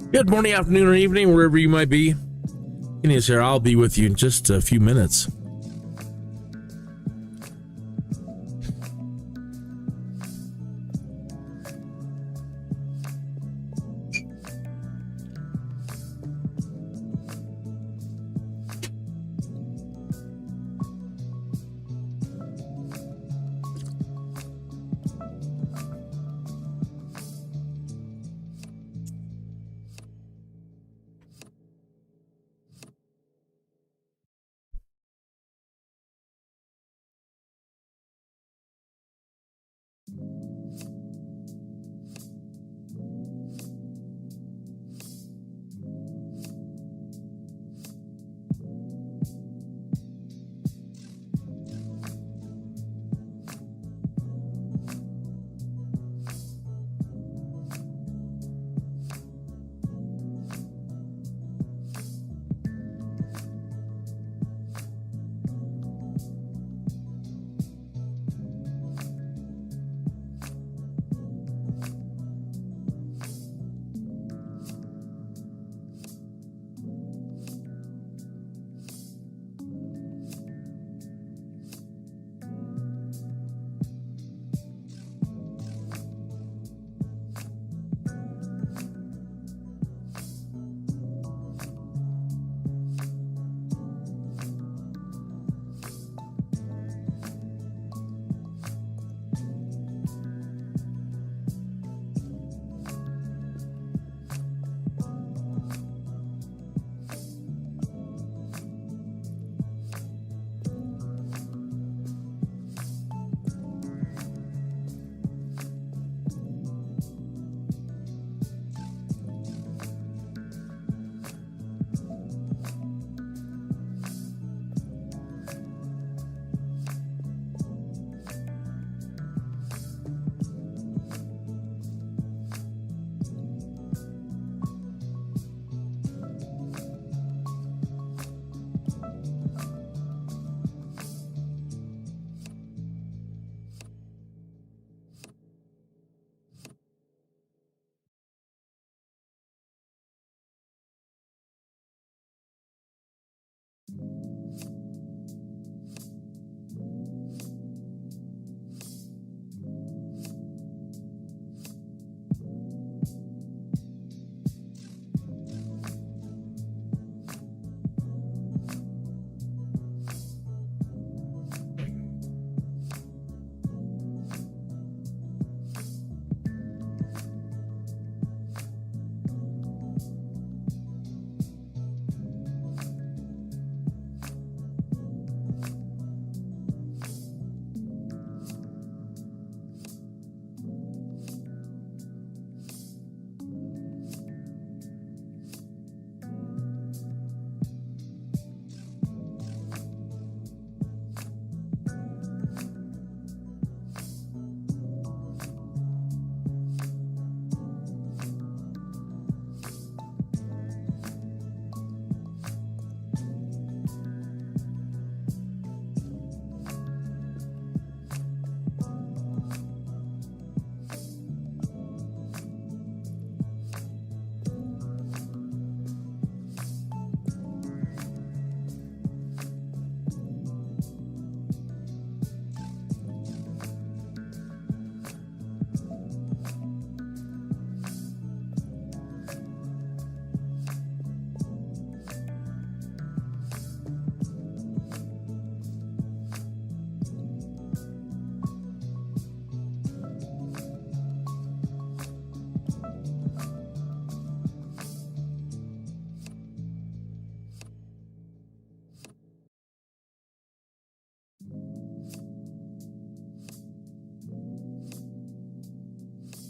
Good morning, afternoon, or evening, wherever you might be. Kinneas here. I'll be with you in just a few minutes.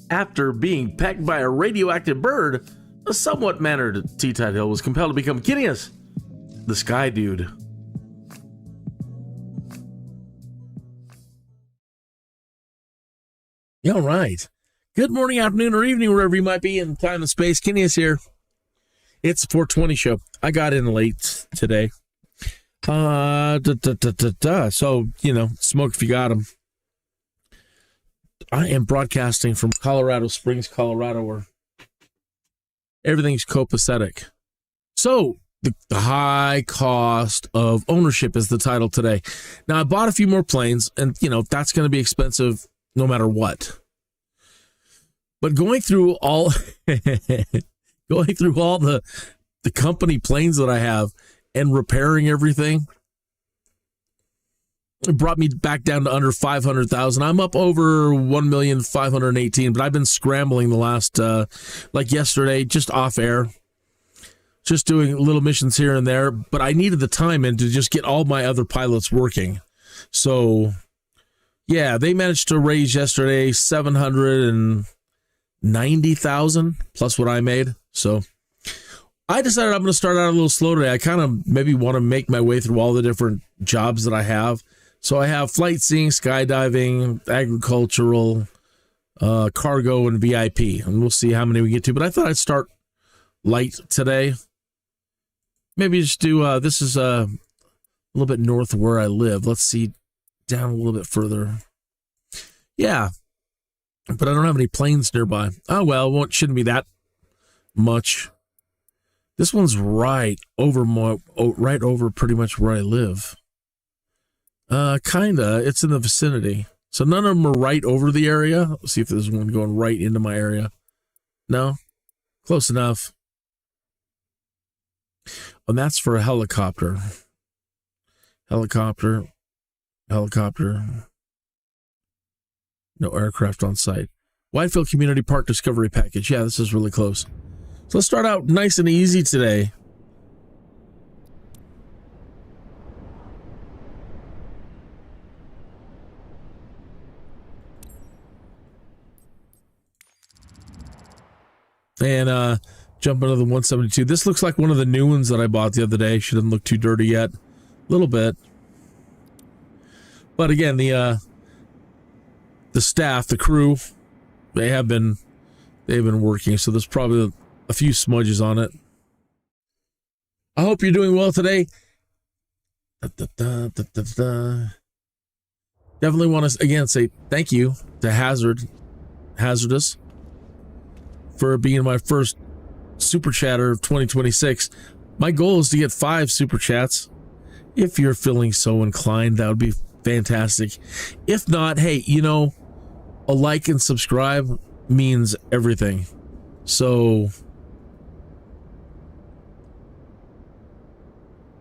After being pecked by a radioactive bird, a somewhat mannered Tuthill was compelled to become Kinneas, the Skydude. Yeah, all right. Good morning, afternoon, or evening, wherever you might be in time and space. Kinneas here. It's a 420 show. I got in late today. So, smoke if you got them. I am broadcasting from Colorado Springs, Colorado, where everything's copacetic. So the high cost of ownership is the title today. Now, I bought a few more planes, and, that's going to be expensive no matter what. But going through all the company planes that I have and repairing everything, it brought me back down to under 500,000. I'm up over 1,518,000, but I've been scrambling the last, like yesterday, just off air, just doing little missions here and there. But I needed the time in to just get all my other pilots working. So, yeah, they managed to raise yesterday 790,000 plus what I made. So I decided I'm going to start out a little slow today. I kind of maybe want to make my way through all the different jobs that I have. So I have flight seeing, skydiving, agricultural, cargo, and VIP. And we'll see how many we get to. But I thought I'd start light today. Maybe just do, this is a little bit north of where I live. Let's see, down a little bit further. Yeah. But I don't have any planes nearby. Oh, well, it shouldn't be that much. This one's right over pretty much where I live. Kinda. It's in the vicinity. So none of them are right over the area. Let's see if there's one going right into my area. No? Close enough. And that's for a helicopter. Helicopter. No aircraft on site. Whitefield Community Park Discovery Package. Yeah, this is really close. So let's start out nice and easy today. And jump into the 172. This looks like one of the new ones that I bought the other day. She doesn't look too dirty yet. A little bit. But again, the staff, the crew, they've been working, so there's probably a few smudges on it. I hope you're doing well today. Definitely want to again say thank you to Hazardous for being my first super chatter of 2026. My goal is to get 5 super chats. If you're feeling so inclined, that would be fantastic. If not, hey, a like and subscribe means everything. So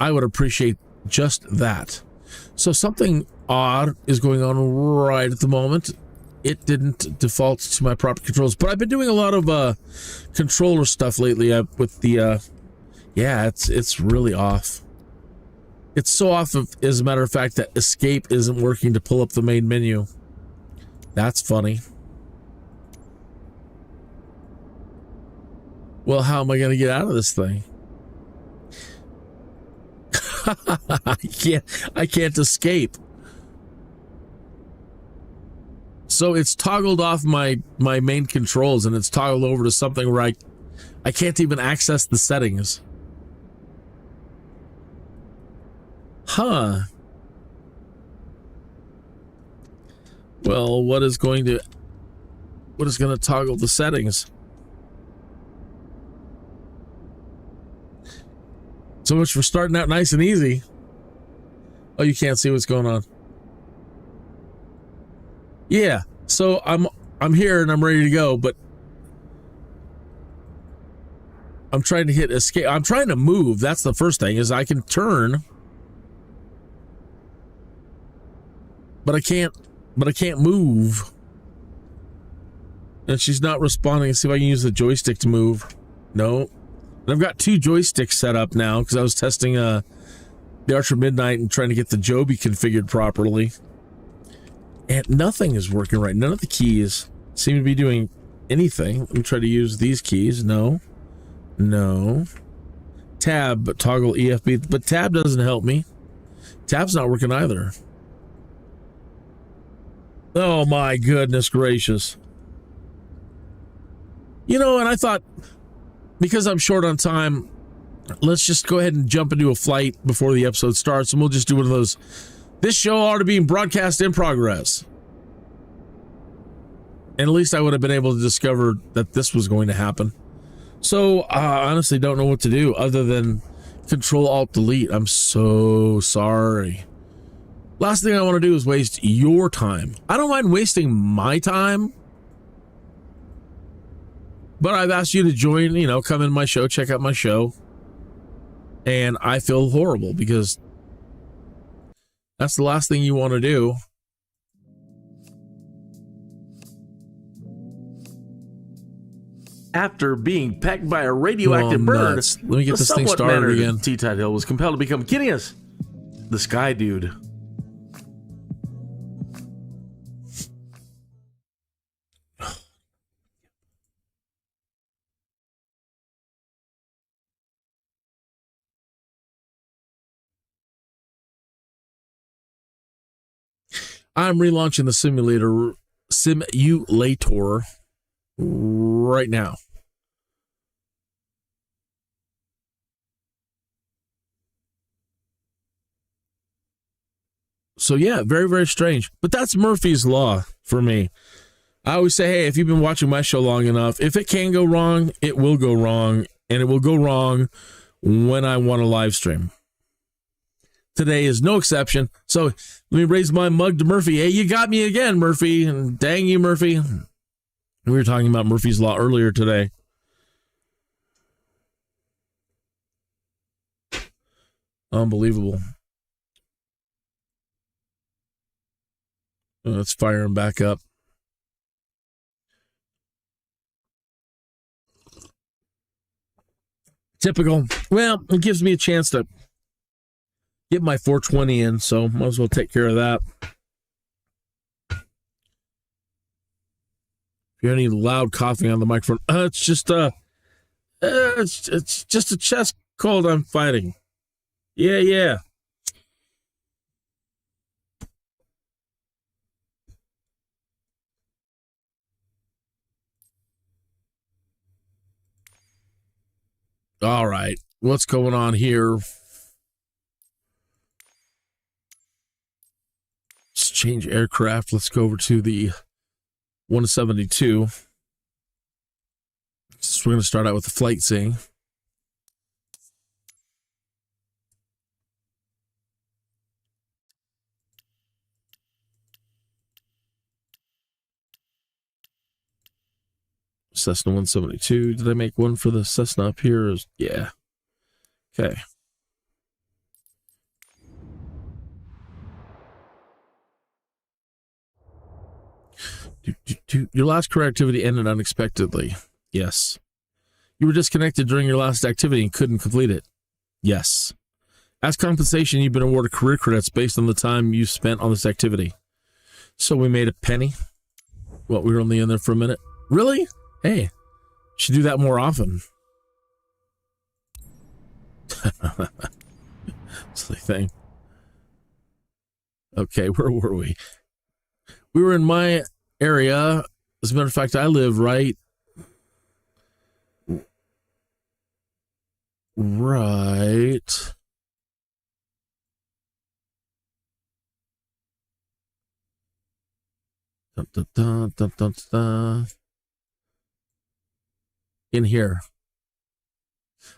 I would appreciate just that. So something odd is going on right at the moment. It didn't default to my proper controls, but I've been doing a lot of controller stuff lately with the it's really off. It's so off, as a matter of fact, that escape isn't working to pull up the main menu. That's funny. Well, how am I going to get out of this thing? I can't escape. So it's toggled off my main controls, and it's toggled over to something where I can't even access the settings. Huh. Well, what is going to toggle the settings? So much for starting out nice and easy. Oh, you can't see what's going on. Yeah, so I'm here and I'm ready to go, but I'm trying to hit escape. I'm trying to move. That's the first thing, is I can turn, but I can't move. And she's not responding. Let's see if I can use the joystick to move. No. And I've got 2 joysticks set up now because I was testing the Archer Midnight and trying to get the Joby configured properly. And nothing is working right. None of the keys seem to be doing anything. Let me try to use these keys. No. Tab, but toggle EFB. But tab doesn't help me. Tab's not working either. Oh my goodness gracious. And I thought, because I'm short on time, let's just go ahead and jump into a flight before the episode starts, and we'll just do one of those. This show ought to be broadcast in progress. And at least I would have been able to discover that this was going to happen. So I honestly don't know what to do other than Control Alt Delete. I'm so sorry. Last thing I want to do is waste your time. I don't mind wasting my time, but I've asked you to join, you know, come in my show, check out my show, and I feel horrible because that's the last thing you want to do. After being pecked by a radioactive bird, let me get this thing started again. Tuthill was compelled to become Kinneas, the Skydude. I'm relaunching the simulator right now. So yeah, very, very strange. But that's Murphy's Law for me. I always say, hey, if you've been watching my show long enough, if it can go wrong, it will go wrong. And it will go wrong when I want to live stream. Today is no exception. So let me raise my mug to Murphy. Hey, you got me again, Murphy. And dang you, Murphy. We were talking about Murphy's Law earlier today. Unbelievable. Let's fire him back up. Typical. Well, it gives me a chance to get my 420 in, so might as well take care of that. If you hear any loud coughing on the microphone, it's just it's just a chest cold I'm fighting. Yeah. All right, what's going on here? Let's change aircraft. Let's go over to the 172. So we're going to start out with the flight sim. Cessna 172. Did I make one for the Cessna up here? Yeah. Okay. Your last career activity ended unexpectedly. Yes. You were disconnected during your last activity and couldn't complete it. Yes. As compensation, you've been awarded career credits based on the time you spent on this activity. So we made a penny. Well, we were only in there for a minute. Really? Hey, should do that more often. Silly thing. Okay, where were we? We were in my area. As a matter of fact, I live right. Dun, dun, dun, dun, dun, dun. In here.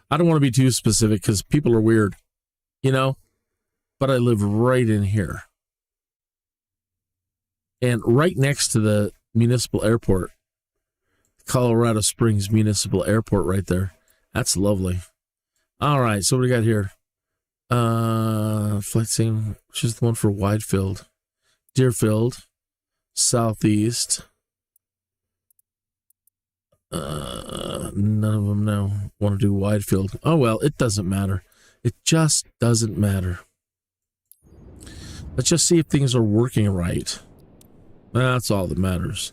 I don't want to be too specific because people are weird, you know, but I live right in here. And right next to the municipal airport, Colorado Springs Municipal Airport right there. That's lovely. All right, so what do we got here? Flight sim, which is the one for Widefield. Deerfield, Southeast. None of them now want to do Widefield. Oh, well, it doesn't matter. It just doesn't matter. Let's just see if things are working right. That's all that matters.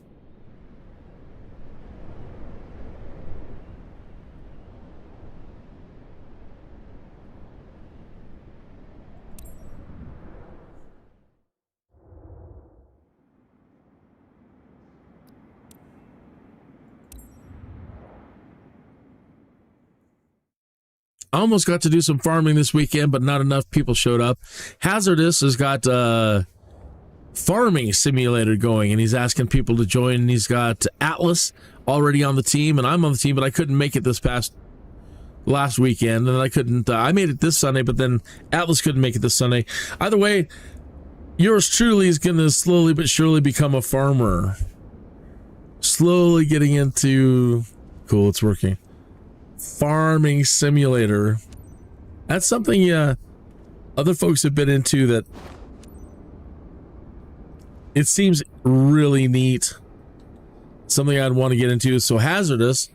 I almost got to do some farming this weekend, but not enough people showed up. Hazardous has got farming simulator going, and he's asking people to join, and he's got Atlas already on the team, and I'm on the team, but I couldn't make it this last weekend, and I couldn't, I made it this Sunday, but then Atlas couldn't make it this Sunday. Either way, yours truly is going to slowly but surely become a farmer. Slowly getting into, cool, it's working, farming simulator. That's something other folks have been into that it seems really neat. Something I'd want to get into. So Hazardous,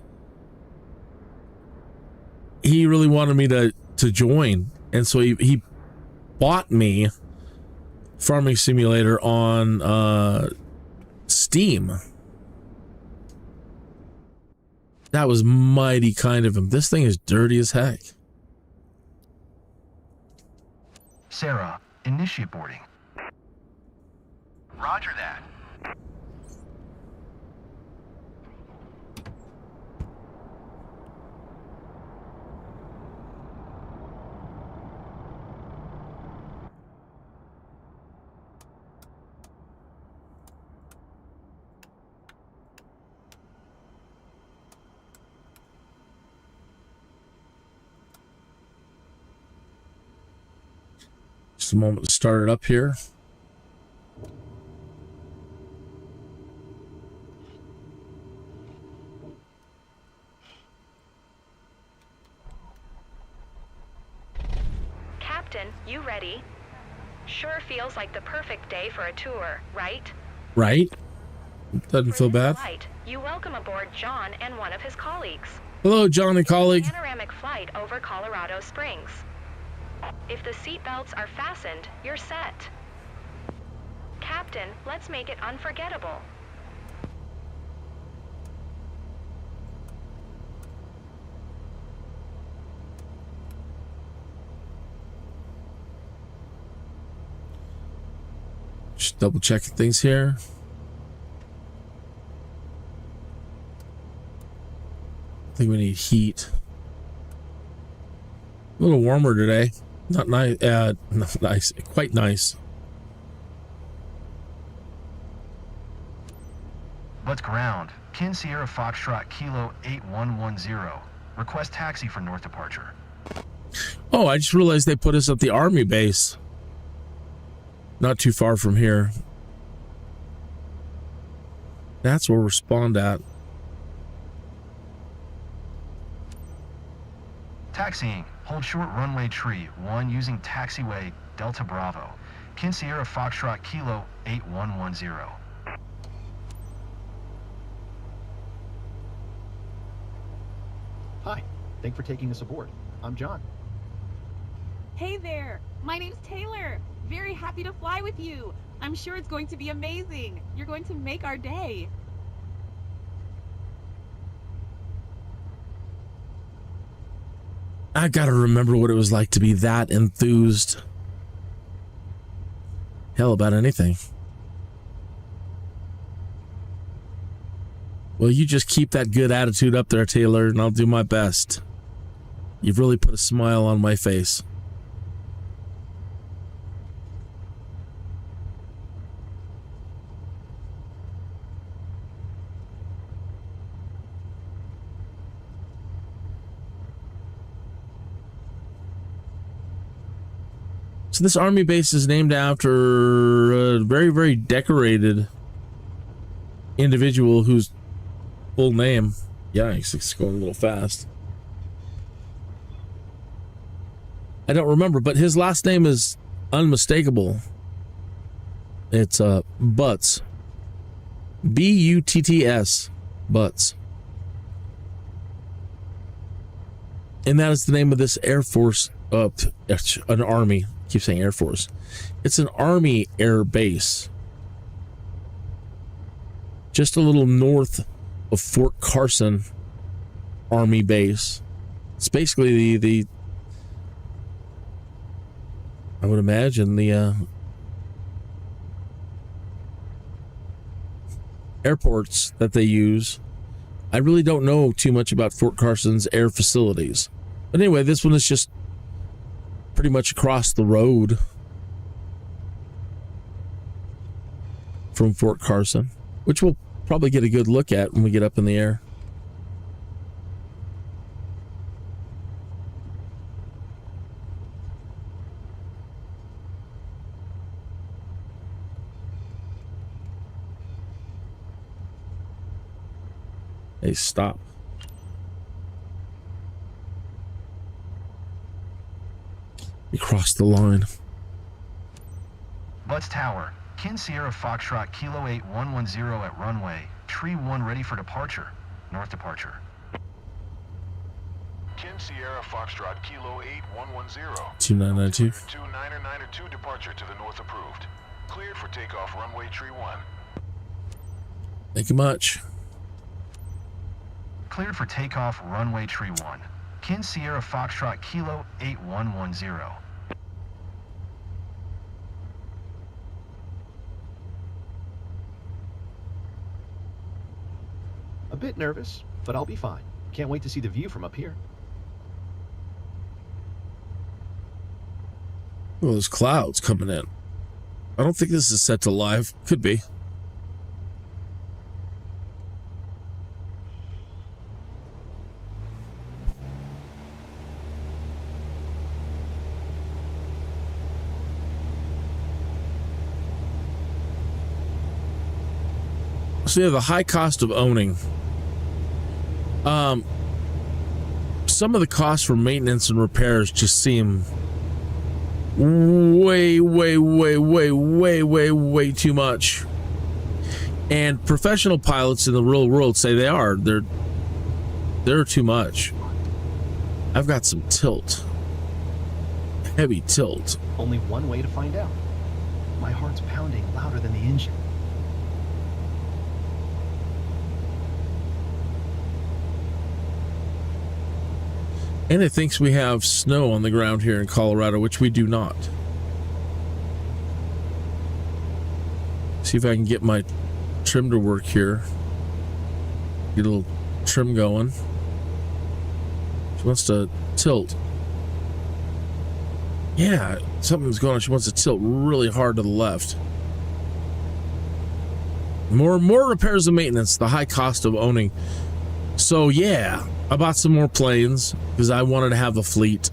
he really wanted me to join, and so he bought me Farming Simulator on Steam. That was mighty kind of him. This thing is dirty as heck. Sarah, initiate boarding. Roger that. Just a moment to start it up here. Captain, you ready? Sure feels like the perfect day for a tour, right? Right. Doesn't feel bad. Flight, you welcome aboard John and one of his colleagues. Hello, John and colleague. Panoramic flight over Colorado Springs. If the seat belts are fastened, you're set. Captain, let's make it unforgettable. Just double checking things here. I think we need heat. A little warmer today. Not nice. Not nice. Quite nice. What's ground? Kin Sierra Foxtrot Kilo 8110. Request taxi for north departure. Oh, I just realized they put us at the Army base. Not too far from here. That's where we're spawned at. Taxiing. Hold short runway tree 1 using taxiway Delta Bravo. Kin Sierra Foxtrot Kilo 8110. Hi, thanks for taking us aboard. I'm John. Hey there, my name's Taylor. Very happy to fly with you. I'm sure it's going to be amazing. You're going to make our day. I gotta remember what it was like to be that enthused. Hell, about anything. Well, you just keep that good attitude up there, Taylor, and I'll do my best. You've really put a smile on my face. So this army base is named after a very, very decorated individual whose full name, yikes, it's going a little fast. I don't remember, but his last name is unmistakable. It's Butts. Butts. Butts. And that is the name of this Air Force, an Army. I keep saying Air Force. It's an Army air base. Just a little north of Fort Carson Army base. It's basically the I would imagine the airports that they use. I really don't know too much about Fort Carson's air facilities. But anyway, this one is just pretty much across the road. from Fort Carson, which we'll probably get a good look at when we get up in the air. Hey, stop. We crossed the line. Butts Tower, Kin Sierra Foxtrot Kilo 8110 at runway. Tree 1 ready for departure. North departure. Kin Sierra Foxtrot Kilo 8110. 2992. 2992 departure to the north approved. Cleared for takeoff runway tree 1. Thank you much. Cleared for takeoff runway tree 1. Kin Sierra Foxtrot Kilo 8110. A bit nervous, but I'll be fine. Can't wait to see the view from up here. Well, there's clouds coming in. I don't think this is set to live. Could be. So yeah, the high cost of owning. Some of the costs for maintenance and repairs just seem way too much. And professional pilots in the real world say they are. They're too much. I've got some tilt. Heavy tilt. Only one way to find out. My heart's pounding louder than the engine. And it thinks we have snow on the ground here in Colorado, which we do not. See if I can get my trim to work here. Get a little trim going. She wants to tilt. Yeah, something's going on. She wants to tilt really hard to the left. More repairs and maintenance, the high cost of owning. So yeah, I bought some more planes because I wanted to have a fleet.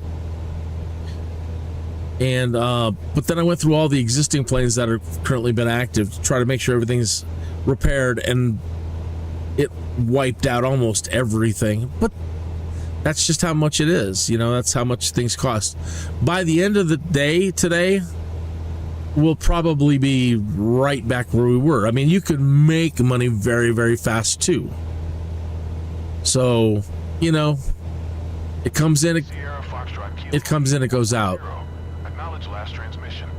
And but then I went through all the existing planes that are currently been active to try to make sure everything's repaired, and it wiped out almost everything. But that's just how much it is, you know, that's how much things cost. By the end of the day today, we'll probably be right back where we were. I mean, you could make money very, very fast too. So, you know, it comes in, it comes in, it goes out. Acknowledge last transmission.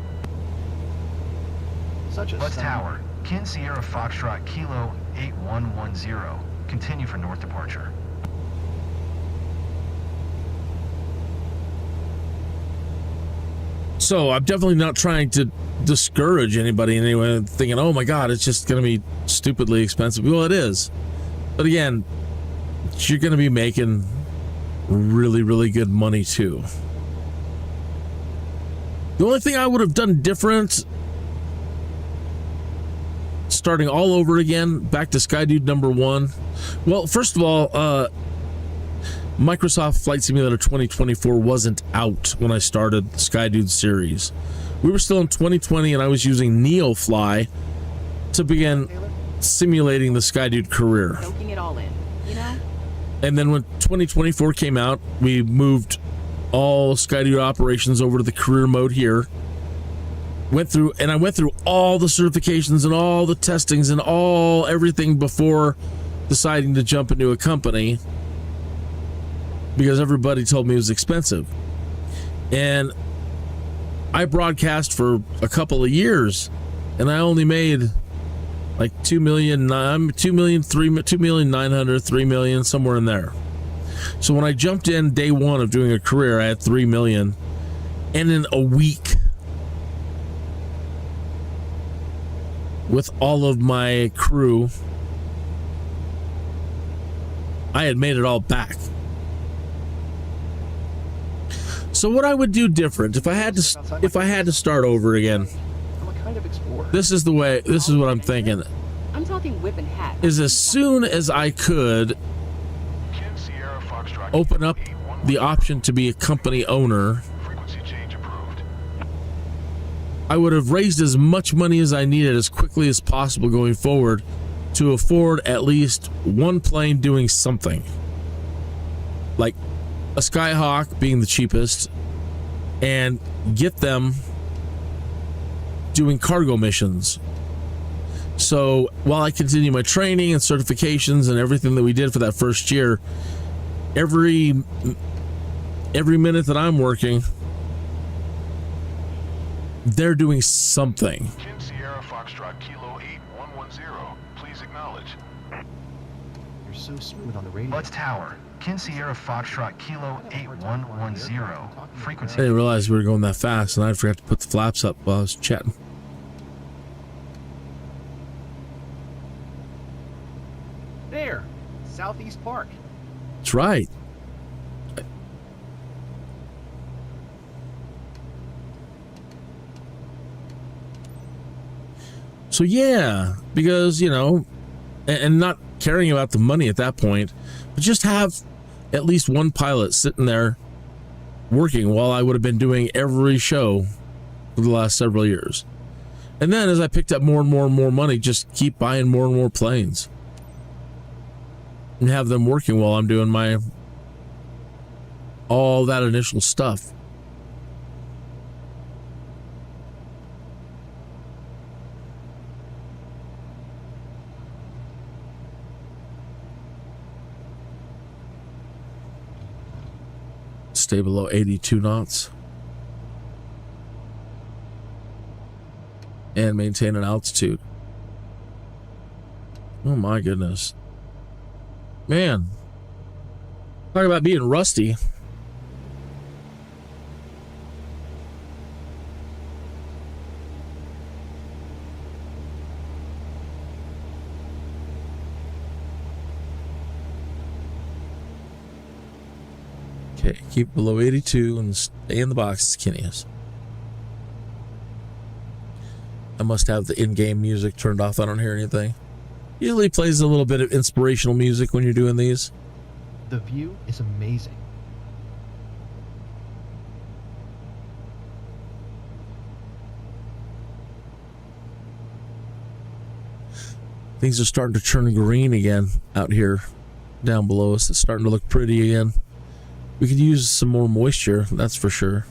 Butts Tower, Kin Sierra Foxtrot Kilo 8110. Continue for north departure. So I'm definitely not trying to discourage anybody in any way, thinking, oh my God, it's just going to be stupidly expensive. Well, it is. But again, you're going to be making really, really good money too. The only thing I would have done different, starting all over again, back to Skydude number 1. Well, first of all, Microsoft Flight Simulator 2024 wasn't out when I started the Skydude series. We were still in 2020, and I was using NeoFly to begin simulating the Skydude career. Soaking it all in, you know? And then when 2024 came out, we moved all Skydude operations over to the career mode here. I went through all the certifications and all the testings and everything before deciding to jump into a company, because everybody told me it was expensive. And I broadcast for a couple of years, and I only made like 2 million, 3 million, somewhere in there. So when I jumped in day one of doing a career, I had 3 million. And in a week, with all of my crew, I had made it all back. So what I would do different if I had to start over again, kind of explorer. This is what I'm thinking. I'm talking whip and hat. Is as soon as I could open up the option to be a company owner, Frequency change approved. I would have raised as much money as I needed as quickly as possible going forward to afford at least one plane doing something. Like a Skyhawk being the cheapest, and get them doing cargo missions. So while I continue my training and certifications and everything that we did for that first year, every minute that I'm working, they're doing something. Kin Sierra Foxtrot Kilo 8110. Please acknowledge. You're so smooth on the radio. Butts Tower. Kin Sierra Foxtrot Kilo 8110. I Frequency. didn't realize we were going that fast, and I forgot to put the flaps up while I was chatting. There, Southeast Park. That's right. So yeah, because, you know, and not caring about the money at that point, but just have at least one pilot sitting there working while I would have been doing every show for the last several years. And then as I picked up more and more and more money, just keep buying more and more planes and have them working while I'm doing my all that initial stuff. Stay below 82 knots and maintain an altitude. Oh my goodness, man, talk about being rusty. Okay, keep below 82 and stay in the box, Kinneas. I must have the in-game music turned off. I don't hear anything. Usually plays a little bit of inspirational music when you're doing these. The view is amazing. Things are starting to turn green again out here down below us. It's starting to look pretty again. We could use some more moisture, that's for sure.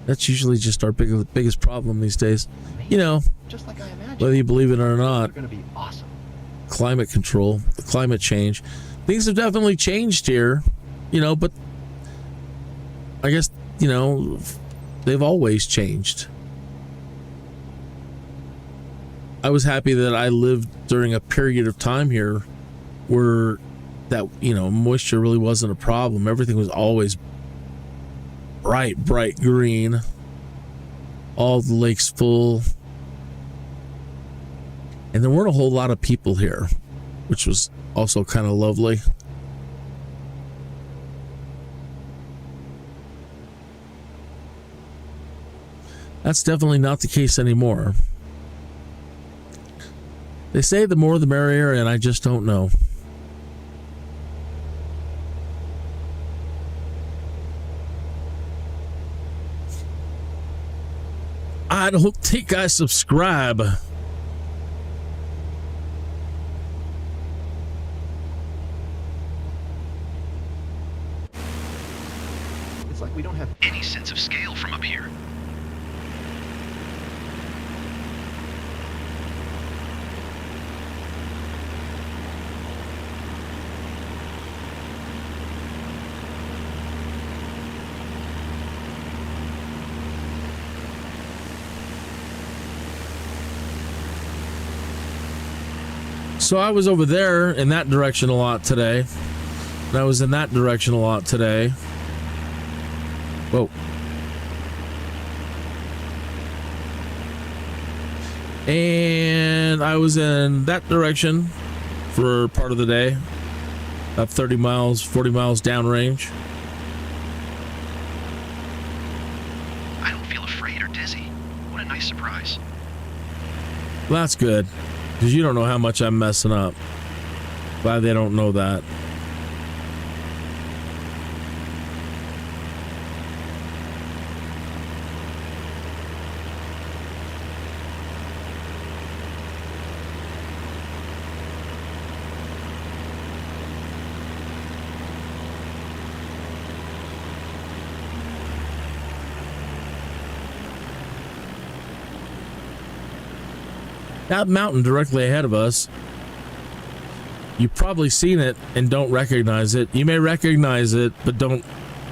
That's usually just our biggest problem these days. You know, Just like I imagined. whether you believe it or They're not, going to be awesome. climate control, the climate change. Things have definitely changed here, you know, but I guess, you know, they've always changed. I was happy that I lived during a period of time here where that, you know, moisture really wasn't a problem. Everything was always bright green. All the lakes full. And there weren't a whole lot of people here, which was also kind of lovely. That's definitely not the case anymore. They say the more the merrier, and I just don't know. I don't think I subscribe. It's like we don't have any sense of scale from up here. So I was over there in that direction a lot today. And I was in that direction a lot today. Whoa. And I was in that direction for part of the day. About 30 miles, 40 miles downrange. I don't feel afraid or dizzy. What a nice surprise. Well, that's good, because you don't know how much I'm messing up. Glad they don't know that. That mountain directly ahead of us, you've probably seen it and don't recognize it. You may recognize it, but don't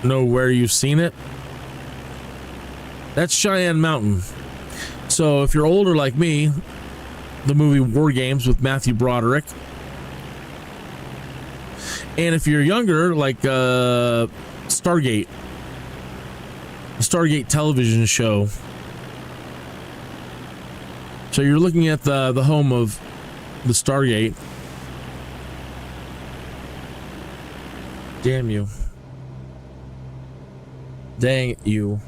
know where you've seen it. That's Cheyenne Mountain. So if you're older like me, the movie War Games with Matthew Broderick. And if you're younger, like Stargate. The Stargate television show. So you're looking at the home of the Stargate. Damn you. Dang you.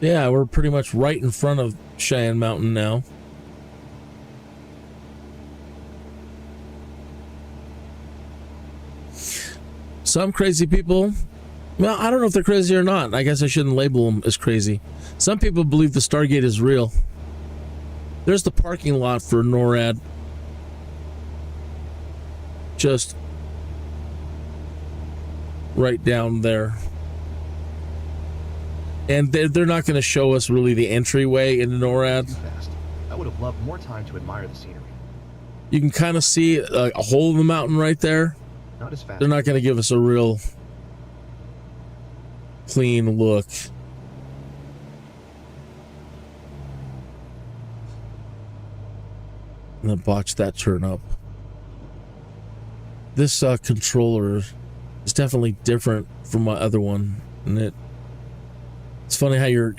Yeah, we're pretty much right in front of Cheyenne Mountain now. Some crazy people, well, I don't know if they're crazy or not. I guess I shouldn't label them as crazy. Some people believe the Stargate is real. There's the parking lot for NORAD. Just right down there. And they're not going to show us really the entryway into NORAD. Fast. I would have loved more time to admire the scenery. You can kind of see a hole in the mountain right there. Not as fast. They're not going to give us a real clean look. I'm going to botch that turn up. This controller is definitely different from my other one, and it's funny how your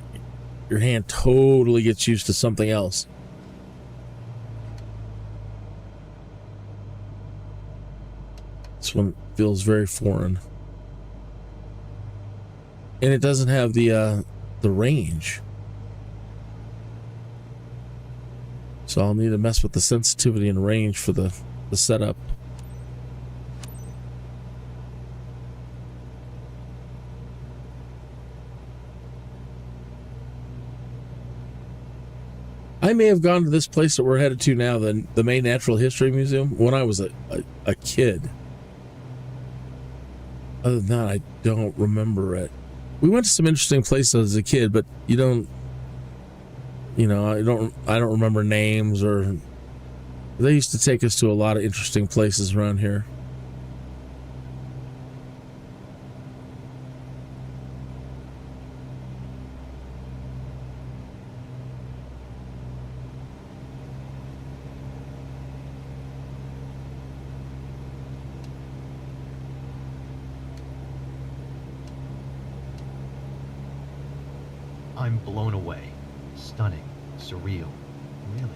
hand totally gets used to something else. This one feels very foreign. And it doesn't have the range. So I'll need to mess with the sensitivity and range for the setup. I may have gone to this place that we're headed to now, the Maine Natural History Museum, when I was a kid. Other than that, I don't remember it. We went to some interesting places as a kid, but I don't remember names, or they used to take us to a lot of interesting places around here. I'm blown away. Stunning. Surreal. Really.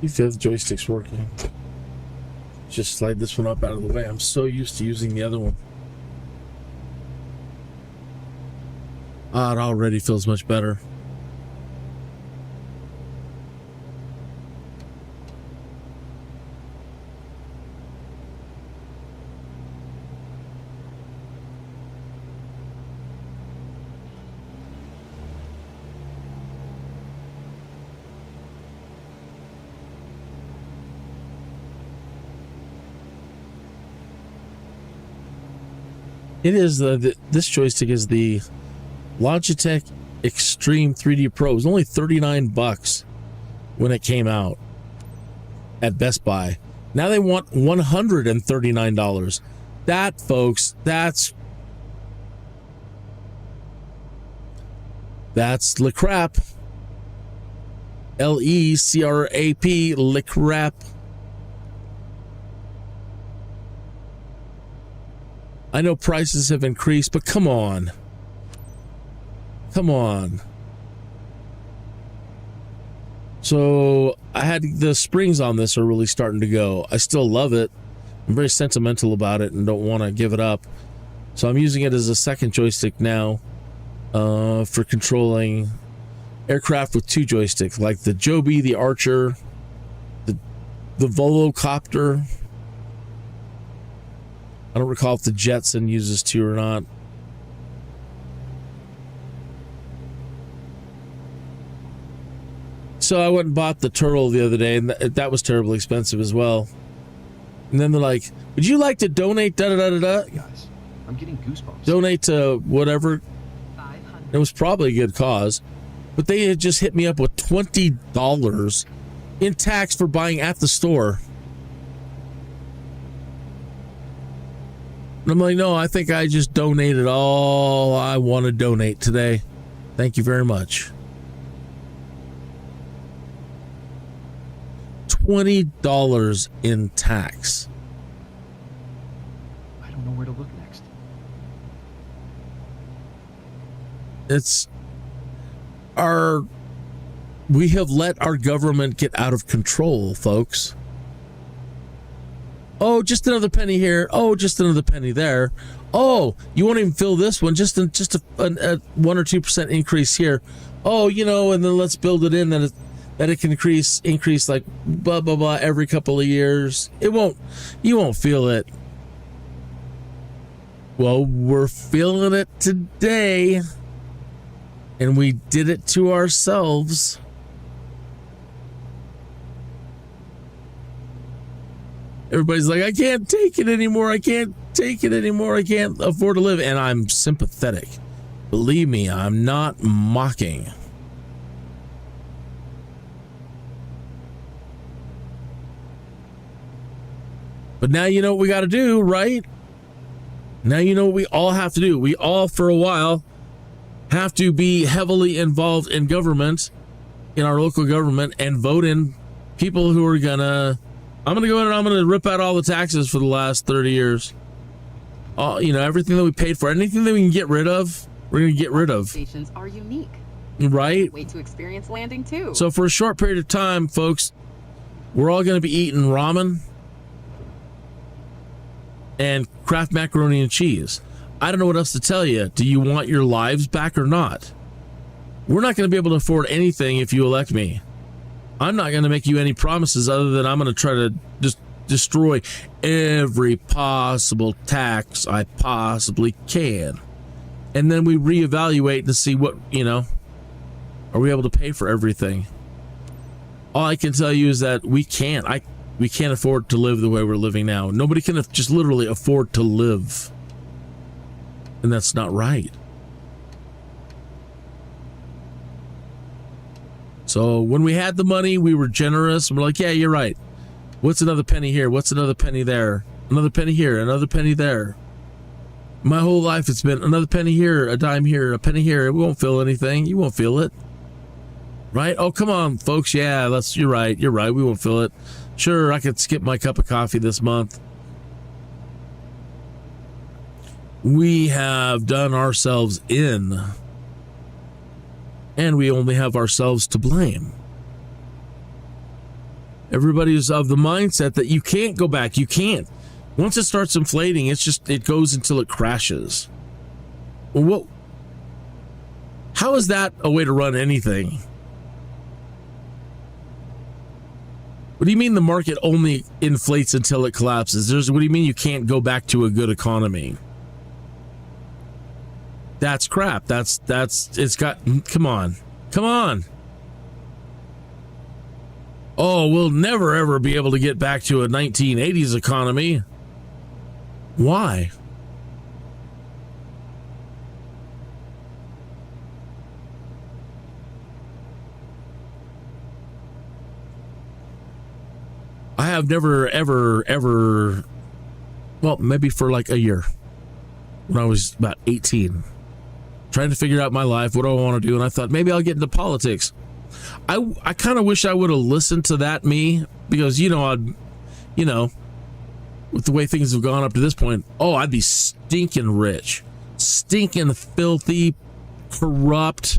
You feel the joystick's working. Just slide this one up out of the way. I'm so used to using the other one. It already feels much better. It is this joystick is the Logitech Extreme 3D Pro. It was only $39 when it came out at Best Buy. Now they want $139. That, folks, that's That's LeCrap. LECRAP, LeCrap. I know prices have increased, but come on. Come on. So I had the springs on this are really starting to go. I still love it. I'm very sentimental about it and don't want to give it up. So I'm using it as a second joystick now for controlling aircraft with 2 joysticks, like the Joby, the Archer, the Volocopter. I don't recall if the Jetson uses 2 or not. So I went and bought the Turtle the other day, and that was terribly expensive as well. And then they're like, would you like to donate da-da-da-da-da? Guys, I'm getting goosebumps. Donate to whatever. 500. It was probably a good cause. But they had just hit me up with $20 in tax for buying at the store. And I'm like, no, I think I just donated all I want to donate today. Thank you very much. $20 in tax. I don't know where to look next. We have let our government get out of control, folks. Oh, just another penny here. Oh, just another penny there. Oh, you won't even fill this one. Just a 1 or 2% increase here. Oh, and then let's build it in that it can increase like blah blah blah every couple of years. You won't feel it. Well, we're feeling it today, and we did it to ourselves. Everybody's like, I can't take it anymore. I can't take it anymore. I can't afford to live. And I'm sympathetic. Believe me, I'm not mocking. But now you know what we got to do, right? Now you know what we all have to do. We all, for a while, have to be heavily involved in government, in our local government, and vote in people who are gonna... I'm going to go in and I'm going to rip out all the taxes for the last 30 years. Everything that we paid for, anything that we can get rid of, we're going to get rid of. Stations are unique. Right? Wait to experience landing too. So for a short period of time, folks, we're all going to be eating ramen and Kraft macaroni and cheese. I don't know what else to tell you. Do you want your lives back or not? We're not going to be able to afford anything if you elect me. I'm not going to make you any promises other than I'm going to try to just destroy every possible tax I possibly can. And then we reevaluate to see what, are we able to pay for everything? All I can tell you is that we can't afford to live the way we're living now. Nobody can just literally afford to live. And that's not right. So when we had the money, we were generous. We're like, yeah, you're right. What's another penny here? What's another penny there? Another penny here, another penny there. My whole life it's been another penny here, a dime here, a penny here. It won't feel anything. You won't feel it. Right? Oh, come on, folks. Yeah, you're right. You're right. We won't feel it. Sure, I could skip my cup of coffee this month. We have done ourselves in. And we only have ourselves to blame. Everybody's of the mindset that you can't go back. You can't. Once it starts inflating, it goes until it crashes. Well, how is that a way to run anything? What do you mean the market only inflates until it collapses? What do you mean you can't go back to a good economy? That's crap. Come on. Oh, we'll never ever be able to get back to a 1980s economy. Why? I have never, ever, well, maybe for like a year when I was about 18. trying to figure out my life. What do I want to do? And I thought maybe I'll get into politics. I kind of wish I would have listened to that me, because, with the way things have gone up to this point, I'd be stinking rich, stinking filthy, corrupt.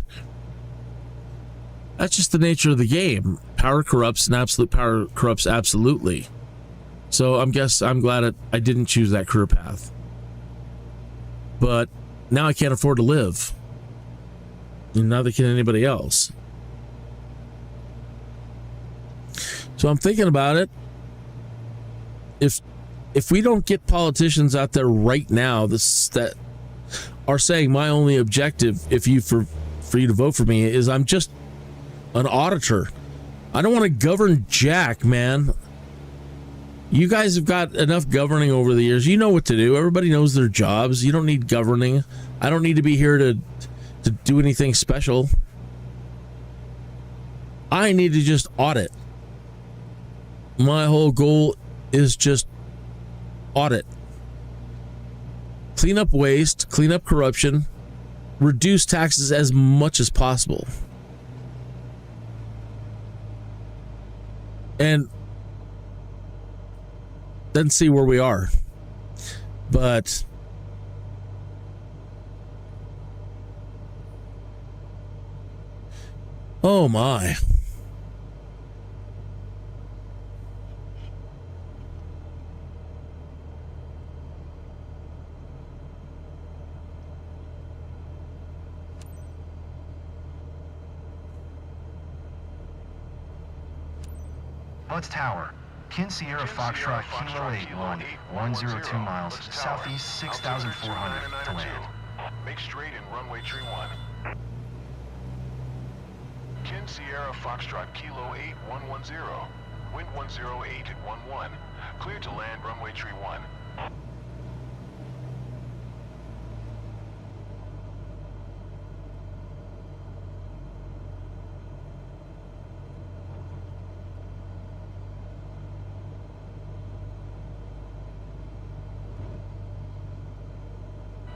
That's just the nature of the game. Power corrupts, and absolute power corrupts absolutely. So I'm glad I didn't choose that career path. But now I can't afford to live. And neither can anybody else. So I'm thinking about it. If we don't get politicians out there right now that are saying my only objective, for you to vote for me, is I'm just an auditor. I don't want to govern jack, man. You guys have got enough governing over the years. You know what to do. Everybody knows their jobs. You don't need governing. I don't need to be here to do anything special. I need to just audit. My whole goal is just audit. Clean up waste, clean up corruption, reduce taxes as much as possible. And then see where we are. But oh my. Butts Tower, Kin Sierra Foxtrot Kilo 81, 102 miles, southeast 6,400 to land. Make straight in runway tree 1. Kin Sierra Foxtrot Kilo 8110, wind 108 at 11, clear to land runway tree 1.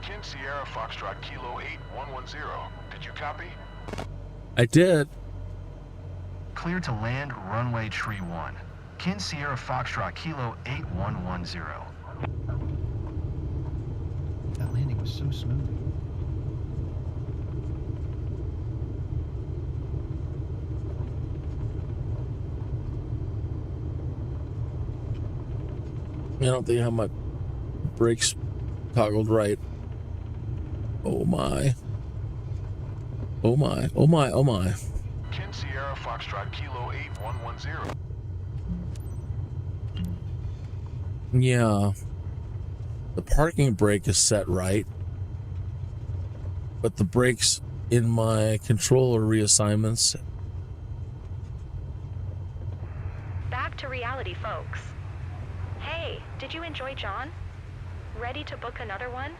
Kin Sierra Foxtrot Kilo 8110. Did you copy? I did. Clear to land runway tree 1. Kin Sierra Foxtrot Kilo 8110. That landing was so smooth. I don't think I have my brakes toggled right. Oh my. Oh my. Oh my. Oh my. Kin Sierra Foxtrot Kilo 8110. Yeah. The parking brake is set right, but the brakes in my controller reassignments. Back to reality, folks. Hey, did you enjoy John? Ready to book another one?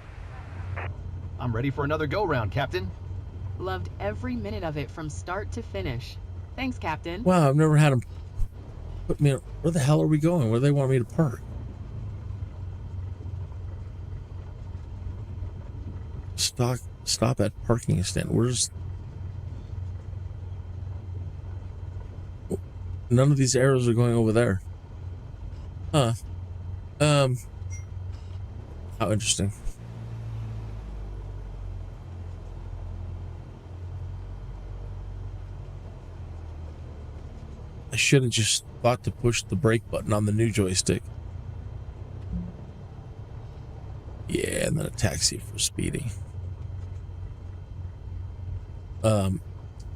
I'm ready for another go-round, Captain. Loved every minute of it from start to finish. Thanks, Captain. Wow, I've never had them put me in. Where the hell are we going? Where do they want me to park? Stop at parking stand. Where's... None of these arrows are going over there. Huh. How interesting. I should have just thought to push the brake button on the new joystick. Yeah, and then a taxi for speeding.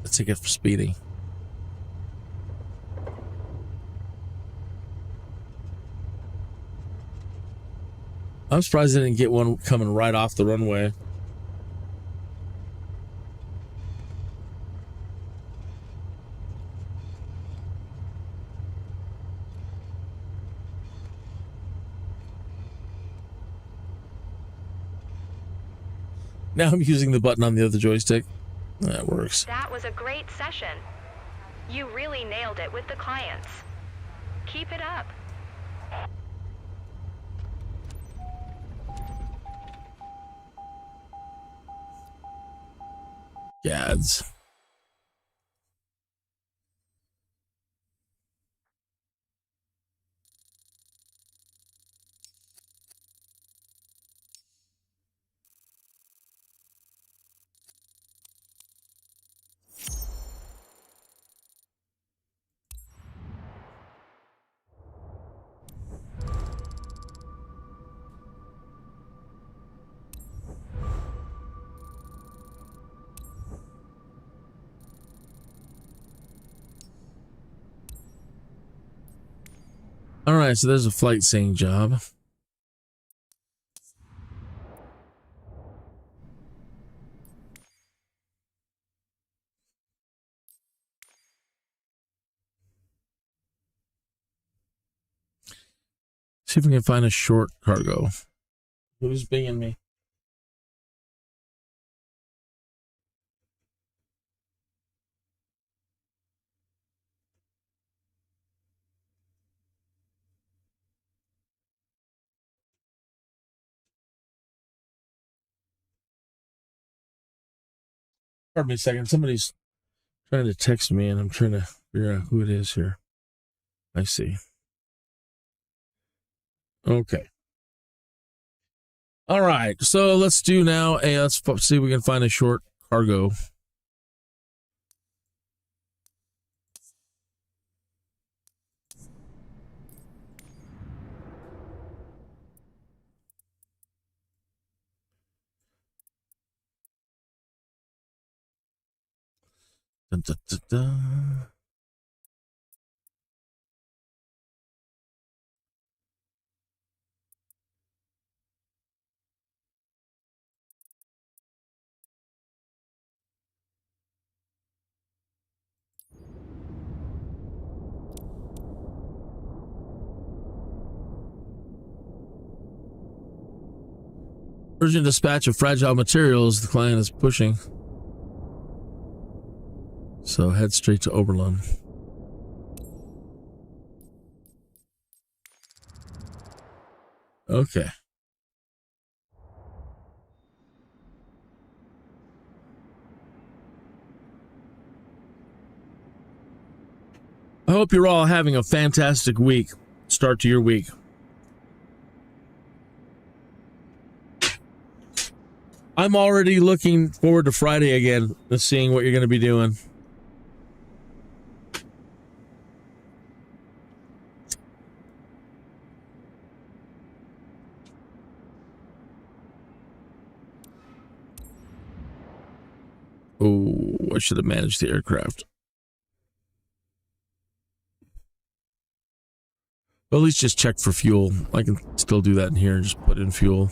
Let's take it for speeding. I'm surprised I didn't get one coming right off the runway. Now I'm using the button on the other joystick. That works. That was a great session. You really nailed it with the clients. Keep it up. Gads. All right, so there's a flight sing job. See if we can find a short cargo. Who's binging me? Pardon me a second. Somebody's trying to text me, and I'm trying to figure out who it is here. I see. Okay. All right. So let's do now. Let's see if we can find a short cargo. Dun, dun, dun, dun. Urgent dispatch of fragile materials the client is pushing. So head straight to Oberlin. Okay. I hope you're all having a fantastic week. Start to your week. I'm already looking forward to Friday again, to seeing what you're going to be doing. Oh, I should have managed the aircraft. Well, at least just check for fuel. I can still do that in here and just put in fuel.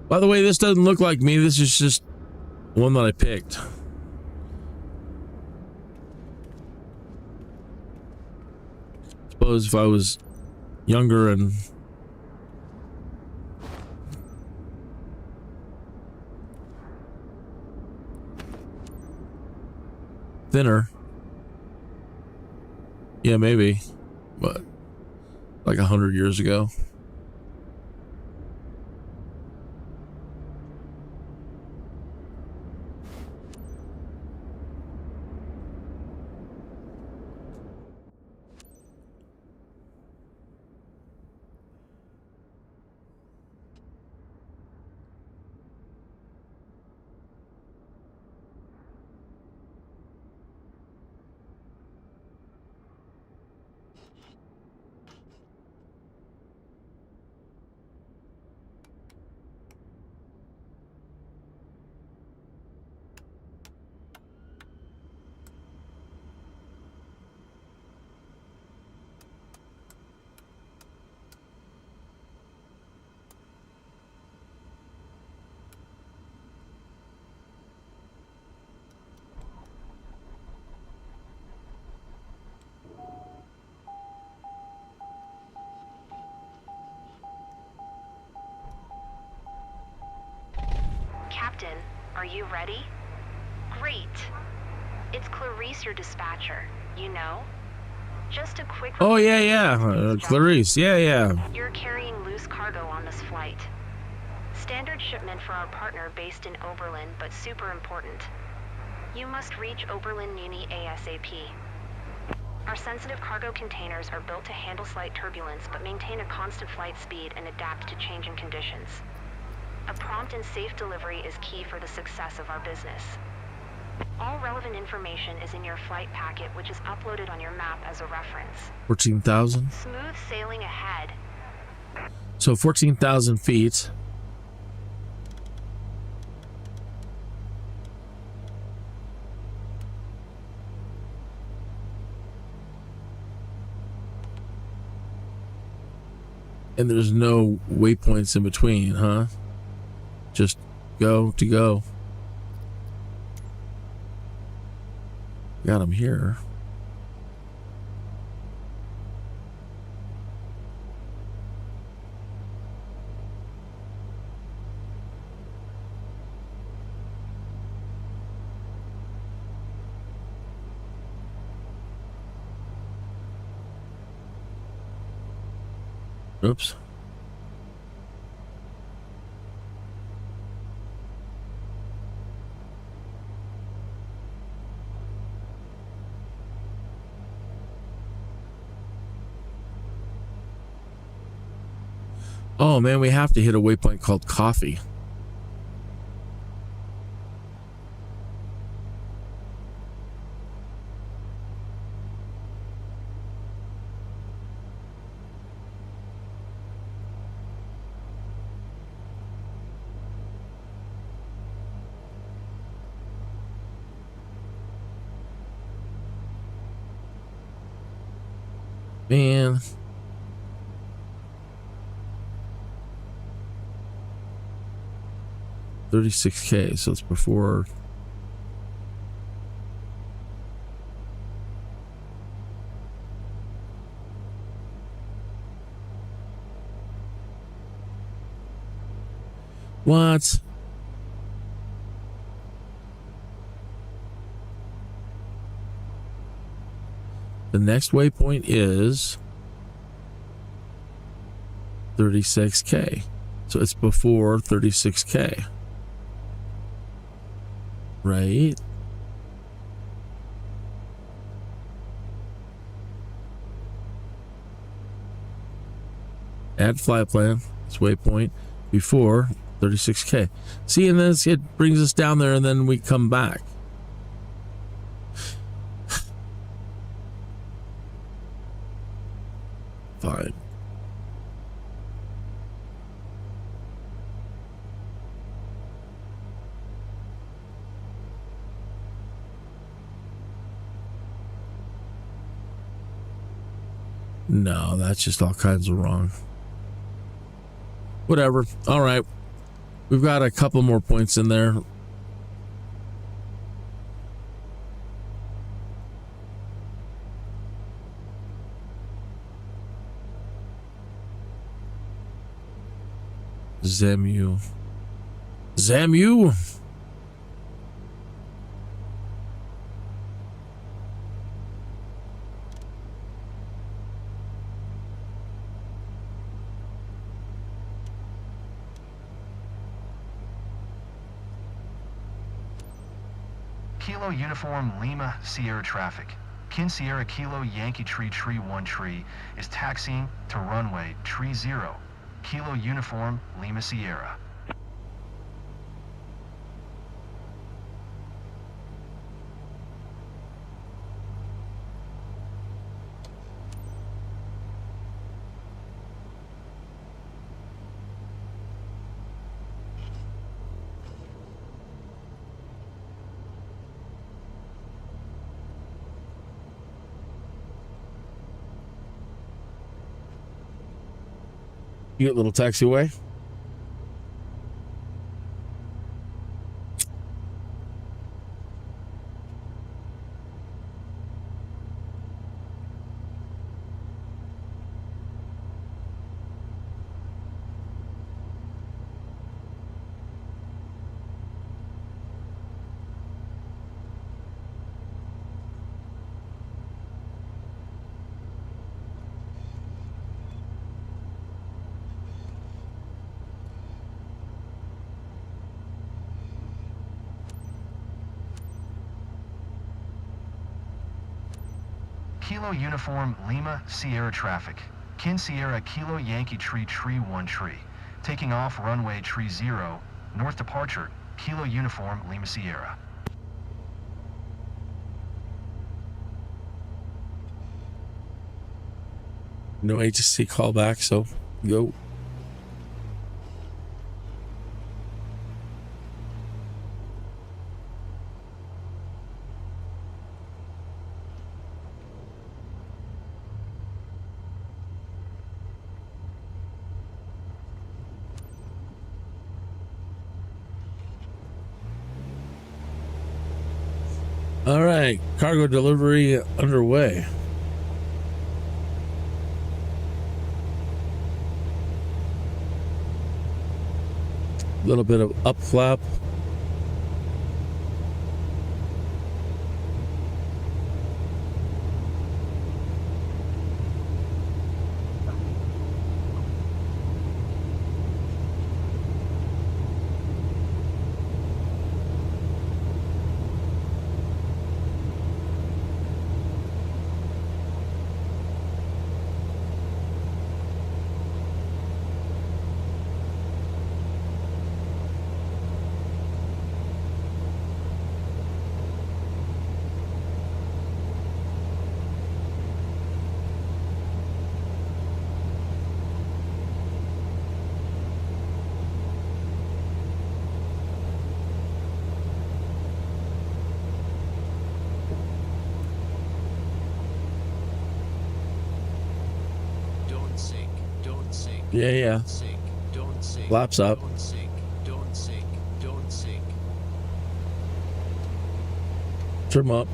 By the way, this doesn't look like me. This is just one that I picked. Suppose if I was younger and thinner, yeah, maybe, but like 100 years ago. Captain, are you ready? Great. It's Clarice, your dispatcher. You know? Just a quick... Oh, yeah. Clarice, yeah. You're carrying loose cargo on this flight. Standard shipment for our partner based in Oberlin, but super important. You must reach Oberlin Muni ASAP. Our sensitive cargo containers are built to handle slight turbulence, but maintain a constant flight speed and adapt to changing conditions. A prompt and safe delivery is key for the success of our business. All relevant information is in your flight packet, which is uploaded on your map as a reference. 14,000. Smooth sailing ahead. So 14,000 feet. And there's no waypoints in between, huh? Just go to go. Got him here. Oops. Oh man, we have to hit a waypoint called coffee. Man. $36K, so it's before. What? The next waypoint is 36K. So it's before 36K. Right? Add flight plan. It's waypoint before 36K. See, and then it brings us down there and then we come back. Fine. No, that's just all kinds of wrong. Whatever. All right. We've got a couple more points in there. Zamu. Kilo Uniform Lima Sierra traffic. Kin Sierra Kilo Yankee Tree 1 Tree is taxiing to runway Tree 0. Kilo Uniform Lima Sierra. You get a little taxiway. Kilo Uniform Lima Sierra traffic. Kin Sierra Kilo Yankee Tree 1 tree. Taking off runway tree 0, north departure, Kilo Uniform Lima Sierra. No HSC callback, so go. All right, cargo delivery underway. A little bit of up flap. Yeah. Flaps up. Trim up.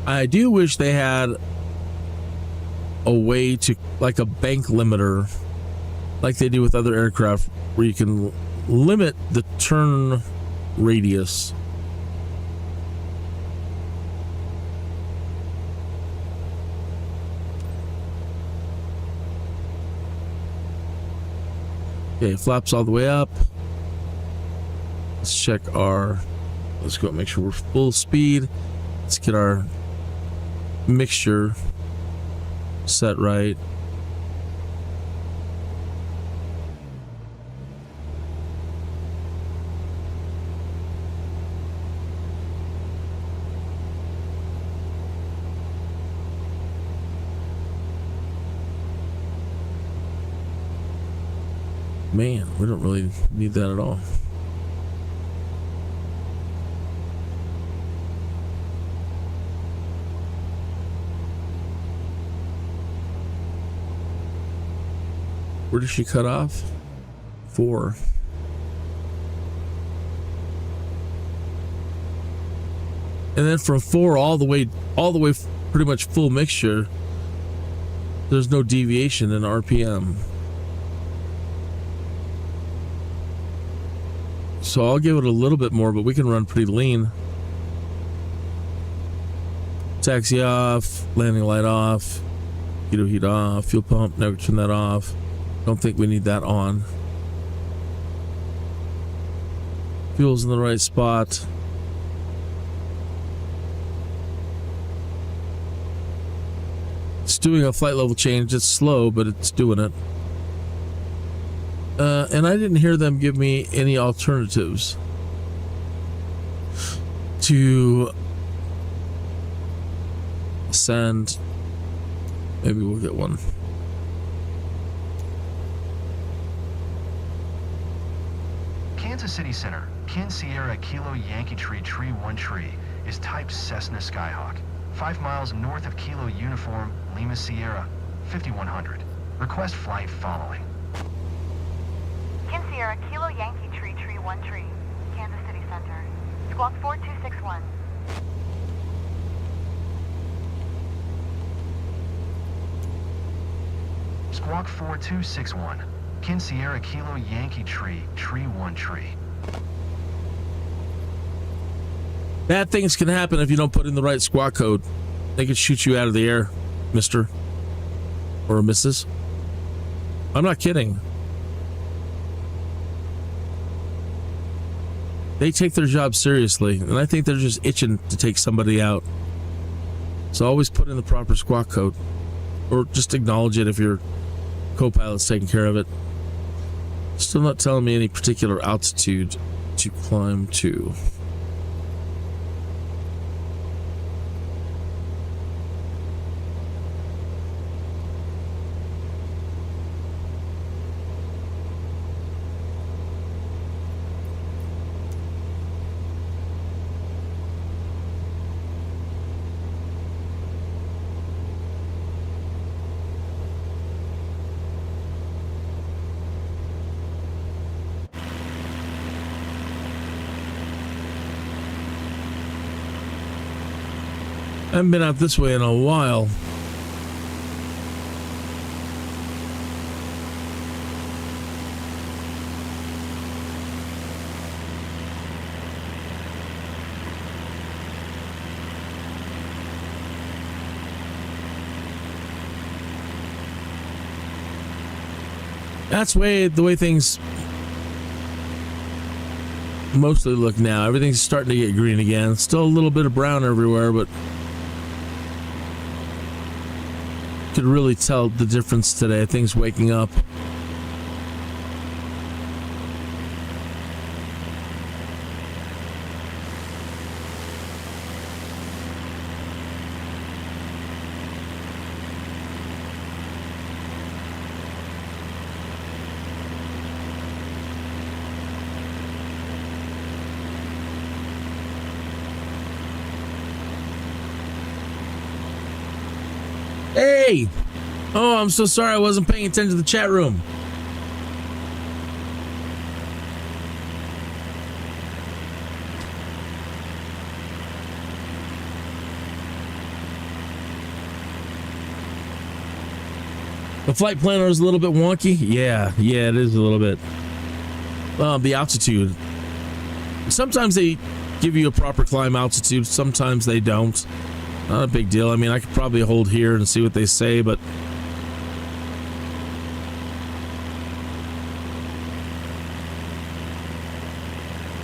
I do wish they had a way to, like a bank limiter, like they do with other aircraft, where you can limit the turn radius. Okay, flaps all the way up. Let's check let's go make sure we're full speed. Let's get our mixture set right. Man, we don't really need that at all. Where did she cut off? 4. And then from 4 all the way pretty much full mixture, there's no deviation in RPM. So I'll give it a little bit more, but we can run pretty lean. Taxi off, landing light off, heat off, fuel pump, never turn that off. Don't think we need that on. Fuel's in the right spot. It's doing a flight level change. It's slow, but it's doing it. And I didn't hear them give me any alternatives to send. Maybe we'll get one. Kansas City Center, Kin Sierra Kilo Yankee Tree Tree 1 Tree is type Cessna Skyhawk. 5 miles north of Kilo Uniform Lima Sierra, 5100. Request flight following. Kin Sierra Kilo Yankee Tree Tree 1 Tree, Kansas City Center. Squawk 4261. Squawk 4261. Kin Sierra Kilo Yankee Tree Tree 1 Tree. Bad things can happen if you don't put in the right squawk code. They could shoot you out of the air, mister or Mrs. I'm not kidding. They take their job seriously, and I think they're just itching to take somebody out. So always put in the proper squawk code, or just acknowledge it if your co-pilot's taking care of it. Still not telling me any particular altitude to climb to. I haven't been out this way in a while. That's the way things mostly look now. Everything's starting to get green again. Still a little bit of brown everywhere, but could really tell the difference today. Things waking up. Hey! Oh, I'm so sorry I wasn't paying attention to the chat room. The flight planner is a little bit wonky. Yeah, it is a little bit. The altitude. Sometimes they give you a proper climb altitude. Sometimes they don't. Not a big deal. I mean, I could probably hold here and see what they say, but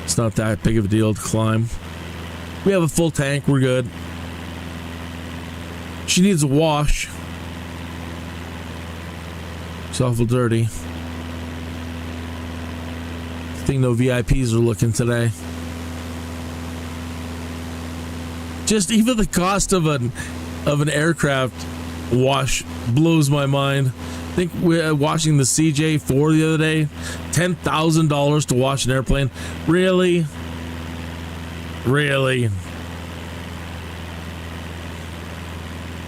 it's not that big of a deal to climb. We have a full tank. We're good. She needs a wash. It's awful dirty. I think no VIPs are looking today. Just even the cost of an aircraft wash blows my mind. I think we're washing the CJ4 the other day. $10,000 to wash an airplane. Really?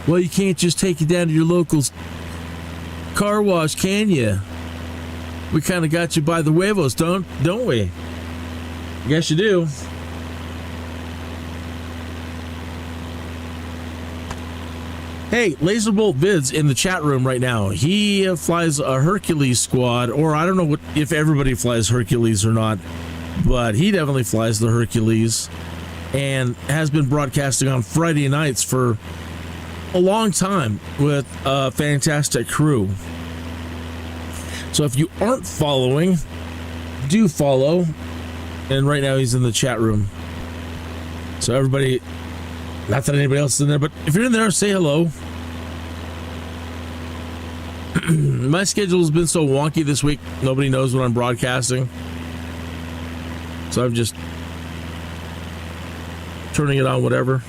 Well, you can't just take it down to your local car wash, can you? We kind of got you by the huevos, don't we? I guess you do. Hey, Laserbolt Vids in the chat room right now. He flies a Hercules squad, or I don't know if everybody flies Hercules or not, but he definitely flies the Hercules and has been broadcasting on Friday nights for a long time with a fantastic crew. So if you aren't following, do follow. And right now he's in the chat room. So everybody, not that anybody else is in there, but if you're in there, say hello. My schedule has been so wonky this week, nobody knows when I'm broadcasting. So I'm just turning it on, whatever.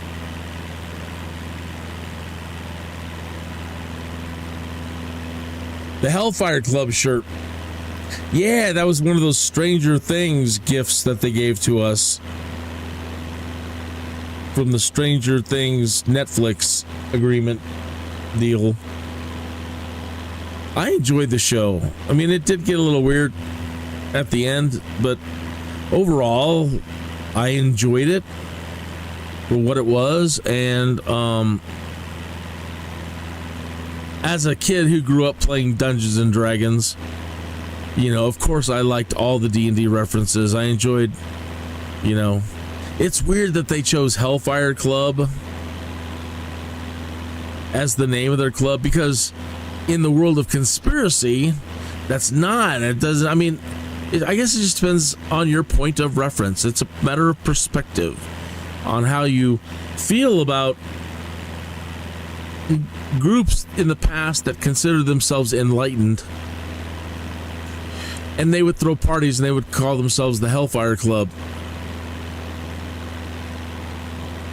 The Hellfire Club shirt. Yeah, that was one of those Stranger Things gifts that they gave to us from the Stranger Things Netflix agreement deal. I enjoyed the show. I mean, it did get a little weird at the end, but overall, I enjoyed it for what it was. And as a kid who grew up playing Dungeons and Dragons, you know, of course I liked all the D&D references. I enjoyed, you know, it's weird that they chose Hellfire Club as the name of their club, because in the world of conspiracy, that's not, it doesn't, I mean, I guess it just depends on your point of reference. It's a matter of perspective on how you feel about groups in the past that considered themselves enlightened, and they would throw parties and they would call themselves the Hellfire Club.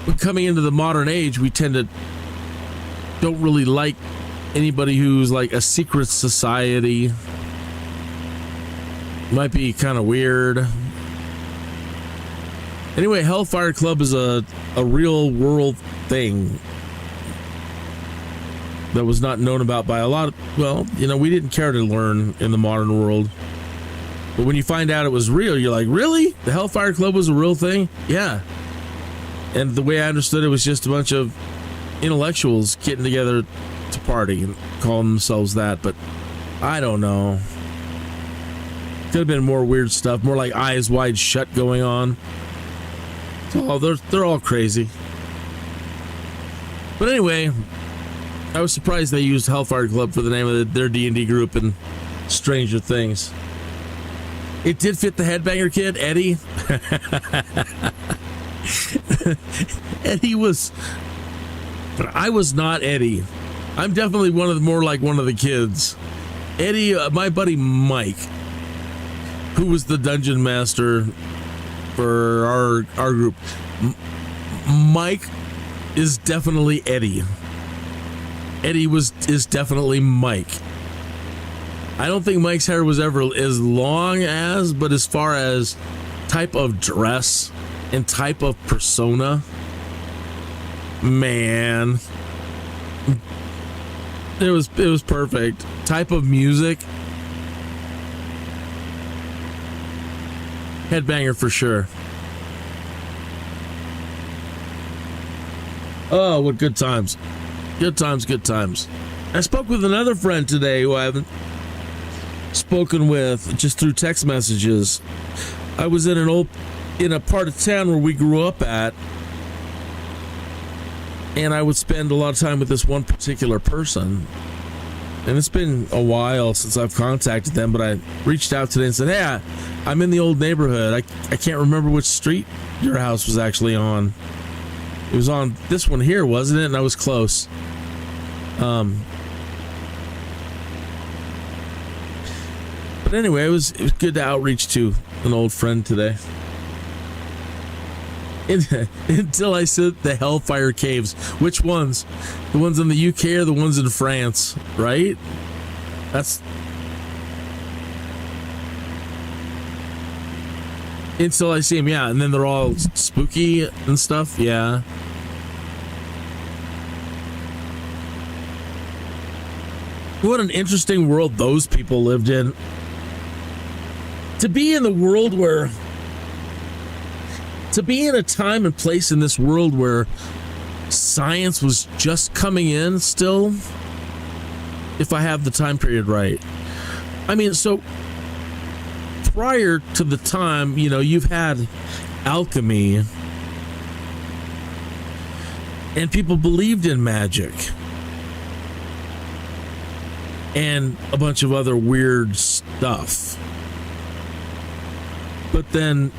But coming into the modern age, we don't really like anybody who's like a secret society. Might be kind of weird. Anyway, Hellfire Club is a real world thing that was not known about by a lot of, well, you know, we didn't care to learn in the modern world. But when you find out it was real, you're like, really? The Hellfire Club was a real thing? Yeah. And the way I understood it was just a bunch of intellectuals getting together to party and calling themselves that, but I don't know. Could have been more weird stuff, more like Eyes Wide Shut going on. Oh, they're all crazy. But anyway, I was surprised they used Hellfire Club for the name of their D&D group in Stranger Things. It did fit the Headbanger Kid, Eddie. Eddie was... But I was not Eddie. I'm definitely more like one of the kids. Eddie, my buddy Mike, who was the dungeon master for our group. Mike is definitely Eddie. Eddie is definitely Mike. I don't think Mike's hair was ever as long as, but as far as type of dress and type of persona, man, it was perfect. Type of music, Headbanger for sure. Oh, what good times. Good times. I spoke with another friend today who I haven't spoken with just through text messages. I was in a part of town where we grew up at, and I would spend a lot of time with this one particular person. And it's been a while since I've contacted them, but I reached out today and said, hey, I'm in the old neighborhood. I can't remember which street your house was actually on. It was on this one here, wasn't it? And I was close. But anyway, it was good to outreach to an old friend today. Until I said the Hellfire Caves. Which ones? The ones in the UK or the ones in France, right? That's... Until I see them, yeah. And then they're all spooky and stuff, yeah. What an interesting world those people lived in. To be in the world where... To be in a time and place in this world where science was just coming in still, if I have the time period right. I mean, so prior to the time, you know, you've had alchemy and people believed in magic and a bunch of other weird stuff. But then,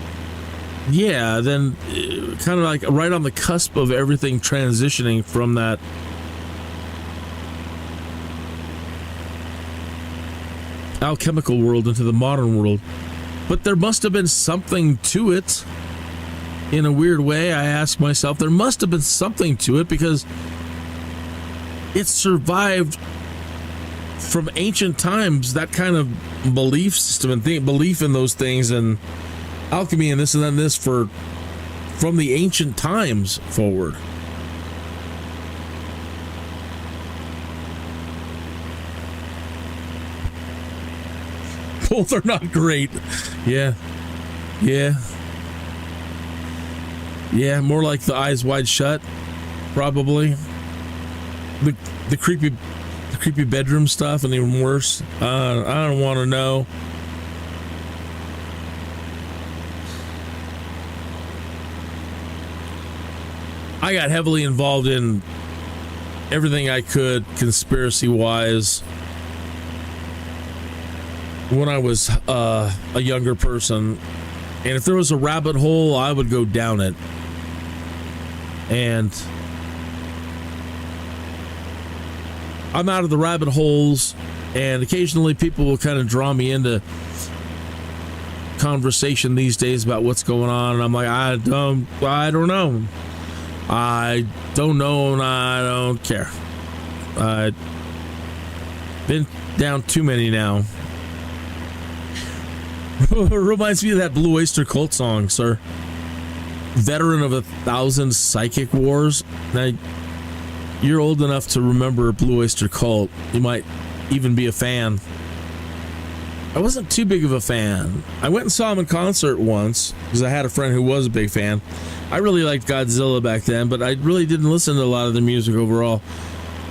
yeah, then kind of like right on the cusp of everything transitioning from that alchemical world into the modern world. But there must have been something to it. In a weird way, I ask myself, there must have been something to it because it survived from ancient times, that kind of belief system and belief in those things and alchemy and this and then this from the ancient times forward. Both are not great. Yeah. More like the Eyes Wide Shut, probably. The creepy bedroom stuff, and even worse. I don't want to know. I got heavily involved in everything I could conspiracy-wise when I was a younger person. And if there was a rabbit hole, I would go down it. And I'm out of the rabbit holes, and occasionally people will kind of draw me into conversation these days about what's going on, and I'm like, I don't know. I don't know, and I don't care. I've been down too many now. Reminds me of that Blue Oyster Cult song, sir. Veteran of 1,000 psychic wars. Now, you're old enough to remember Blue Oyster Cult. You might even be a fan. I wasn't too big of a fan. I went and saw him in concert once because I had a friend who was a big fan. I really liked Godzilla back then, but I really didn't listen to a lot of their music overall.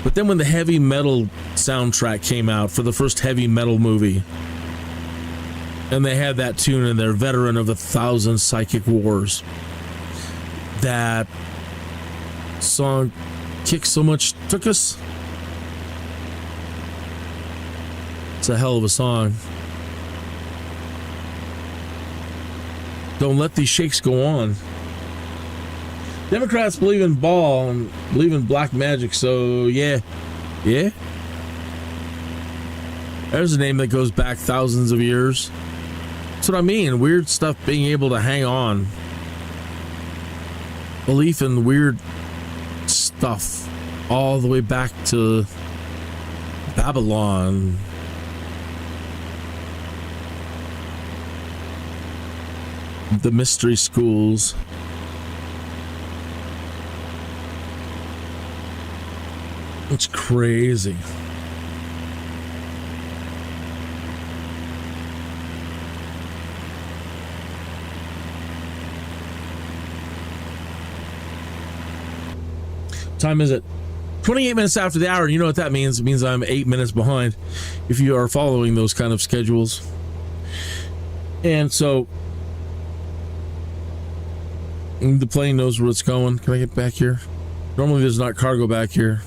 But then when the heavy metal soundtrack came out for the first heavy metal movie, and they had that tune in there, Veteran of 1,000 Psychic Wars, that song kicked so much, took us. It's a hell of a song. Don't let these shakes go on. Democrats believe in ball and believe in black magic, so yeah. There's a name that goes back thousands of years. That's what I mean. Weird stuff being able to hang on. Belief in weird stuff all the way back to Babylon. The mystery schools. It's crazy. Time is it? 28 minutes after the hour. You know what that means? It means I'm 8 minutes behind if you are following those kind of schedules. And so the plane knows where it's going. Can I get back here? Normally there's not cargo back here.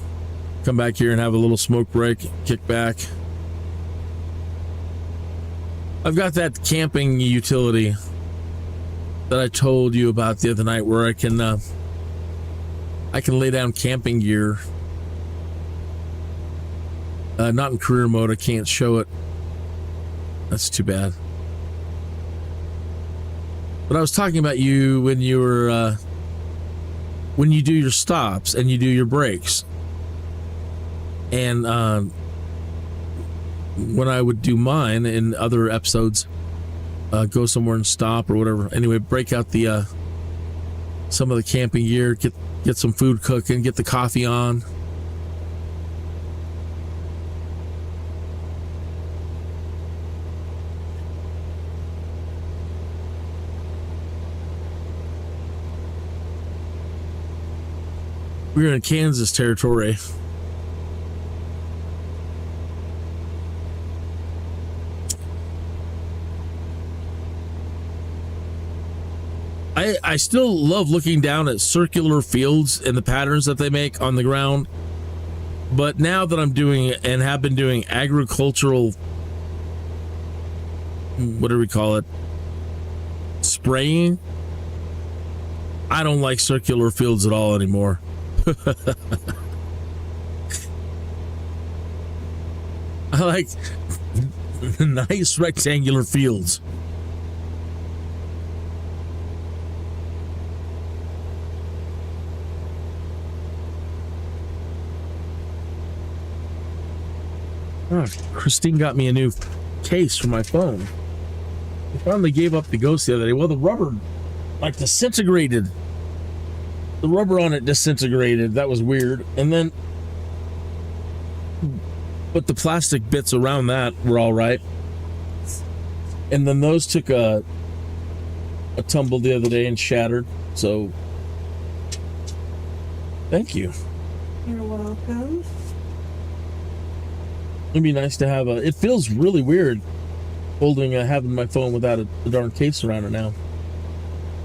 Come back here and have a little smoke break, kick back. I've got that camping utility that I told you about the other night where I can lay down camping gear. Not in career mode. I can't show it. That's too bad. But I was talking about you when you were when you do your stops and you do your breaks. And when I would do mine in other episodes, go somewhere and stop or whatever. Anyway, break out the some of the camping gear, get some food cooking, get the coffee on. We're in Kansas territory. I still love looking down at circular fields and the patterns that they make on the ground. But now that I'm doing and have been doing agricultural, what do we call it? Spraying. I don't like circular fields at all anymore. I like nice rectangular fields. Oh, Christine got me a new case for my phone. I finally gave up the ghost the other day. Well, the rubber, like, disintegrated. The rubber on it disintegrated. That was weird. And then, but the plastic bits around that were all right. And then those took a tumble the other day and shattered. So, thank you. You're welcome. It'd be nice to have a. It feels really weird having my phone without a darn case around it now.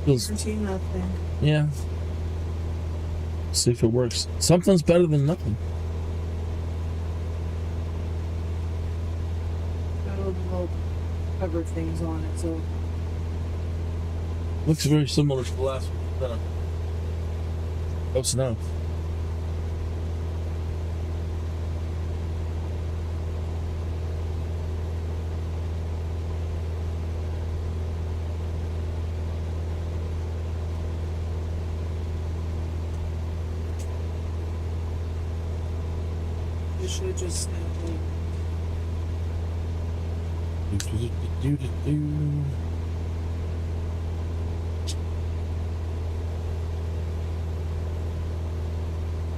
Feels. Nothing. Yeah. See if it works. Something's better than nothing. Got a little cover things on it, so. Looks very similar to the last one. Close enough. You should just snap it.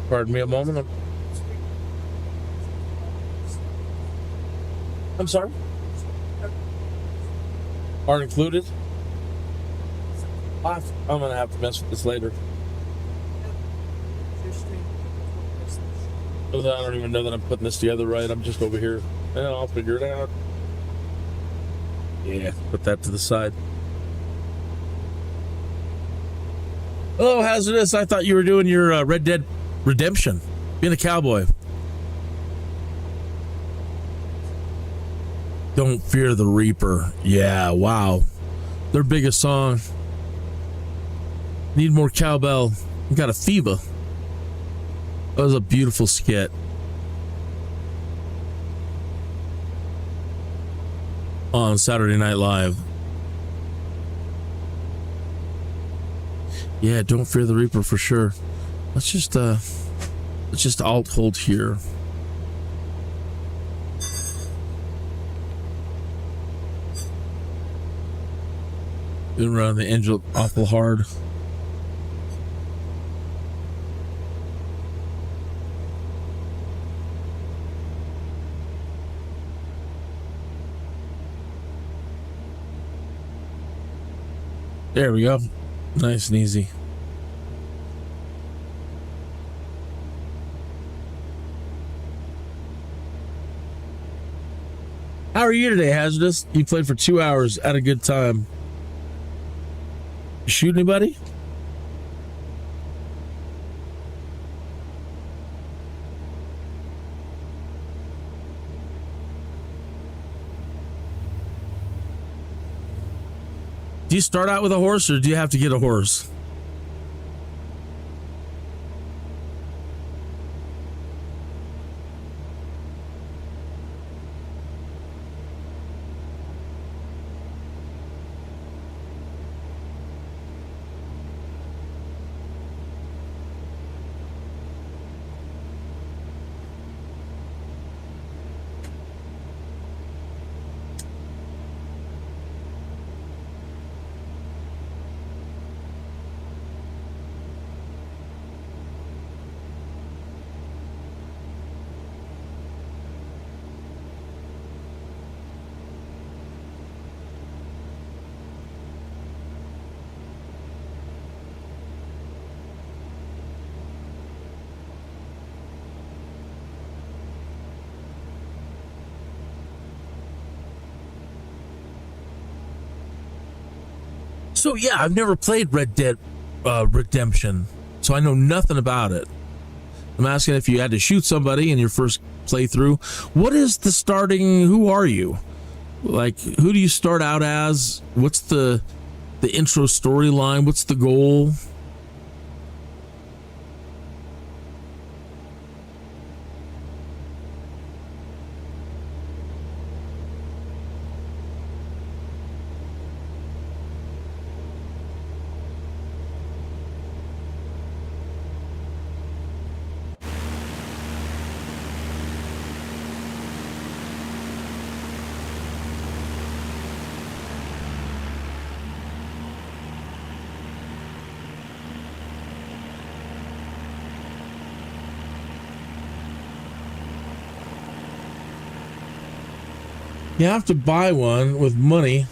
Pardon me a moment. I'm sorry? Aren't included? I'm going to have to mess with this later. I don't even know that I'm putting this together right. I'm just over here. Yeah, I'll figure it out. Yeah, put that to the side. Hello, Hazardous. I thought you were doing your Red Dead Redemption, being a cowboy. Don't Fear the Reaper. Yeah, wow. Their biggest song. Need more cowbell. You got a fever. That was a beautiful skit. On Saturday Night Live. Yeah, Don't Fear the Reaper for sure. Let's just alt hold here. Been running the engine awful hard. There we go. Nice and easy. How are you today, Hazardous? You played for 2 hours. Had a good time. You shoot anybody? Do you start out with a horse or do you have to get a horse? So yeah, I've never played Red Dead Redemption, so I know nothing about it. I'm asking if you had to shoot somebody in your first playthrough. What is the starting? Who are you? Like, who do you start out as? What's the intro storyline? What's the goal? You have to buy one with money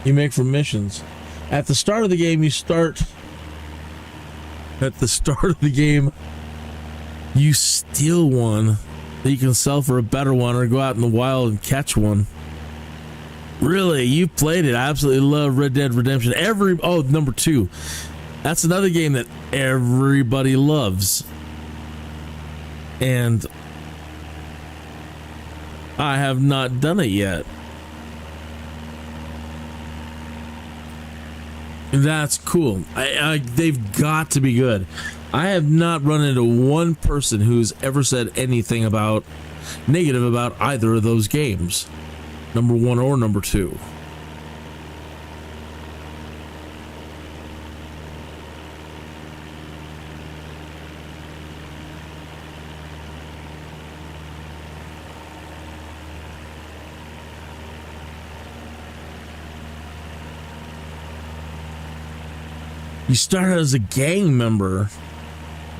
you make from missions. At the start of the game, you steal one that you can sell for a better one or go out in the wild and catch one. Really? You played it. I absolutely love Red Dead Redemption. Number 2. That's another game that everybody loves. And I have not done it yet. That's cool. They've got to be good. I have not run into one person who's ever said anything negative about either of those games. Number 1 or number 2. You start as a gang member,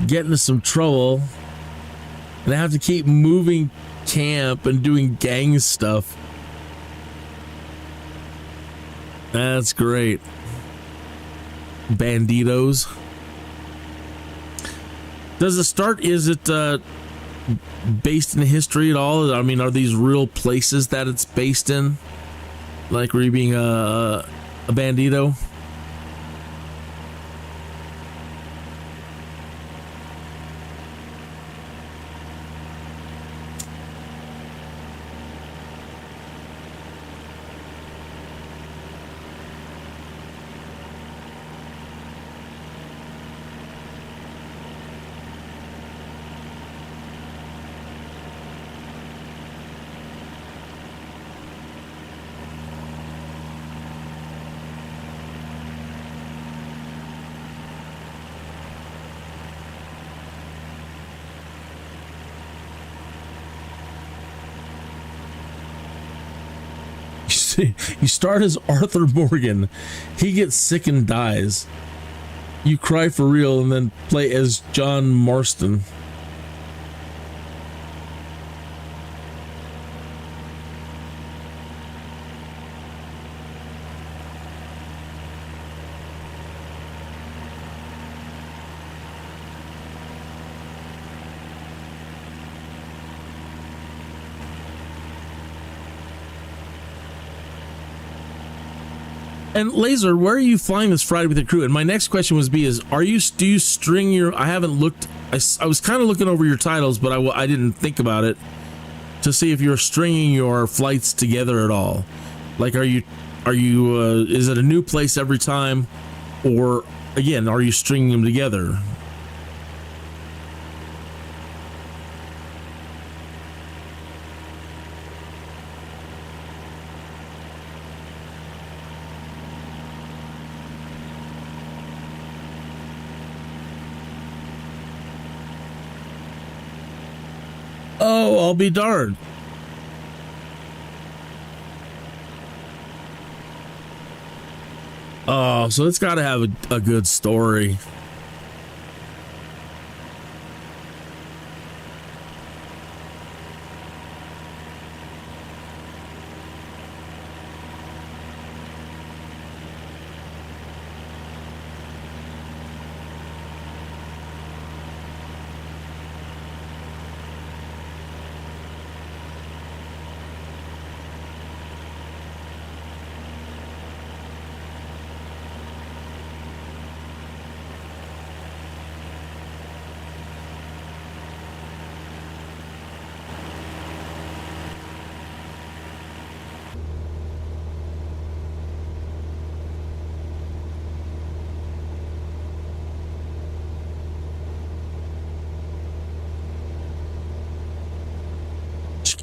get into some trouble, and have to keep moving camp and doing gang stuff. That's great. Banditos. Does it start, is it based in history at all? I mean, are these real places that it's based in? Like, were you being a bandito? You start as Arthur Morgan. He gets sick and dies. You cry for real and then play as John Marston. And Laser, where are you flying this Friday with your crew? And my next question do you string your? I haven't looked. I was kind of looking over your titles, but I didn't think about it to see if you're stringing your flights together at all. Like, are you? Is it a new place every time, or again, are you stringing them together? Oh, I'll be darned. Oh, so it's got to have a good story.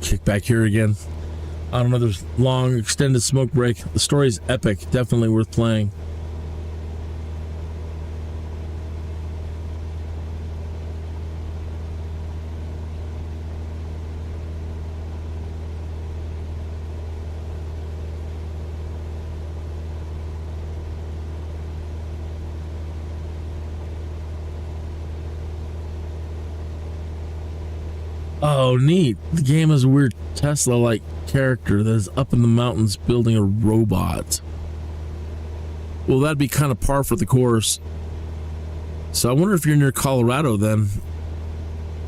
Kick back here again on another long extended smoke break. The story's epic, definitely worth playing. Oh, neat. The game has a weird Tesla-like character that is up in the mountains building a robot. Well, that'd be kind of par for the course. So I wonder if you're near Colorado then.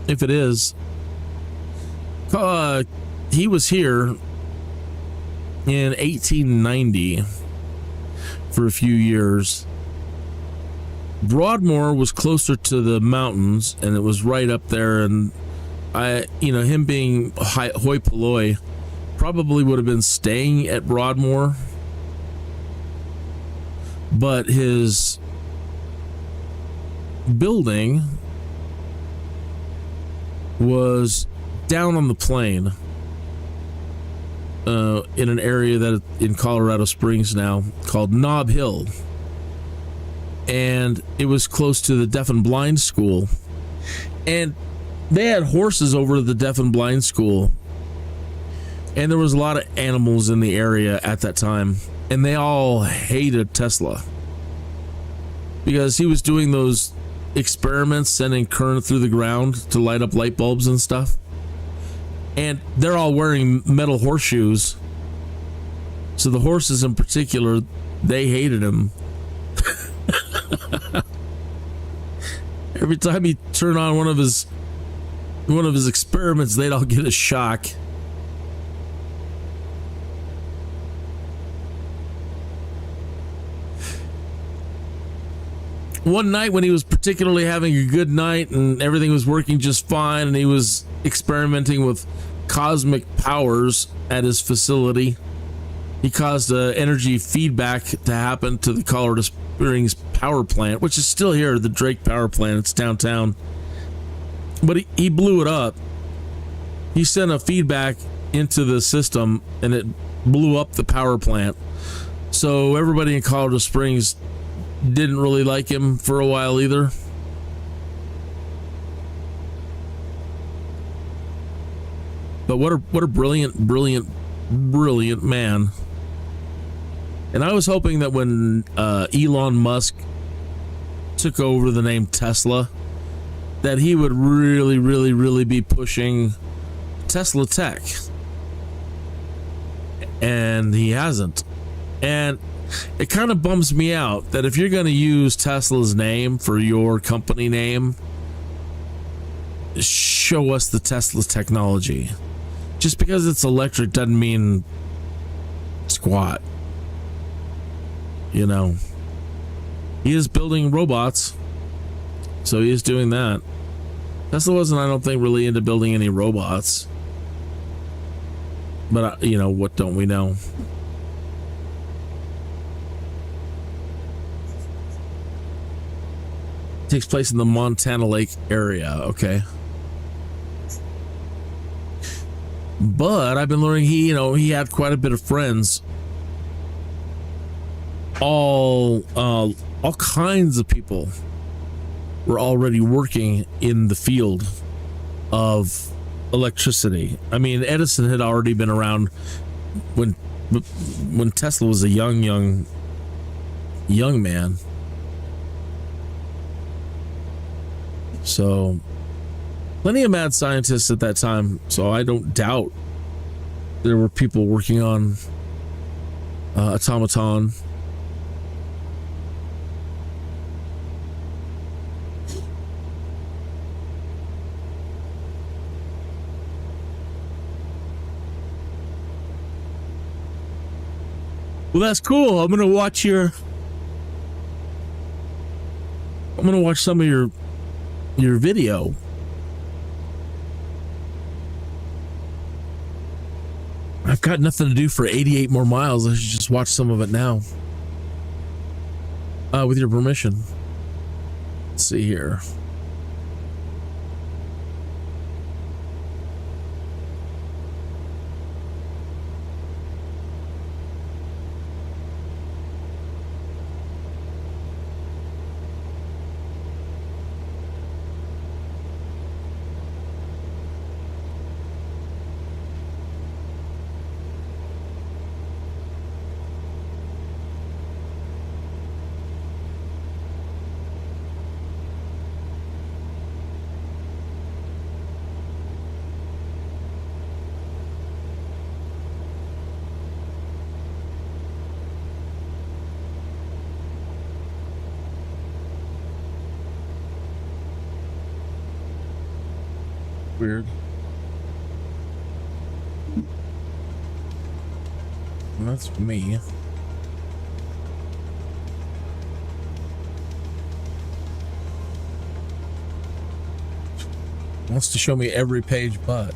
If it is. He was here in 1890 for a few years. Broadmoor was closer to the mountains, and it was right up there, and him being hoi polloi, probably would have been staying at Broadmoor, but his building was down on the plain in an area that in Colorado Springs now called Nob Hill, and it was close to the deaf and blind school, and they had horses over the deaf and blind school, and there was a lot of animals in the area at that time, and they all hated Tesla because he was doing those experiments sending current through the ground to light up light bulbs and stuff, and they're all wearing metal horseshoes, so the horses in particular, they hated him. Every time he turned on one of his experiments, they'd all get a shock. One night when he was particularly having a good night and everything was working just fine, and he was experimenting with cosmic powers at his facility, he caused energy feedback to happen to the Colorado Springs power plant, which is still here, the Drake power plant. It's downtown. But he blew it up. He sent a feedback into the system, and it blew up the power plant. So everybody in Colorado Springs didn't really like him for a while either. But what a brilliant man. And I was hoping that when Elon Musk took over the name Tesla, that he would really be pushing Tesla tech. And he hasn't. And it kind of bums me out that if you're going to use Tesla's name for your company name, show us the Tesla technology. Just because it's electric doesn't mean squat. You know, he is building robots, so he is doing that. Tesla wasn't, I don't think, really into building any robots. But, what don't we know? It takes place in the Montana Lake area, okay. But I've been learning he had quite a bit of friends. All kinds of people were already working in the field of electricity. I mean, Edison had already been around when Tesla was a young man. So plenty of mad scientists at that time, so I don't doubt there were people working on automaton. Well, that's cool. I'm gonna watch some of your video. I've got nothing to do for 88 more miles. I should just watch some of it now. With your permission. Let's see here. weird. Well, that's me. Wants to show me every page but.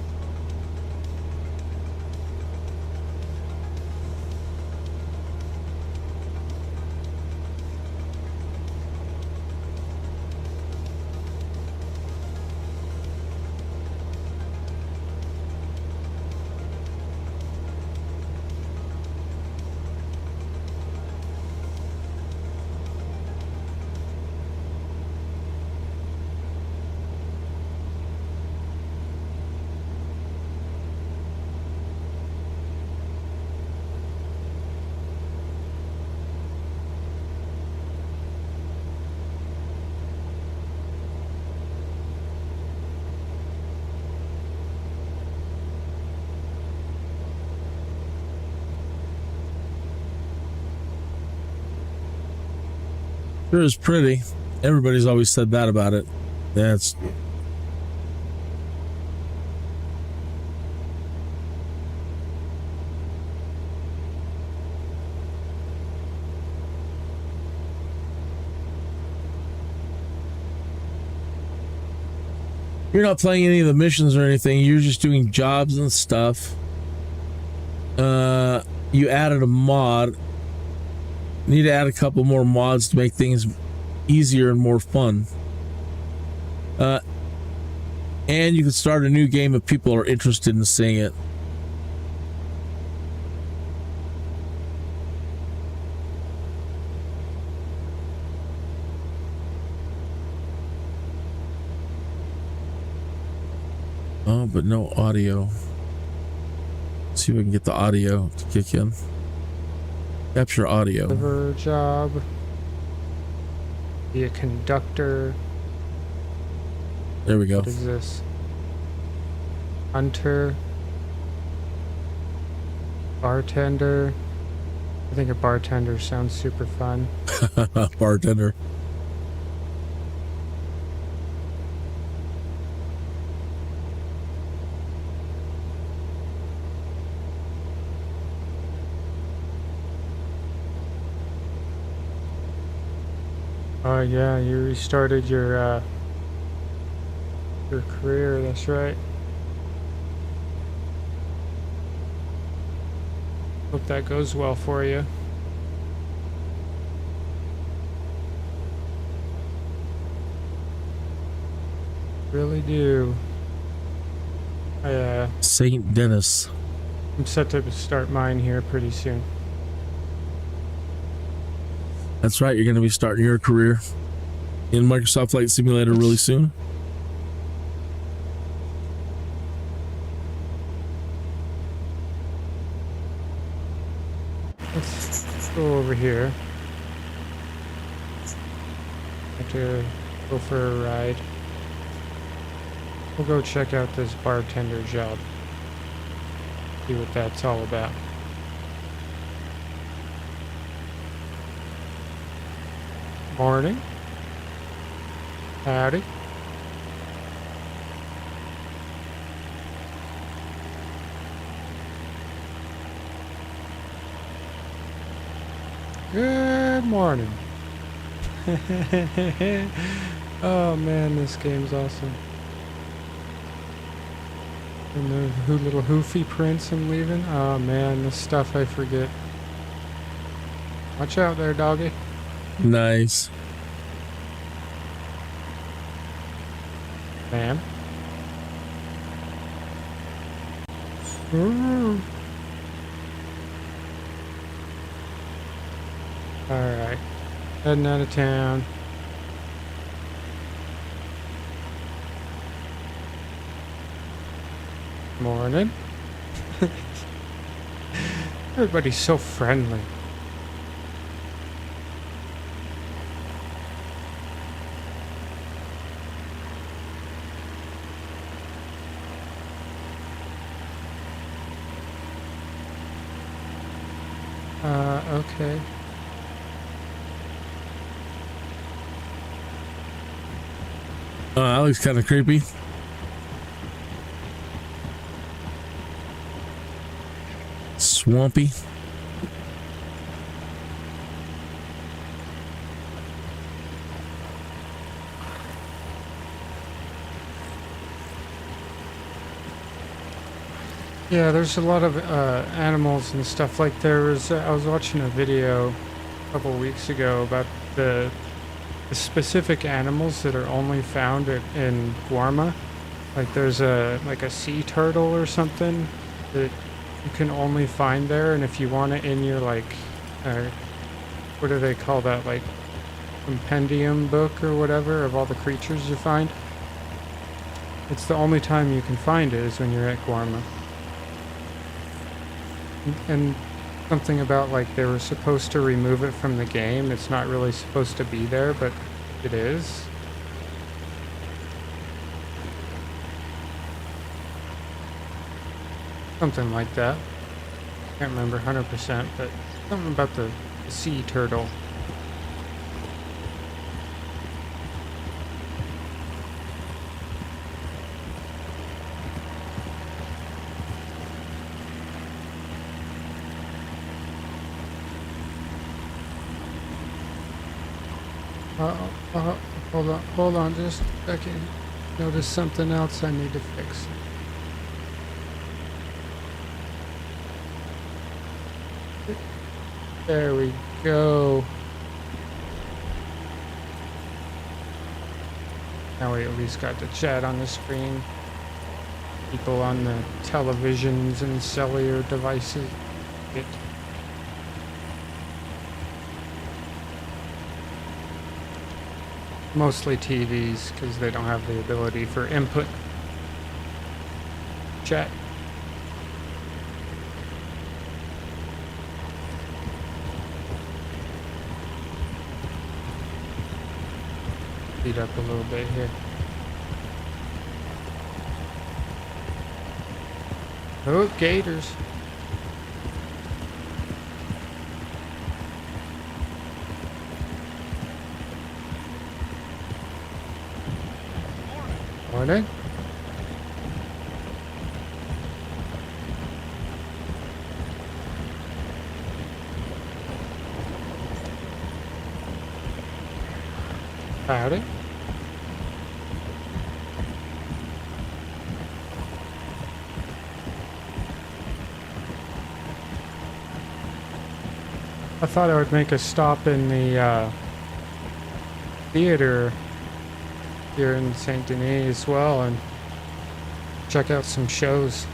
Sure is pretty. Everybody's always said that about it. That's you're not playing any of the missions or anything. You're just doing jobs and stuff. You added a mod. Need to add a couple more mods to make things easier and more fun. And you can start a new game if people are interested in seeing it. Oh, but no audio. Let's see if we can get the audio to kick in. Capture audio. Deliver job. Be a conductor. There we go. What is this? Hunter. Bartender. I think a bartender sounds super fun. Bartender. Oh yeah, you restarted your career, that's right. Hope that goes well for you. Really do. St. Denis. I'm set to start mine here pretty soon. That's right, you're going to be starting your career in Microsoft Flight Simulator really soon. Let's go over here. Have to go for a ride. We'll go check out this bartender job. See what that's all about. Morning. Howdy. Good morning. Oh man, this game's awesome. And the little hoofy prince I'm leaving. Oh man, this stuff I forget. Watch out there, doggy. Nice. Ma'am. Ooh. Alright. Heading out of town. Morning. Everybody's so friendly. Okay. That looks kind of creepy. swampy. Yeah, there's a lot of animals and stuff. Like I was watching a video a couple weeks ago about the specific animals that are only found in Guarma. Like there's a sea turtle or something that you can only find there, and if you want it in your what do they call that, like compendium book or whatever of all the creatures you find, it's the only time you can find it is when you're at Guarma. And something about like they were supposed to remove it from the game. It's not really supposed to be there, but it is. Something like that. Can't remember 100%, but something about the sea turtle. Hold on just a second. Notice something else I need to fix. There we go. Now we at least got the chat on the screen. People on the televisions and cellular devices. Mostly TVs, because they don't have the ability for input chat. Speed up a little bit here. Oh, gators. Morning. Howdy. I thought I would make a stop in the theater here in Saint Denis as well and check out some shows.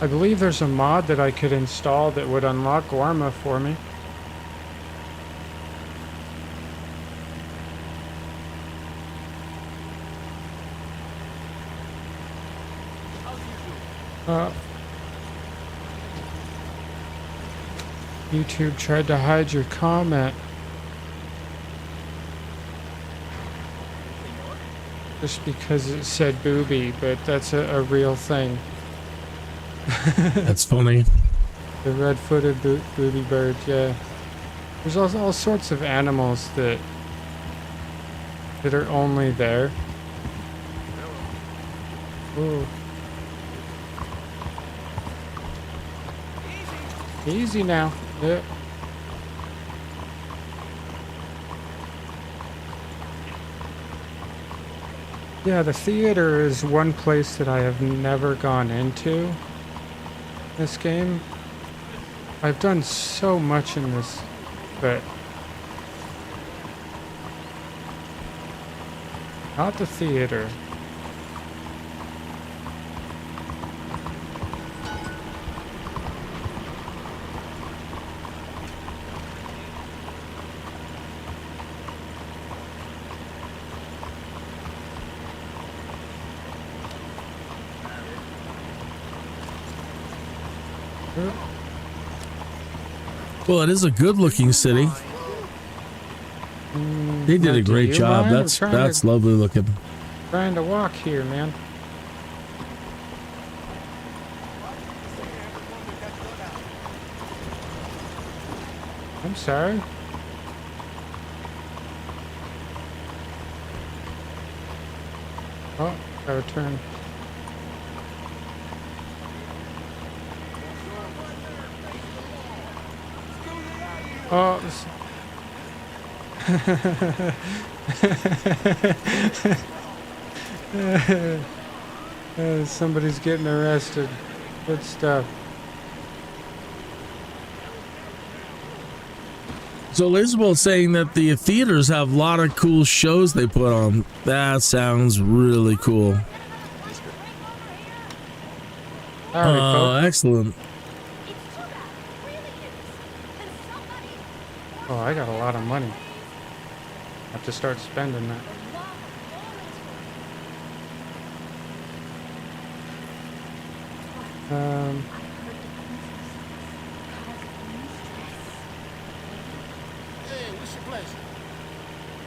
I believe there's a mod that I could install that would unlock Guarma for me. YouTube tried to hide your comment. Just because it said booby, but that's a real thing. That's funny. The red-footed booby bird, yeah. There's all sorts of animals that are only there. Ooh. Easy now. Yep. Yeah, the theater is one place that I have never gone into this game. I've done so much in this, but not the theater. Well, it is a good-looking city. They did a great job. That's lovely looking. Trying to walk here, man. I'm sorry. Oh, gotta turn. Oh, somebody's getting arrested. Good stuff. So Elizabeth's saying that the theaters have a lot of cool shows they put on. That sounds really cool. Oh, excellent. Oh, I got a lot of money. I have to start spending that.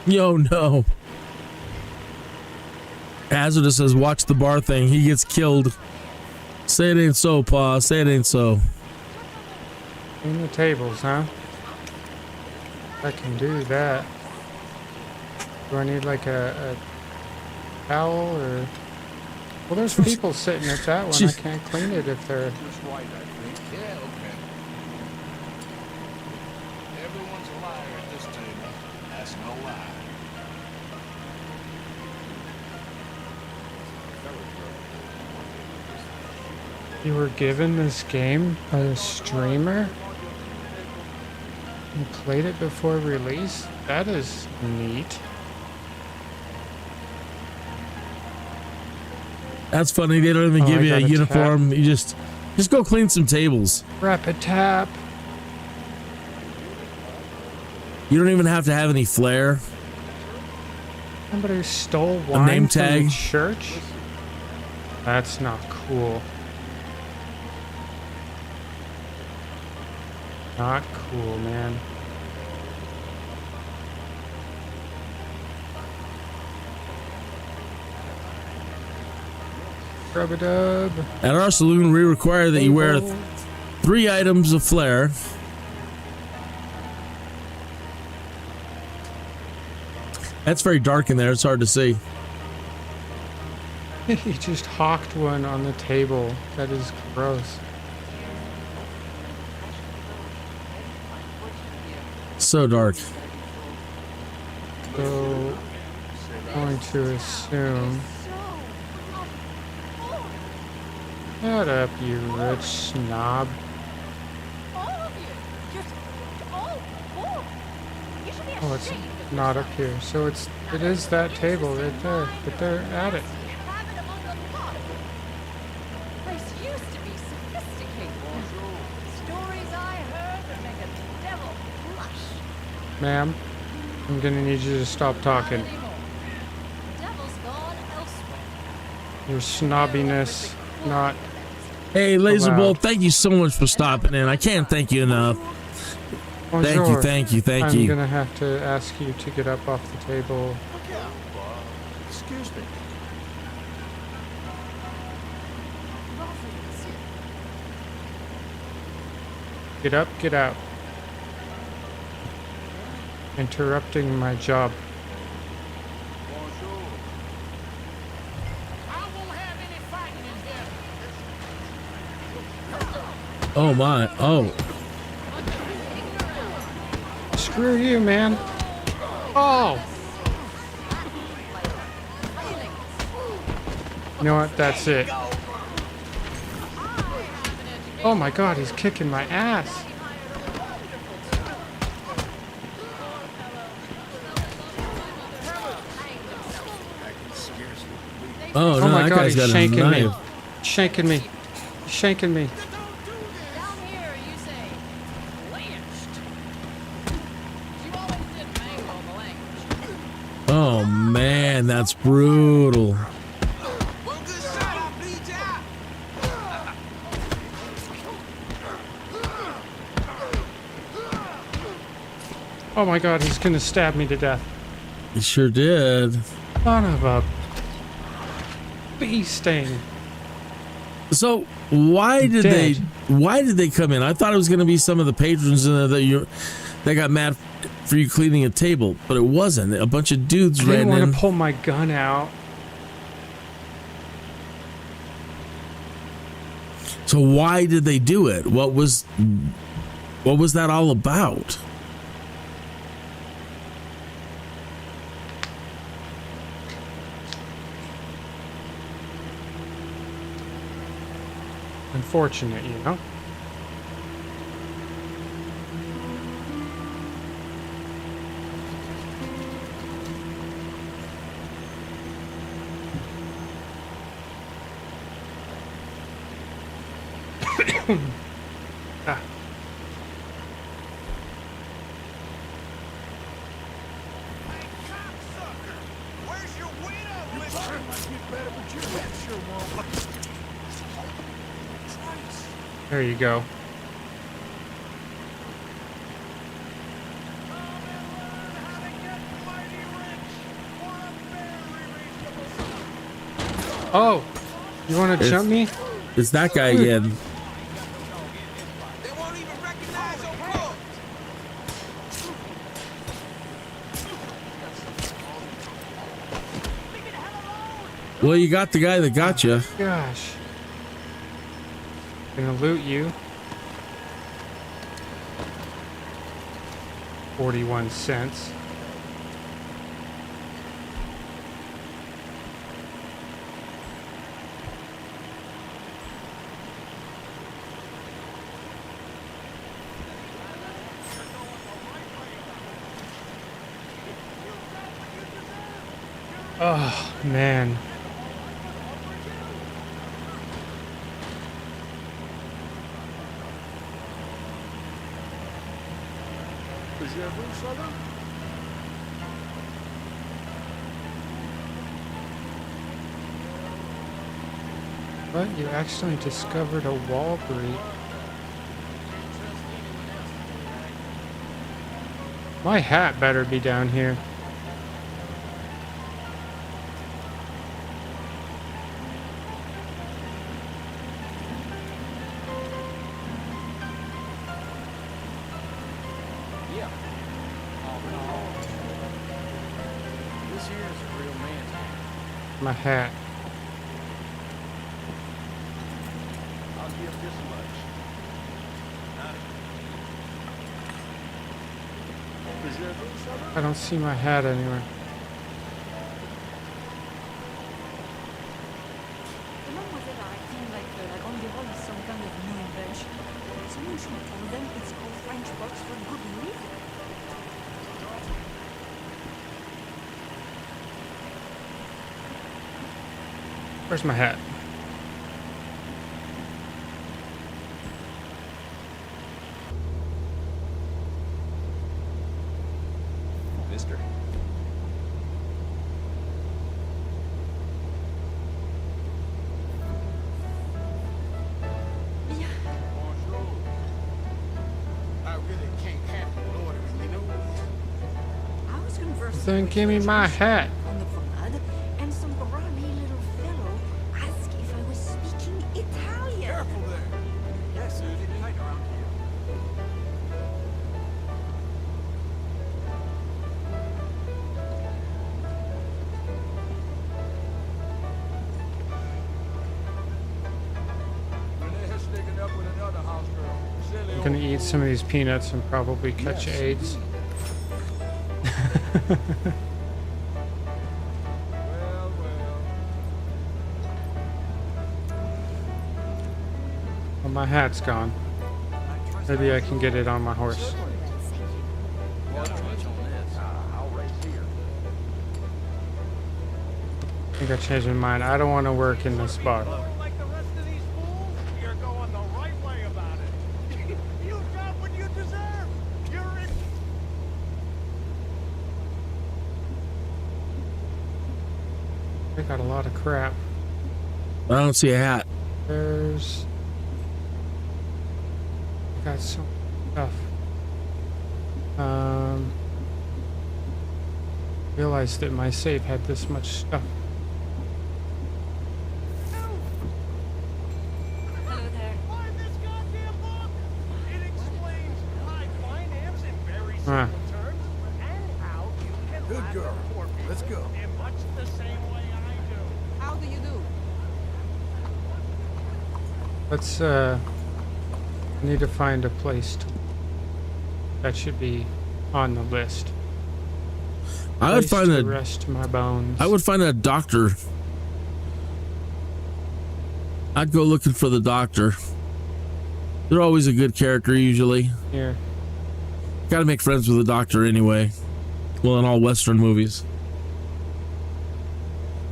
Yo, no. Hazardous says, watch the bar thing. He gets killed. Say it ain't so, Pa. Say it ain't so. Clean the tables, huh? I can do that. Do I need like a towel or... Well, there's people sitting at that one. I can't clean it if they're... Just right, I think. Yeah, okay. Everyone's a liar at this table. That's no lie. You were given this game by a streamer? You played it before release? That is neat. That's funny. They don't even give you a uniform. Tap. You just go clean some tables. Rapid tap. You don't even have to have any flair. Somebody stole wine name from tag. the church? That's not cool. Not cool, man. Rub-a-dub. At our saloon, we require that you wear 3 items of flair. That's very dark in there. It's hard to see. He just hawked one on the table. That is gross. So dark. So, going to assume... Shut up, you rich snob. Oh, it's not up here. So it is that table right there. But they're at it. Ma'am, I'm gonna need you to stop talking. Your snobbiness, not... Hey, Laserbolt, allowed. thank you so much for stopping in. I can't thank you enough. Bonjour. Thank you. I'm gonna have to ask you to get up off the table. Excuse me. Get up, get out. Interrupting my job. Oh my. Oh. Screw you, man. Oh! You know what? That's it. Oh my god, he's kicking my ass. Oh, no, my that god, guy's he's got a shanking me. knife. Shanking me. Shanking me. Oh man, that's brutal. Oh my god, he's gonna stab me to death. He sure did. Son of a bee sting. So why did they come in? I thought it was going to be some of the patrons in there that they got mad for you cleaning a table, but it wasn't. A bunch of dudes I ran didn't want in. to pull my gun out. So why did they do it? What was that all about? Unfortunate, you know? Ah. There you go. Oh, you want to jump me? It's that guy again. Well, you got the guy that got you. Gosh. Gonna loot you. 41 cents. Oh, man. What? You accidentally discovered a wall break. My hat better be down here. My hat. I'll give this much. I don't see my hat anywhere. Where's my hat? Mister. I really can't handle orders, you know. I was conversing. Then give me my hat. On the promenade, and some grimy little fellow asked if I was speaking Italian. Careful there. Yes, sir. It's tight around here. Renee is sneaking up with another house girl. Silly I'm gonna old eat some of these peanuts and probably catch Yes. AIDS. Well, well. Well, my hat's gone. Maybe I can get it on my horse. I'll race here. I think I changed my mind. I don't want to work in this bar. Like the rest of these fools, you're going the right way about it. You got what you deserve. You're in. I got a lot of crap. I don't see a hat. There's... I got some stuff. Realized that my safe had this much stuff. Hello there. Find this goddamn book. It explains high finance in very go. In much the same way I do. How do you do? Let's need to find a place that should be on the list. I would find to rest my bones. I would find a doctor. I'd go looking for the doctor. They're always a good character usually. Here. Got to make friends with the doctor anyway. Well, in all Western movies.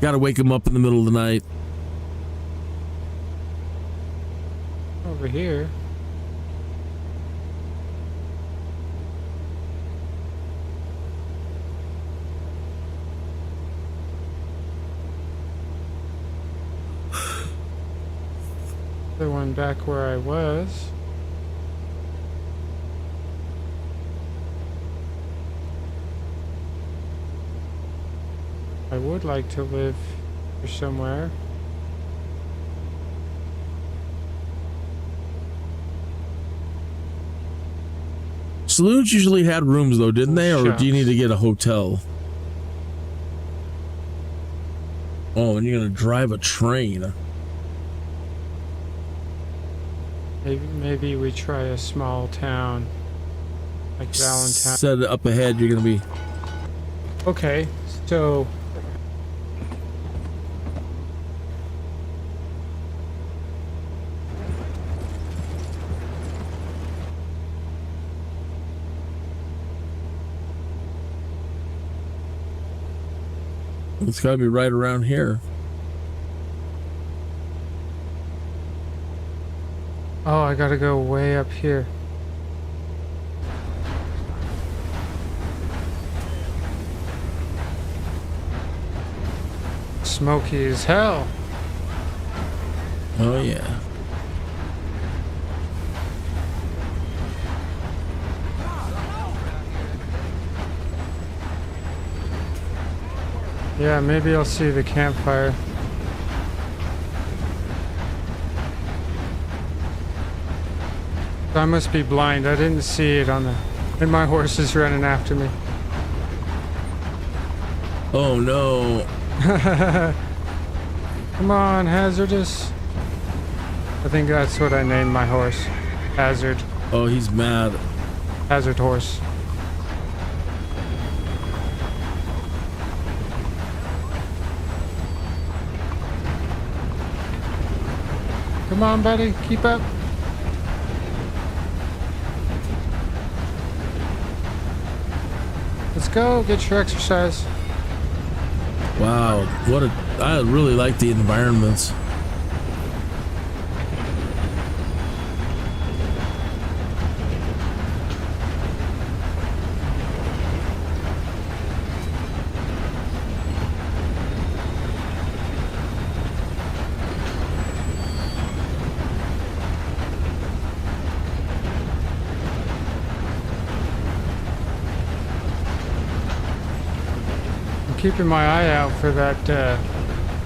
Got to wake him up in the middle of the night. Over here. The one back where I was. I would like to live here somewhere. Saloons usually had rooms though, didn't they? Or do you need to get a hotel? Oh, and you're gonna drive a train. Maybe we try a small town like Valentine. Set it up ahead. You're gonna be okay. So it's gotta be right around here. oh, I gotta go way up here. Smoky as hell. Oh yeah. Yeah, maybe I'll see the campfire. I must be blind. I didn't see it on the... And my horse is running after me. Oh no. Come on, Hazardous. I think that's what I named my horse. Hazard. Oh, he's mad. Hazard horse. Come on, buddy. Keep up. Let's go. Get your exercise. Wow, I really like the environments. Keeping my eye out for that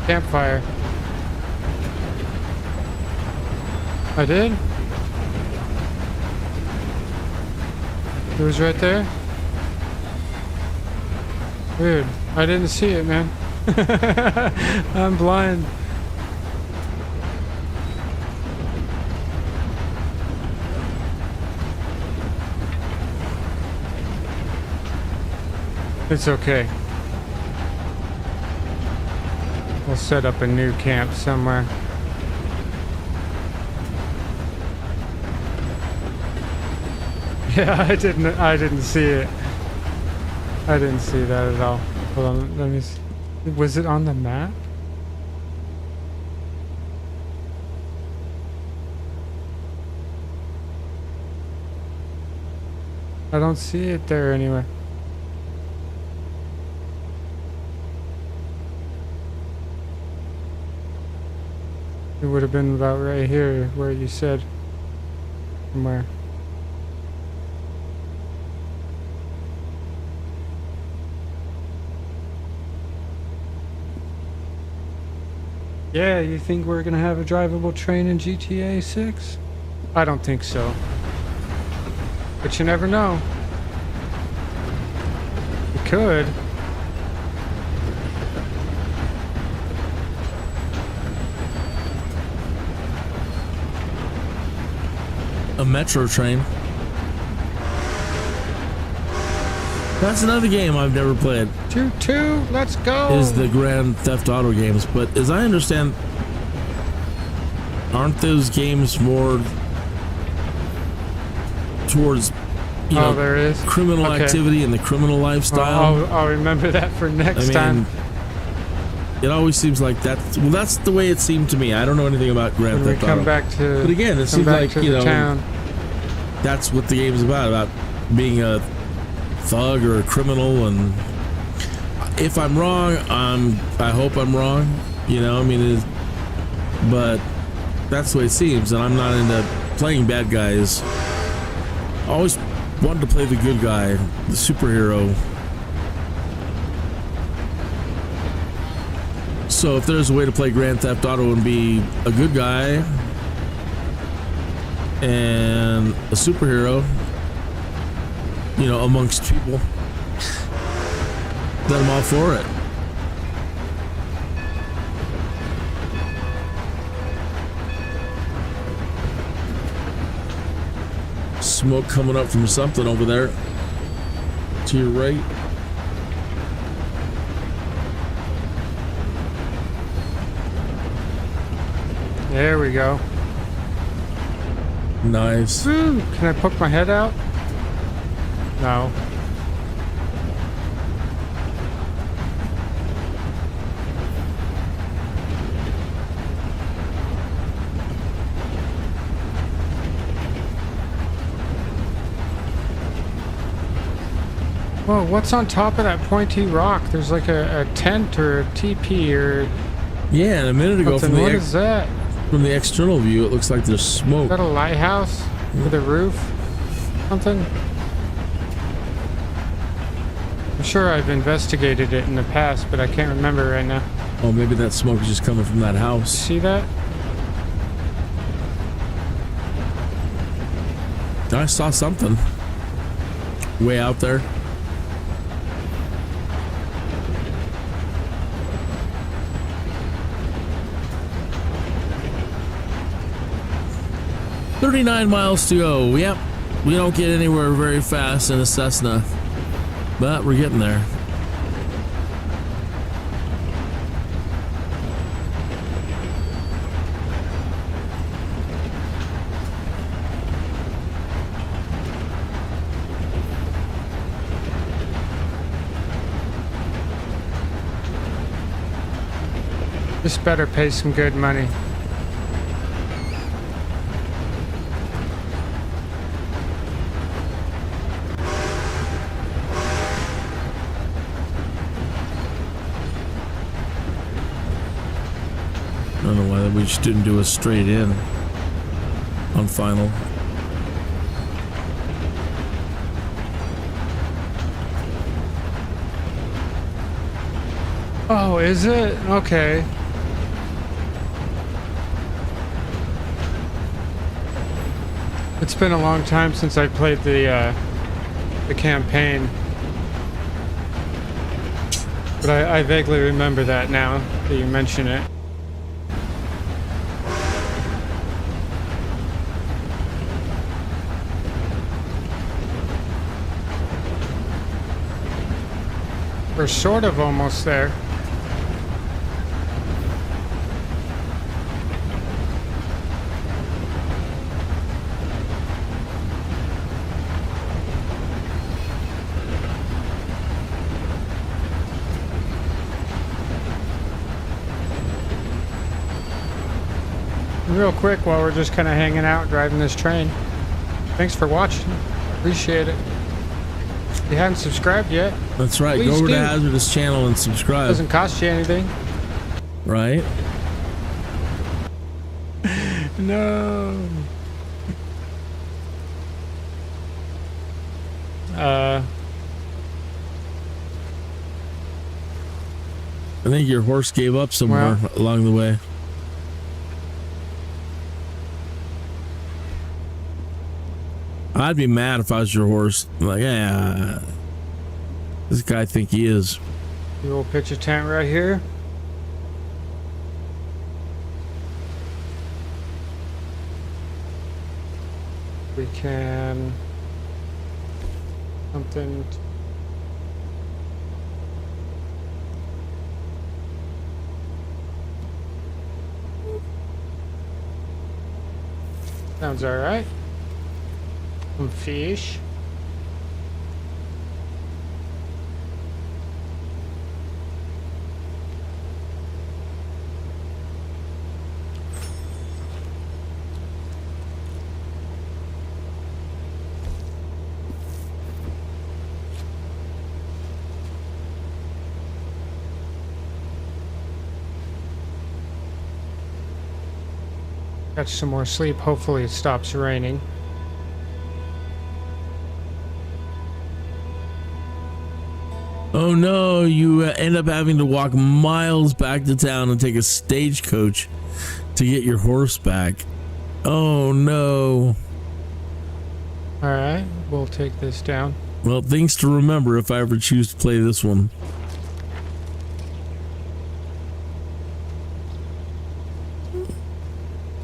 campfire. I did? It was right there? Weird. I didn't see it, man. I'm blind. It's okay. We'll set up a new camp somewhere. Yeah, I didn't see it. I didn't see that at all. Hold on, let me see. Was it on the map? I don't see it there anywhere. It would have been about right here where you said somewhere. Yeah, you think we're gonna have a drivable train in GTA 6? I don't think so. But you never know. We could. a metro train. That's another game I've never played. Two, let's go. Is the Grand Theft Auto games, but as I understand, aren't those games more towards there is criminal activity and the criminal lifestyle? I'll remember that for next time. It always seems like that's the way it seemed to me. I don't know anything about Grand Theft Auto. But again, it seems like town. That's what the game's about being a thug or a criminal. And if I'm wrong, I hope I'm wrong. But that's the way it seems, and I'm not into playing bad guys. I always wanted to play the good guy, the superhero. So if there's a way to play Grand Theft Auto and be a good guy and a superhero, amongst people, then I'm all for it. Smoke coming up from something over there to your right. There we go. Nice. Can I poke my head out? No. Whoa, what's on top of that pointy rock? There's like a tent or a teepee or... Yeah, and a minute ago what is that? From the external view, it looks like there's smoke. Is that a lighthouse with a roof? Something? I'm sure I've investigated it in the past, but I can't remember right now. Oh, maybe that smoke is just coming from that house. See that? I saw something way out there. $39 miles to go. Yep, we don't get anywhere very fast in a Cessna, but we're getting there. This better pay some good money. I don't know why we just didn't do a straight in on final. Oh, is it? Okay. It's been a long time since I played the campaign. But I vaguely remember that now that you mention it. We're sort of almost there. Real quick, while we're just kind of hanging out driving this train. Thanks for watching. Appreciate it. If you haven't subscribed yet, that's right. Go over to Hazardous channel and subscribe. Doesn't cost you anything. Right? No. I think your horse gave up somewhere along the way. I'd be mad if I was your horse. Like, yeah, this guy think he is. The old picture tent right here. We can something. Sounds all right. Some fish. Catch some more sleep. Hopefully it stops raining. Oh no, you end up having to walk miles back to town and take a stagecoach to get your horse back. Oh no. Alright, we'll take this down. Well, things to remember if I ever choose to play this one.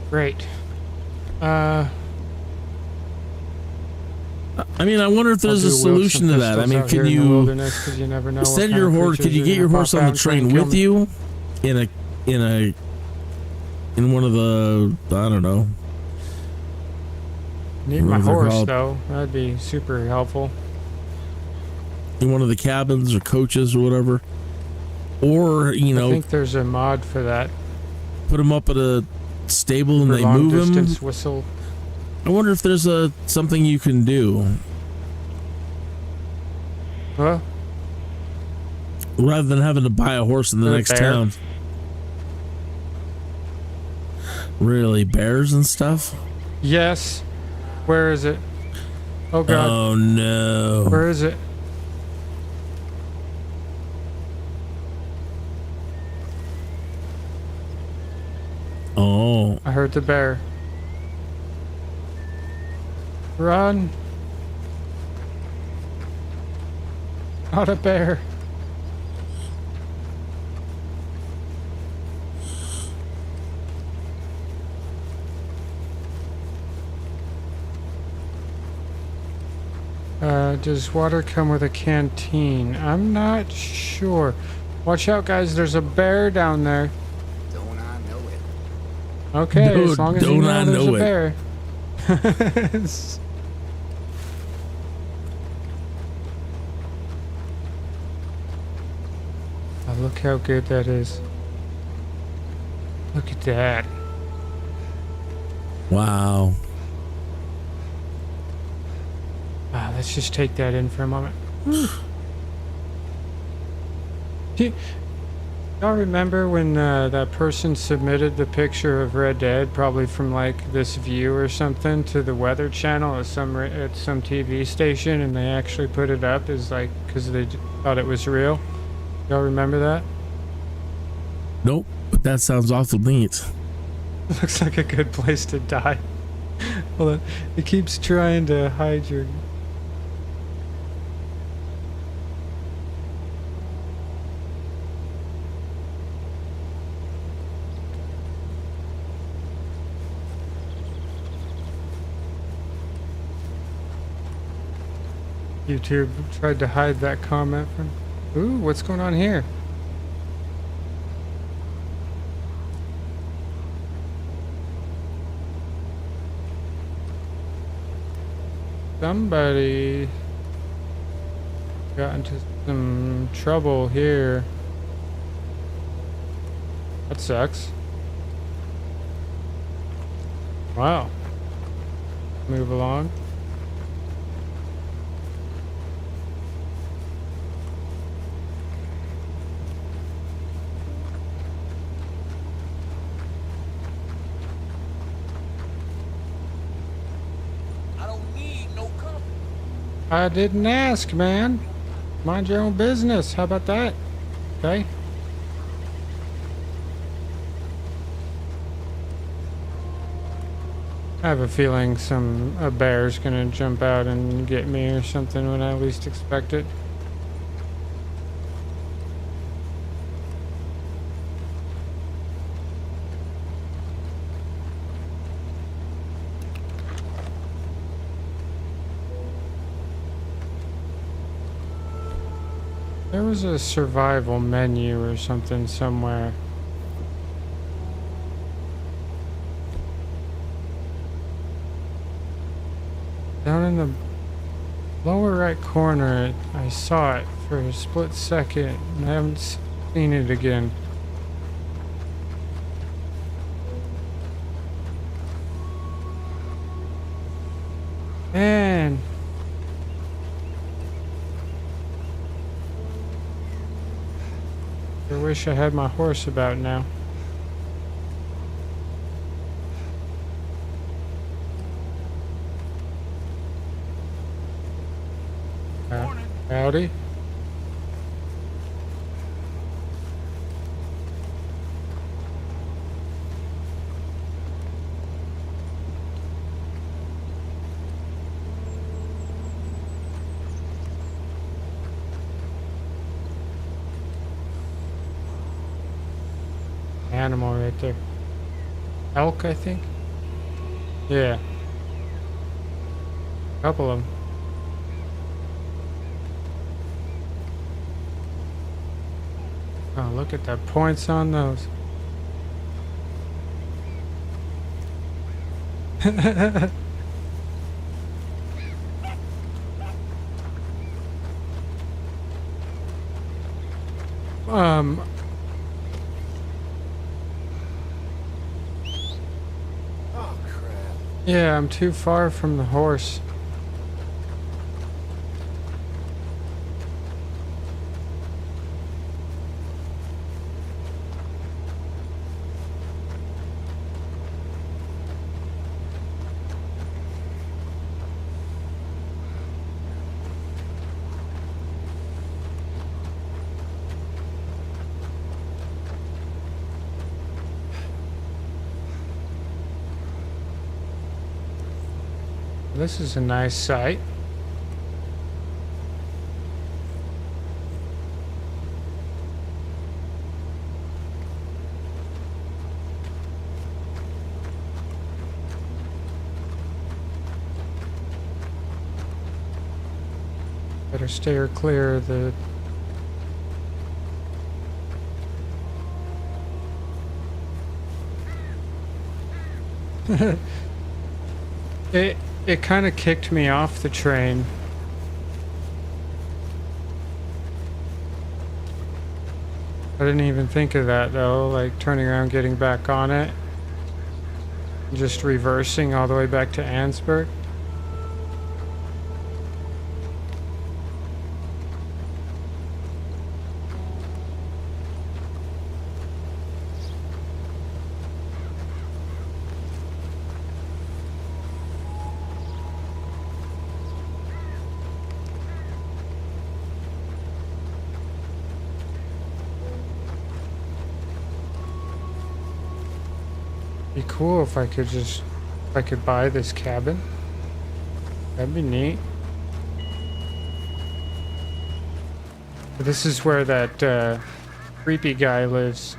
Great. I mean, I wonder if there's a solution to that. I mean, can you send your horse? Could you get your horse on the train with you in one of the, I don't know. Need my horse though. That'd be super helpful. In one of the cabins or coaches or whatever, or you know, I think there's a mod for that. Put them up at a stable and they move them. Whistle. I wonder if there's something you can do. Huh? Rather than having to buy a horse in the next town. Really, bears and stuff? Yes. Where is it? Oh god. Oh no. Where is it? Oh. I heard the bear. Run. Not a bear. Does water come with a canteen? I'm not sure. Watch out, guys. There's a bear down there. Don't I know it? Okay, Dude, as long as you know there's a bear. Oh, look how good that is. Look at that. Wow. Let's just take that in for a moment. Y'all remember when that person submitted the picture of Red Dead, probably from like this view or something, to the Weather Channel at some TV station, and they actually put it up as like because they thought it was real? Y'all remember that? Nope, but that sounds awful neat. Looks like a good place to die. Hold on, it keeps trying to hide your. YouTube tried to hide that comment from. Ooh, what's going on here? Somebody got into some trouble here. That sucks. Wow. Move along. I didn't ask, man. Mind your own business. How about that? Okay. I have a feeling a bear's gonna jump out and get me or something when I least expect it. There was a survival menu or something somewhere. Down in the lower right corner, I saw it for a split second, and I haven't seen it again. Man. I wish I had my horse about now. Howdy. Animal right there. Elk, I think. Yeah. Couple of them. Oh, look at the points on those. Oh, crap. Yeah, I'm too far from the horse. This is a nice sight. Better steer clear of the It kind of kicked me off the train. I didn't even think of that though, like turning around, getting back on it, just reversing all the way back to Ansburg. Be cool if I could buy this cabin. That'd be neat. But this is where that creepy guy lives.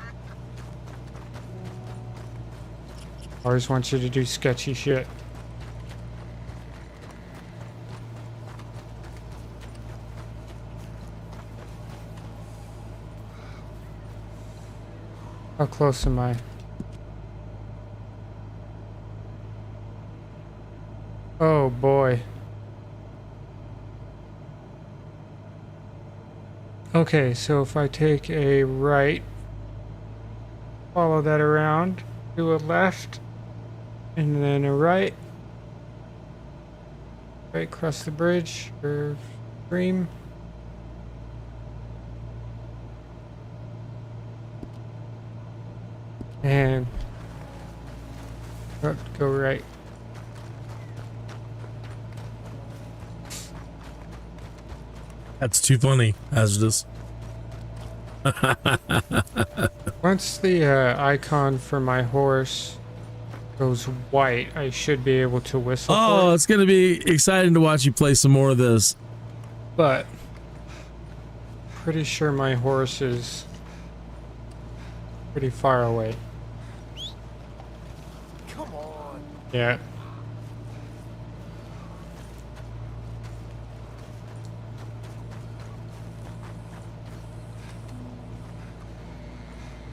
Always wants you to do sketchy shit. How close am I? Oh boy. Okay, so if I take a right, follow that around, do a left, and then a right. Right across the bridge or stream. And go right. That's too funny, Hazardous. Once the icon for my horse goes white, I should be able to whistle for it. It's going to be exciting to watch you play some more of this. But pretty sure my horse is pretty far away. Come on. Yeah.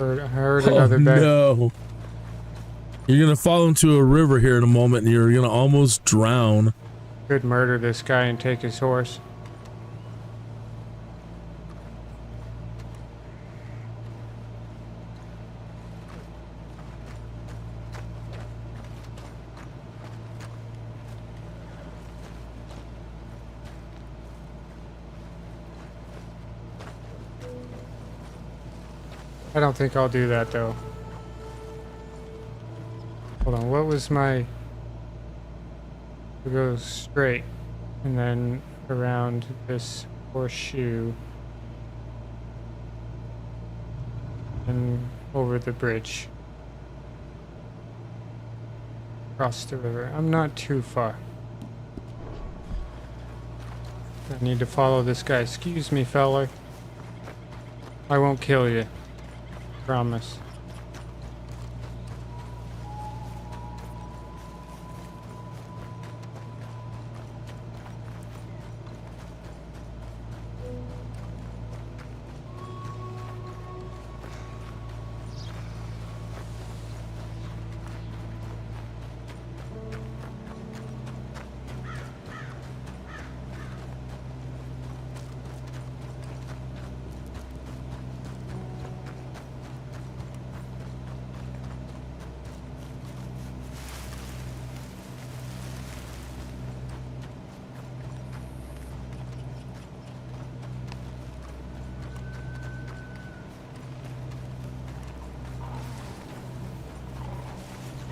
I heard another bear. No. You're going to fall into a river here in a moment and you're going to almost drown. Could murder this guy and take his horse. I don't think I'll do that though. Hold on, what was my... To go straight and then around this horseshoe and over the bridge. Across the river. I'm not too far. I need to follow this guy. Excuse me, fella. I won't kill you. Promise.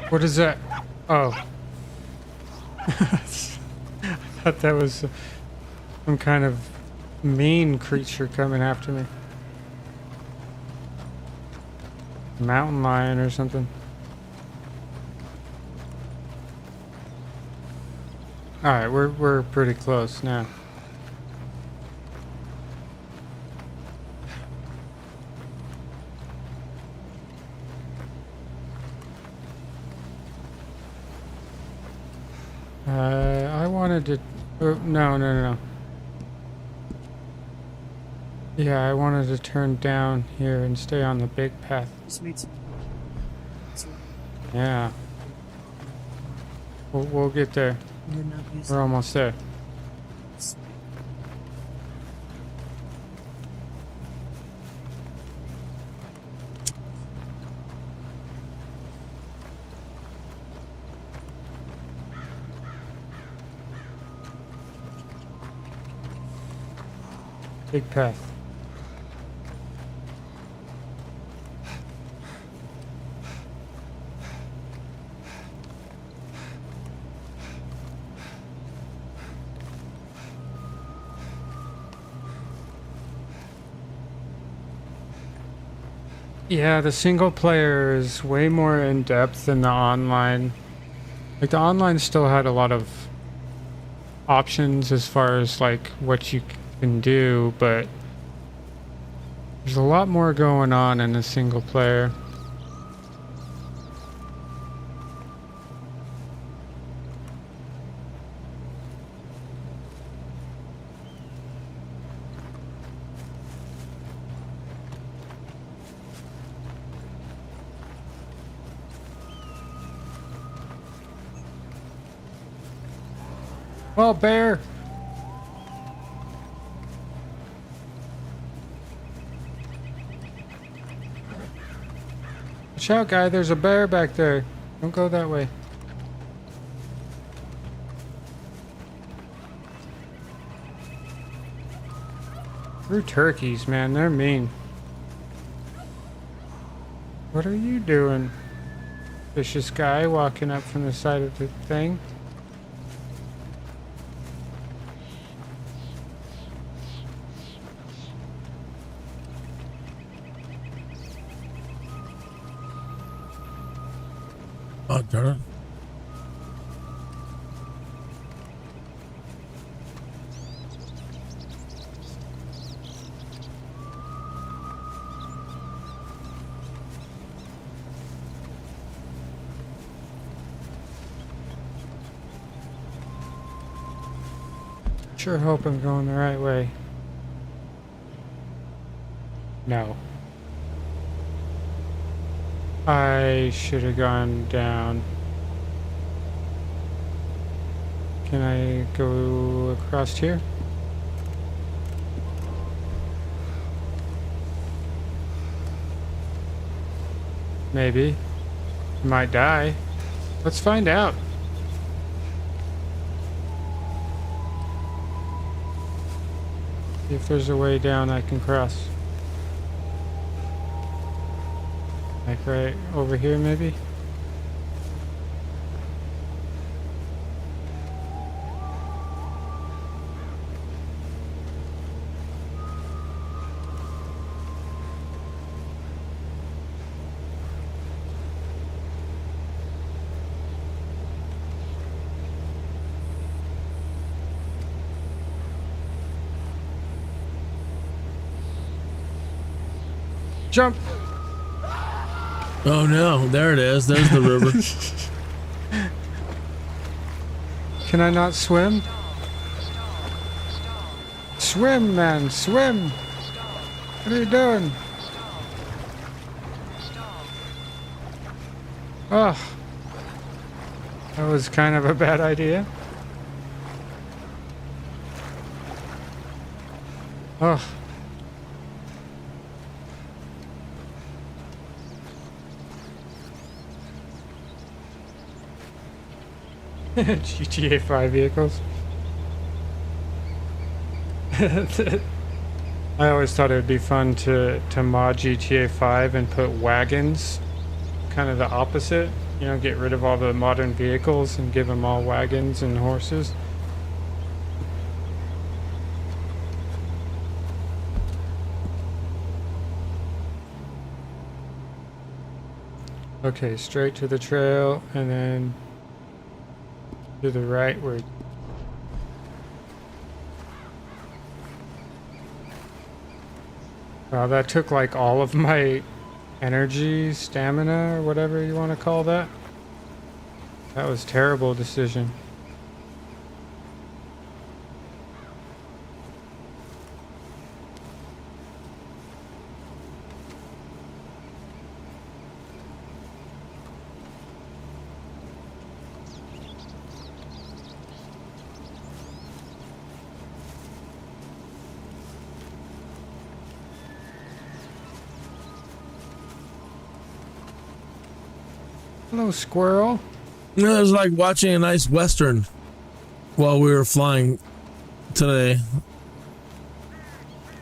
What is that? Oh. I thought that was some kind of mean creature coming after me. Mountain lion or something. Alright, we're pretty close now. I wanted to... no. Yeah, I wanted to turn down here and stay on the big path. Yeah. We'll get there. We're almost there. Big path. Yeah, the single player is way more in depth than the online. Like the online still had a lot of options as far as like what you can do, but there's a lot more going on in a single player. Well, bear. Watch out, guy. There's a bear back there. Don't go that way. They're turkeys, man. They're mean. What are you doing? Vicious guy walking up from the side of the thing. Oh, darn it. Sure hope I'm going the right way. No. I should have gone down. Can I go across here? Maybe. Might die. Let's find out. See if there's a way down I can cross. Like right over here, maybe? Jump! Oh no, there it is. There's the river. Can I not swim? Swim, man, swim! What are you doing? Oh, that was kind of a bad idea. Oh. GTA 5 vehicles. I always thought it would be fun to mod GTA 5 and put wagons, kind of the opposite, you know, get rid of all the modern vehicles and give them all wagons and horses. Okay, straight to the trail and then to the right where... Wow, that took like all of my energy, stamina, or whatever you want to call that. That was a terrible decision. Hello, squirrel. You know, it was like watching a nice western while we were flying today.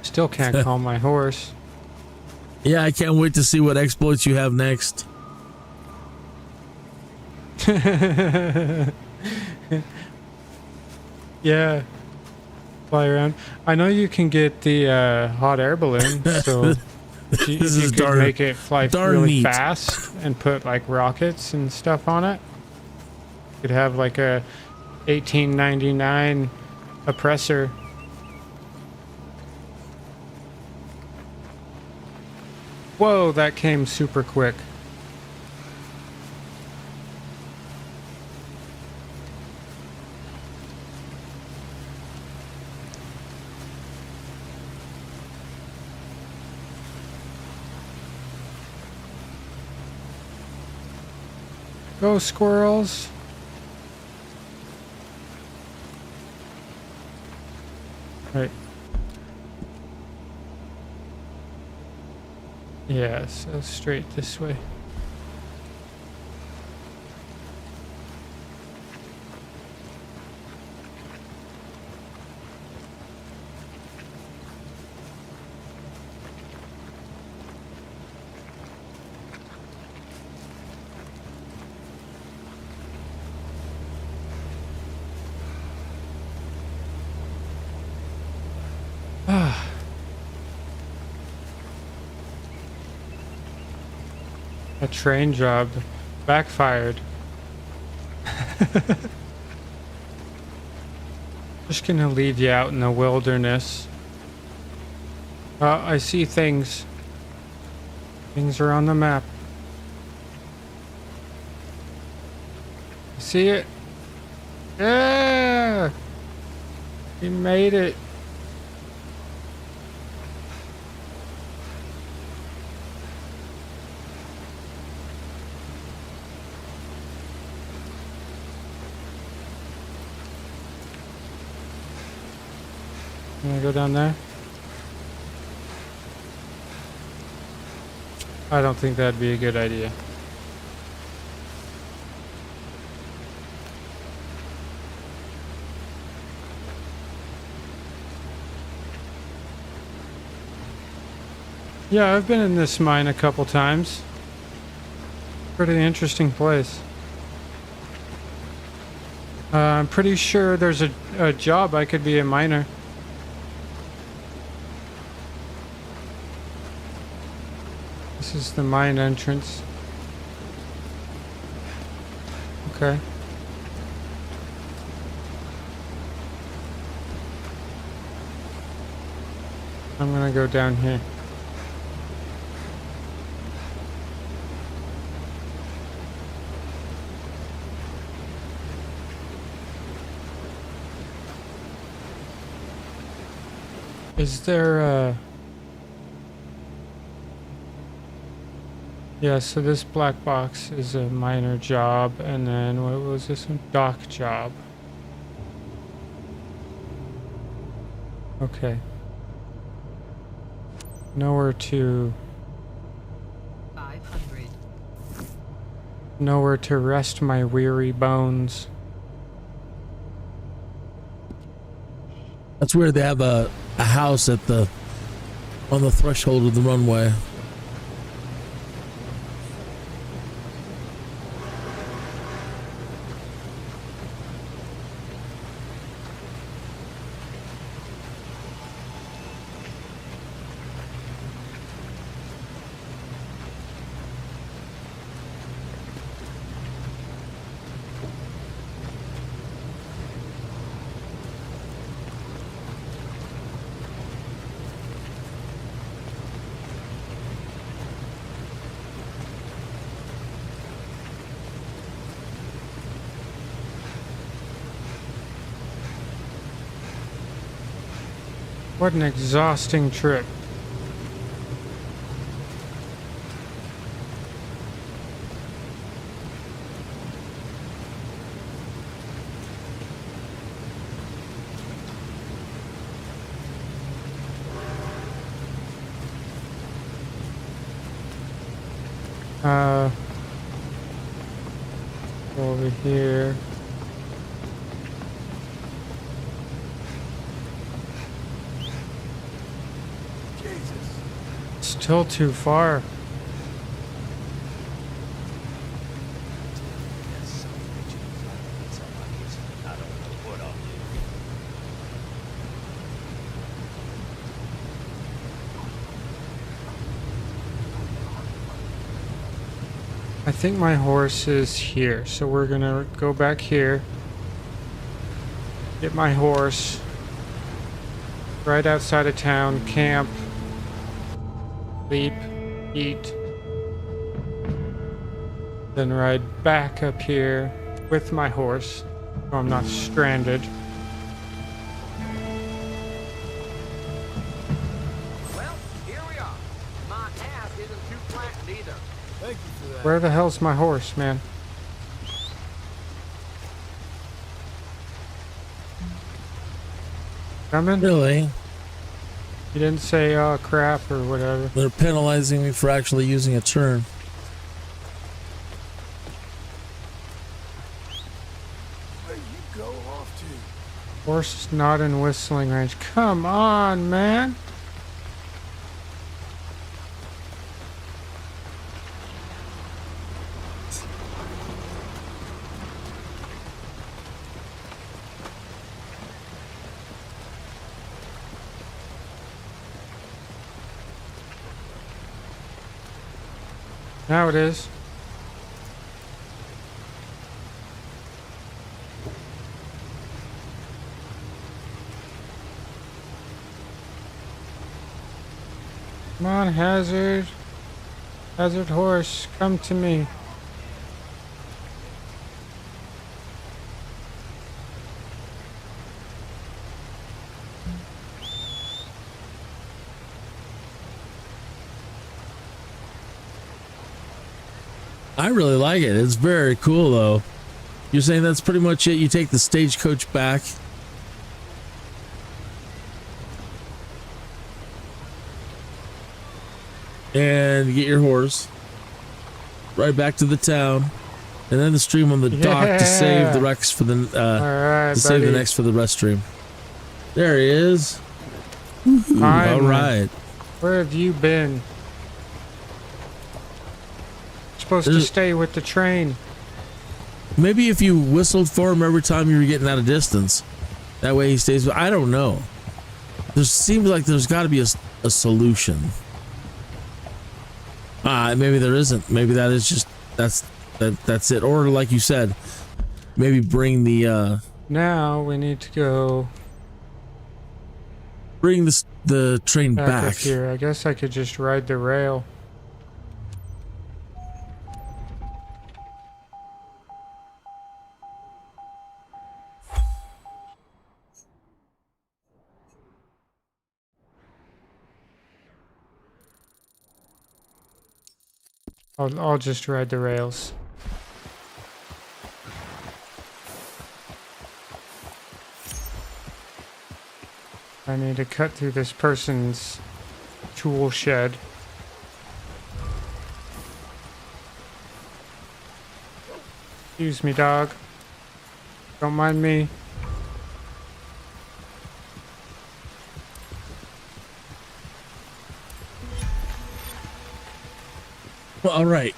Still can't call my horse. Yeah, I can't wait to see what exploits you have next. Yeah. Fly around. I know you can get the hot air balloon, so you could make it fly really fast and put like rockets and stuff on it. You could have like a 1899 oppressor. Whoa, that came super quick. Go squirrels. Right. Yeah, so straight this way. A train job backfired. Just gonna leave you out in the wilderness. I see things. Things are on the map. See it? Yeah! We made it. Can I go down there? I don't think that'd be a good idea. Yeah, I've been in this mine a couple times. Pretty interesting place. I'm pretty sure there's a job I could be a miner. This is the mine entrance. Okay. I'm gonna go down here. Is there a... Yeah, so this black box is a minor job, and then what was this one? Dock job. Okay. Nowhere to... 500. Nowhere to rest my weary bones. That's where they have a house at the on the threshold of the runway. What an exhausting trip. Over here. Still too far. I think my horse is here, so we're gonna go back here, get my horse right outside of town, camp, sleep, eat, then ride back up here with my horse so I'm not stranded. Well, here we are. My ass isn't too flat either. Thank you for that. Where the hell's my horse, man? Coming? Really? You didn't say, oh crap, or whatever. They're penalizing me for actually using a turn. Where you go off to? Horse is not in whistling range. Come on, man. Now it is. Come on, Hazard. Hazard horse, come to me. I really like it. It's very cool, though. You're saying that's pretty much it? You take the stagecoach back? and get your horse right back to the town, and then the stream on the dock to save the Rex for the save the next for the rest stream. There he is. All right. Where have you been? Supposed to stay with the train. Maybe if you whistled for him every time you were getting out of distance, that way he stays. I don't know. There seems like there's got to be a solution. Maybe there isn't. Maybe that is just that's it. Or like you said, maybe bring the. Now we need to go. Bring the train back up here. I guess I could just ride the rail. I'll just ride the rails. I need to cut through this person's tool shed. Excuse me, dog. Don't mind me. Well, all right.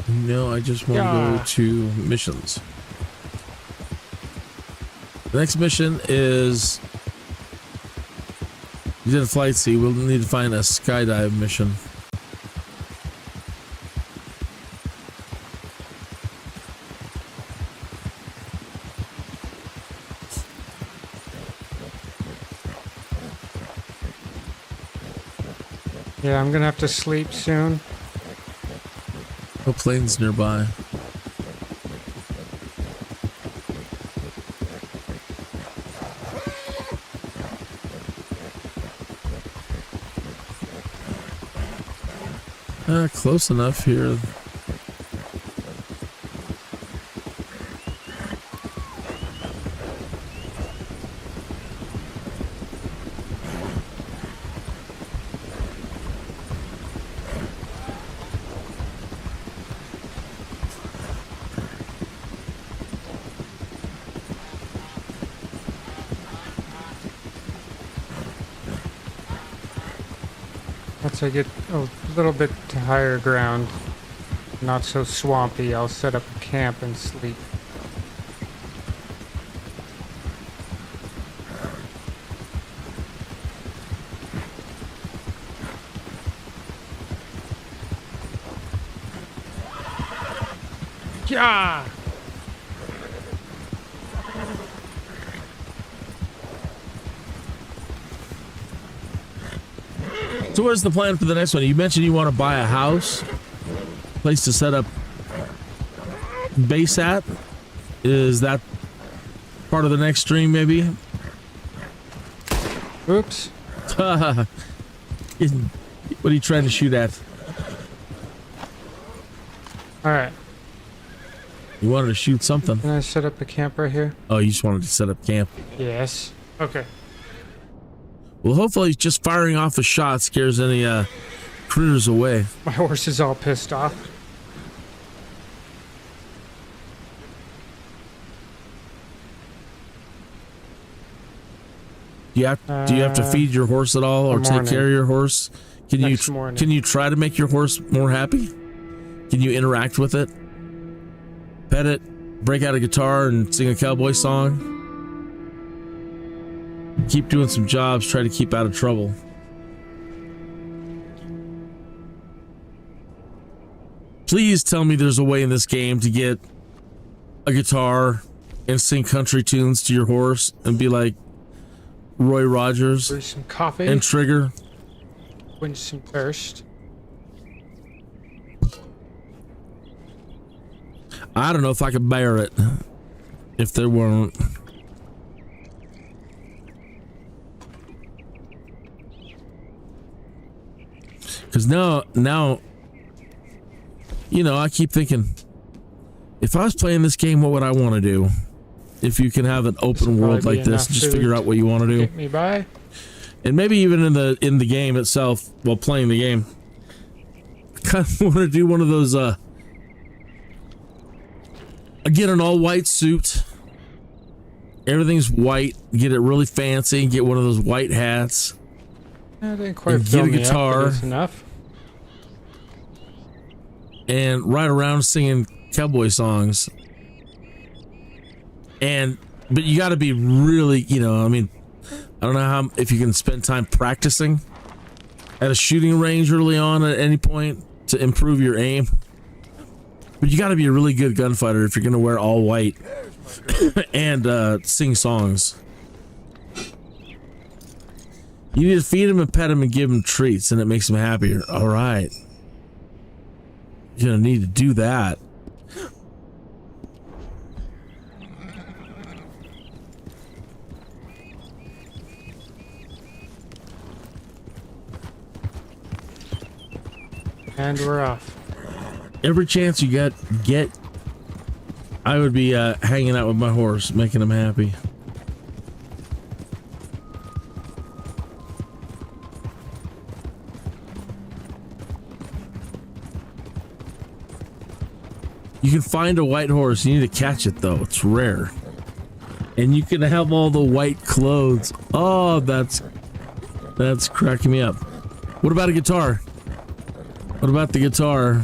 No, I just want to go to missions. The next mission is you did a flight sea. We'll need to find a skydive mission. Yeah, I'm gonna have to sleep soon. No planes nearby. Close enough here. Once I get a little bit to higher ground, not so swampy, I'll set up a camp and sleep. Yeah. So what's the plan for the next one? You mentioned you want to buy a house, place to set up base at. Is that part of the next stream, maybe? Oops. What are you trying to shoot at? Alright. You wanted to shoot something. Can I set up a camp right here? Oh, you just wanted to set up camp. Yes. Okay. Well, hopefully just firing off a shot scares any critters away. My horse is all pissed off. Do you have to feed your horse at all, or take care of your horse? Can you try to make your horse more happy? Can you interact with it? Pet it, break out a guitar and sing a cowboy song? Keep doing some jobs, try to keep out of trouble. Please tell me there's a way in this game to get a guitar and sing country tunes to your horse and be like Roy Rogers. Brew some coffee and Trigger. Quench some thirst. I don't know if I could bear it if there weren't. Because now, you know, I keep thinking, if I was playing this game, what would I want to do? If you can have an open world like this, just figure out what you want to do. Get me by. And maybe even in the game itself, while playing the game, I kind of want to do one of those. Get an all-white suit. Everything's white. Get it really fancy. Get one of those white hats. I didn't quite get a guitar. Enough. And ride around singing cowboy songs. But you got to be really, I mean, I don't know if you can spend time practicing at a shooting range early on at any point to improve your aim. But you got to be a really good gunfighter if you're going to wear all white and sing songs. You need to feed him and pet him and give him treats, and it makes him happier. All right. You're going to need to do that. And we're off. Every chance you get, I would be hanging out with my horse, making him happy. You can find a white horse. You need to catch it though. It's rare. And you can have all the white clothes. Oh, that's cracking me up. What about a guitar? What about the guitar?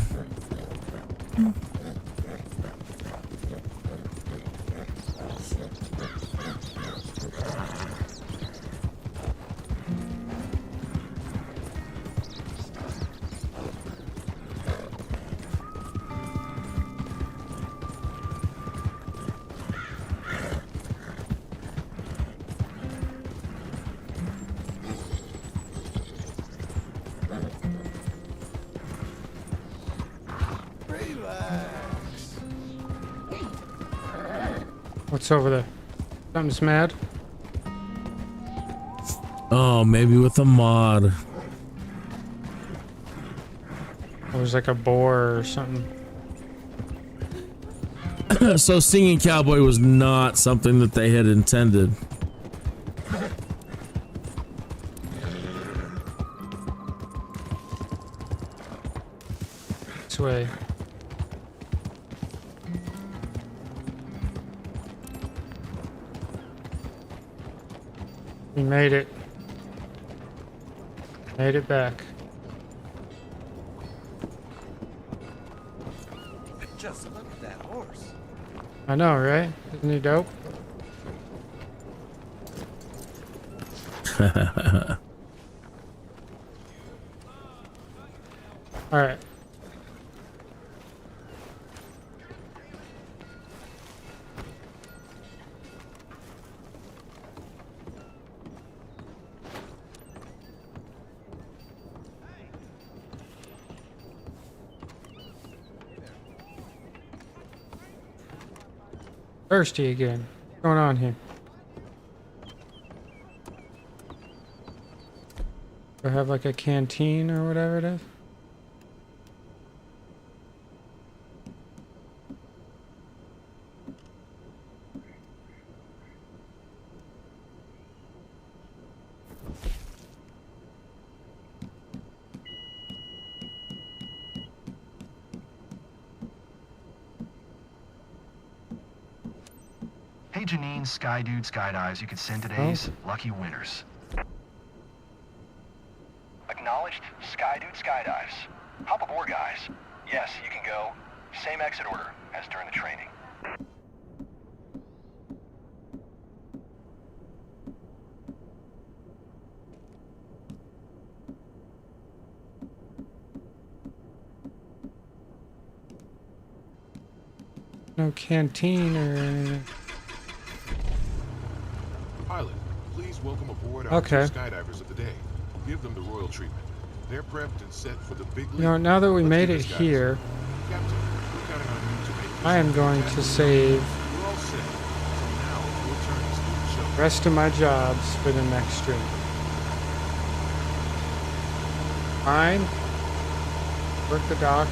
What's over there? Something's mad. Oh, maybe with a mod. It was like a boar or something. So singing cowboy was not something that they had intended. This way. We made it. Made it back. Just look at that horse. I know, right? Isn't he dope? All right. Thirsty again. What's going on here? Do I have like a canteen or whatever it is? Hey Janine, Skydude, Skydives, you could send today's lucky winners. Acknowledged, Skydude, Skydives. Hop aboard, guys. Yes, you can go. Same exit order as during the training. No canteen or anything. Pilot, please welcome aboard our Okay. two skydivers of the day. Give them the royal treatment. They're prepped and set for the big league. You know, now that we Let's made get it this guy here, started. Captain, we're counting on you to make this I am going to save We're all set. So now we'll turn this to the show. the rest of my jobs for the next stream. Fine. Work the dock.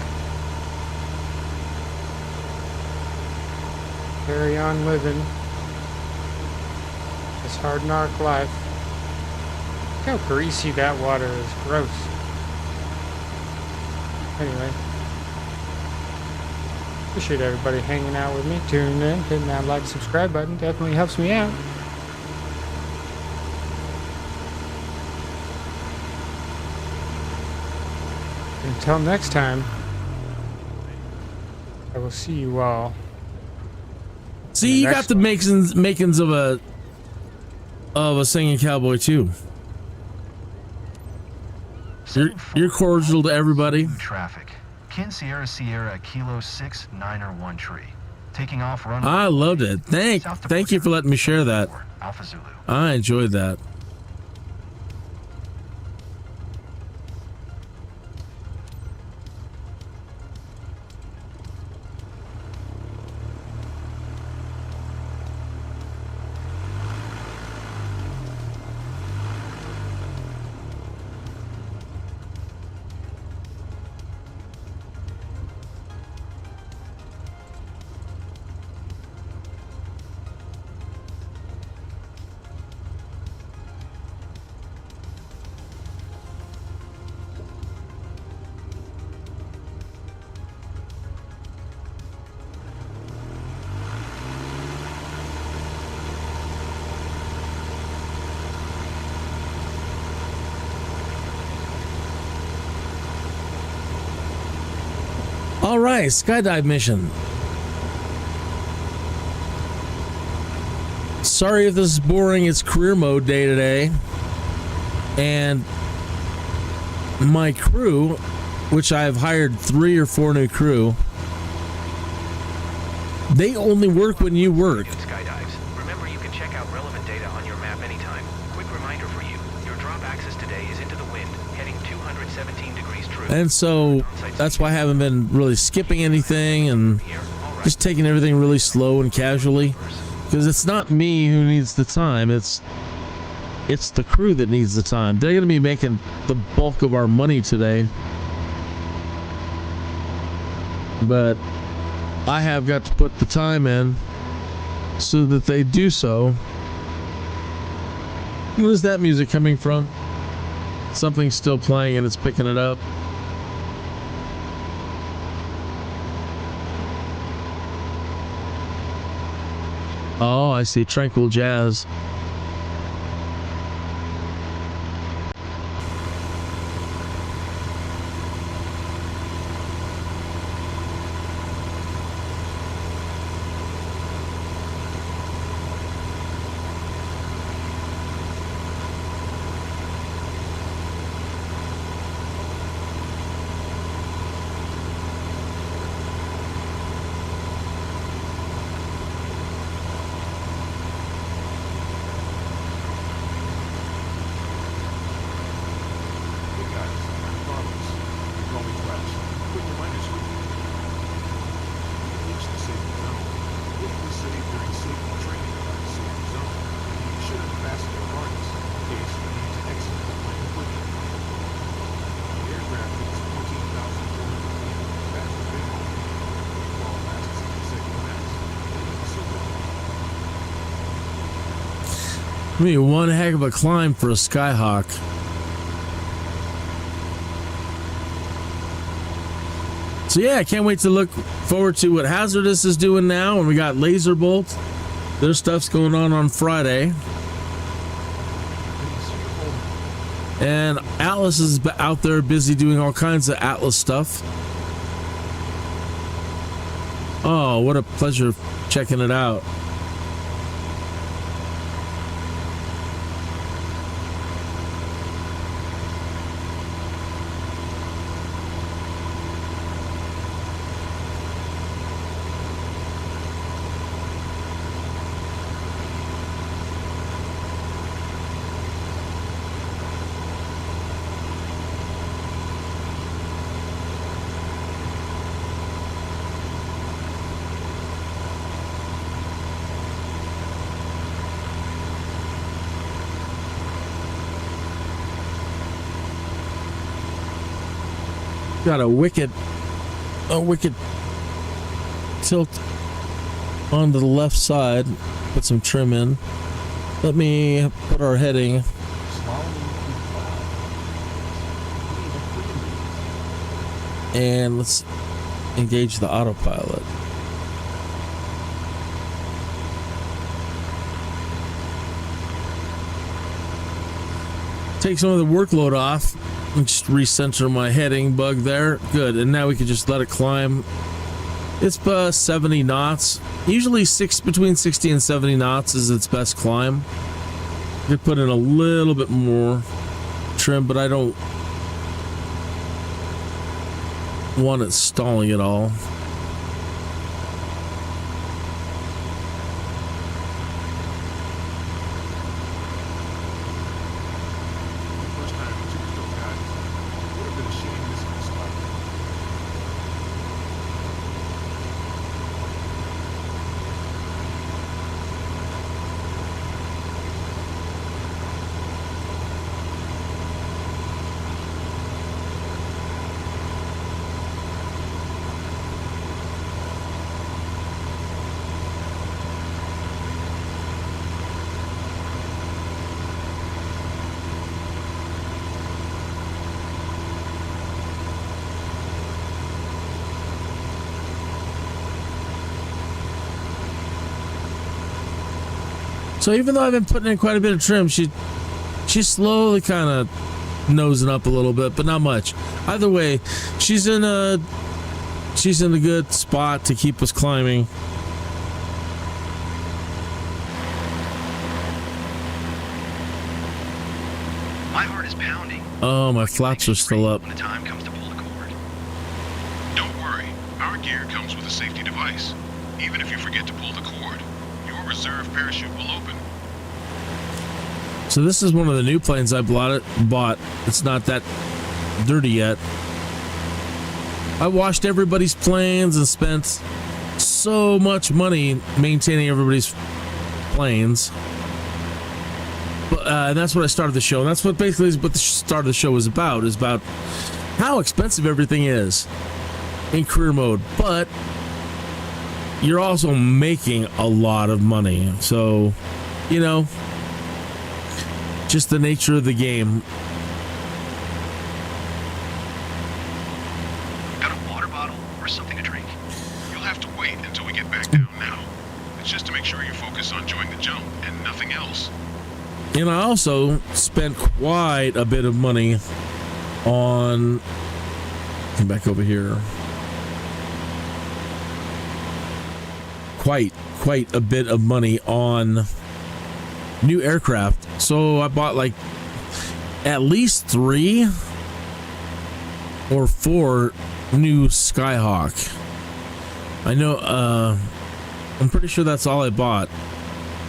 Carry on living this hard knock life. Look how greasy that water is. Gross. Anyway. Appreciate everybody hanging out with me, tuning in, hitting that like, subscribe button. Definitely helps me out. Until next time, I will see you all. See, you got the makings of a singing cowboy too. You're cordial to everybody. Traffic. Sierra Kilo 6 9 tree. Taking off runway. I loved it. Thank you for letting me share that. Alpha Zulu. I enjoyed that. All right, skydive mission. Sorry if this is boring. It's career mode day today. And my crew, which I've hired 3 or 4 new crew, they only work when you work. Skydives. Remember, you can check out relevant data on your map anytime. Quick reminder for you. Your drop axis today is into the wind, heading 217 degrees true. And so that's why I haven't been really skipping anything and just taking everything really slow and casually. Because it's not me who needs the time, it's the crew that needs the time. They're going to be making the bulk of our money today. But I have got to put the time in so that they do so. Where's that music coming from? Something's still playing and it's picking it up. Oh, I see. Tranquil Jazz. I mean, one heck of a climb for a Skyhawk. So yeah, I can't wait to look forward to what Hazardous is doing now, and we got Laser Bolt. Their stuff's going on Friday. And Atlas is out there busy doing all kinds of Atlas stuff. Oh, what a pleasure checking it out. Got a wicked tilt onto the left side, put some trim in. Let me put our heading. And let's engage the autopilot. Take some of the workload off and just recenter my heading bug there. Good. And now we can just let it climb. It's 70 knots. Usually between 60 and 70 knots is its best climb. You could put in a little bit more trim, but I don't want it stalling at all. So even though I've been putting in quite a bit of trim, she's slowly kind of nosing up a little bit, but not much. Either way, she's in a good spot to keep us climbing. My heart is pounding. Oh, my flaps are still up. When the time comes to pull the cord. Don't worry, our gear comes with a safety device. Even if you forget to pull the cord, your reserve parachute will open. So this is one of the new planes I bought. It's not that dirty yet. I washed everybody's planes and spent so much money maintaining everybody's planes. But and that's what I started the show. And that's what basically what the start of the show was about. Is about how expensive everything is in career mode. But you're also making a lot of money. So, you know, just the nature of the game. Got a water bottle or something to drink? You'll have to wait until we get back down now. It's just to make sure you focus on enjoying the jump and nothing else. And I also spent quite a bit of money on... Come back over here. Quite a bit of money on new aircraft. So I bought like at least 3 or 4 new Skyhawk. I know, I'm pretty sure that's all I bought,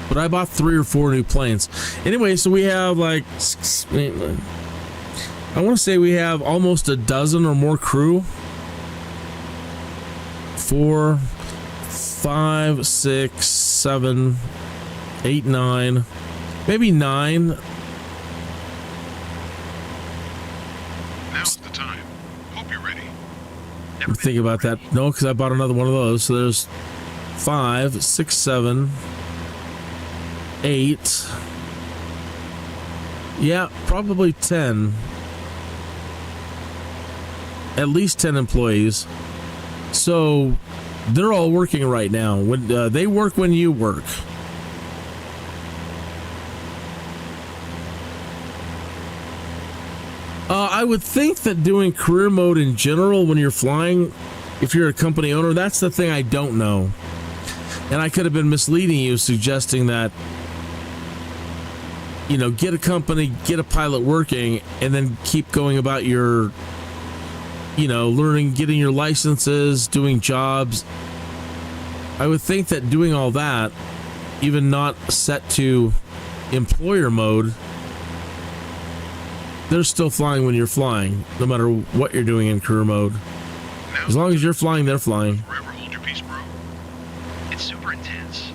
but I bought 3 or 4 new planes. Anyway, so we have like, I want to say we have almost a dozen or more crew. 4, 5, 6, 7, 8, 9, maybe 9. Now's the time. Hope you're ready. Think about that. No, because I bought another one of those. So there's 5, 6, 7, 8. Yeah, probably 10. At least 10 employees. So they're all working right now. When they work when you work. I would think that doing career mode in general when you're flying, if you're a company owner, that's the thing I don't know. And I could have been misleading you, suggesting that, you know, get a company, get a pilot working, and then keep going about your, you know, learning, getting your licenses, doing jobs. I would think that doing all that, even not set to employer mode, they're still flying when you're flying, no matter what you're doing in career mode. As long as you're flying, they're flying. Forever hold your peace, bro. It's super intense.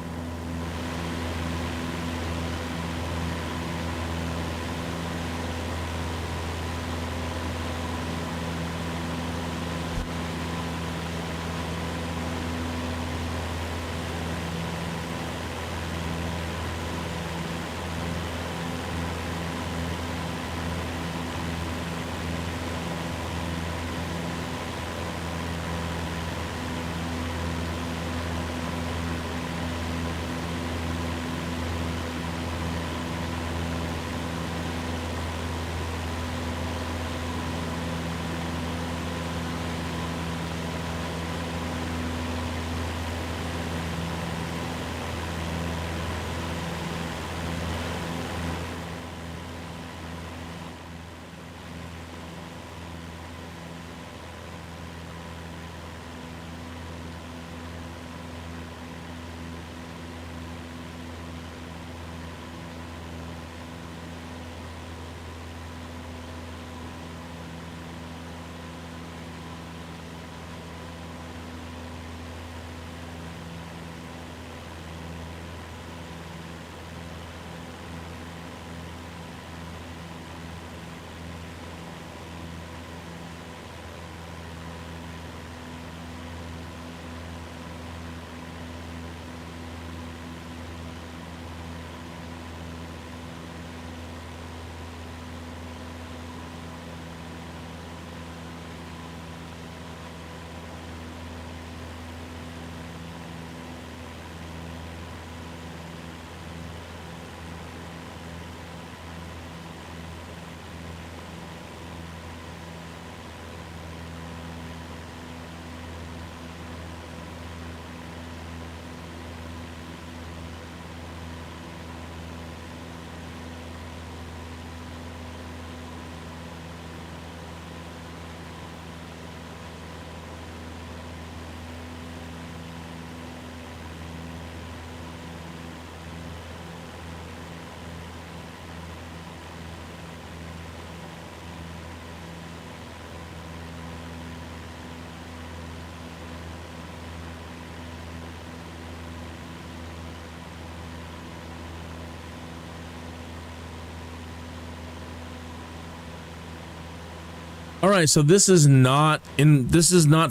All right, so this is not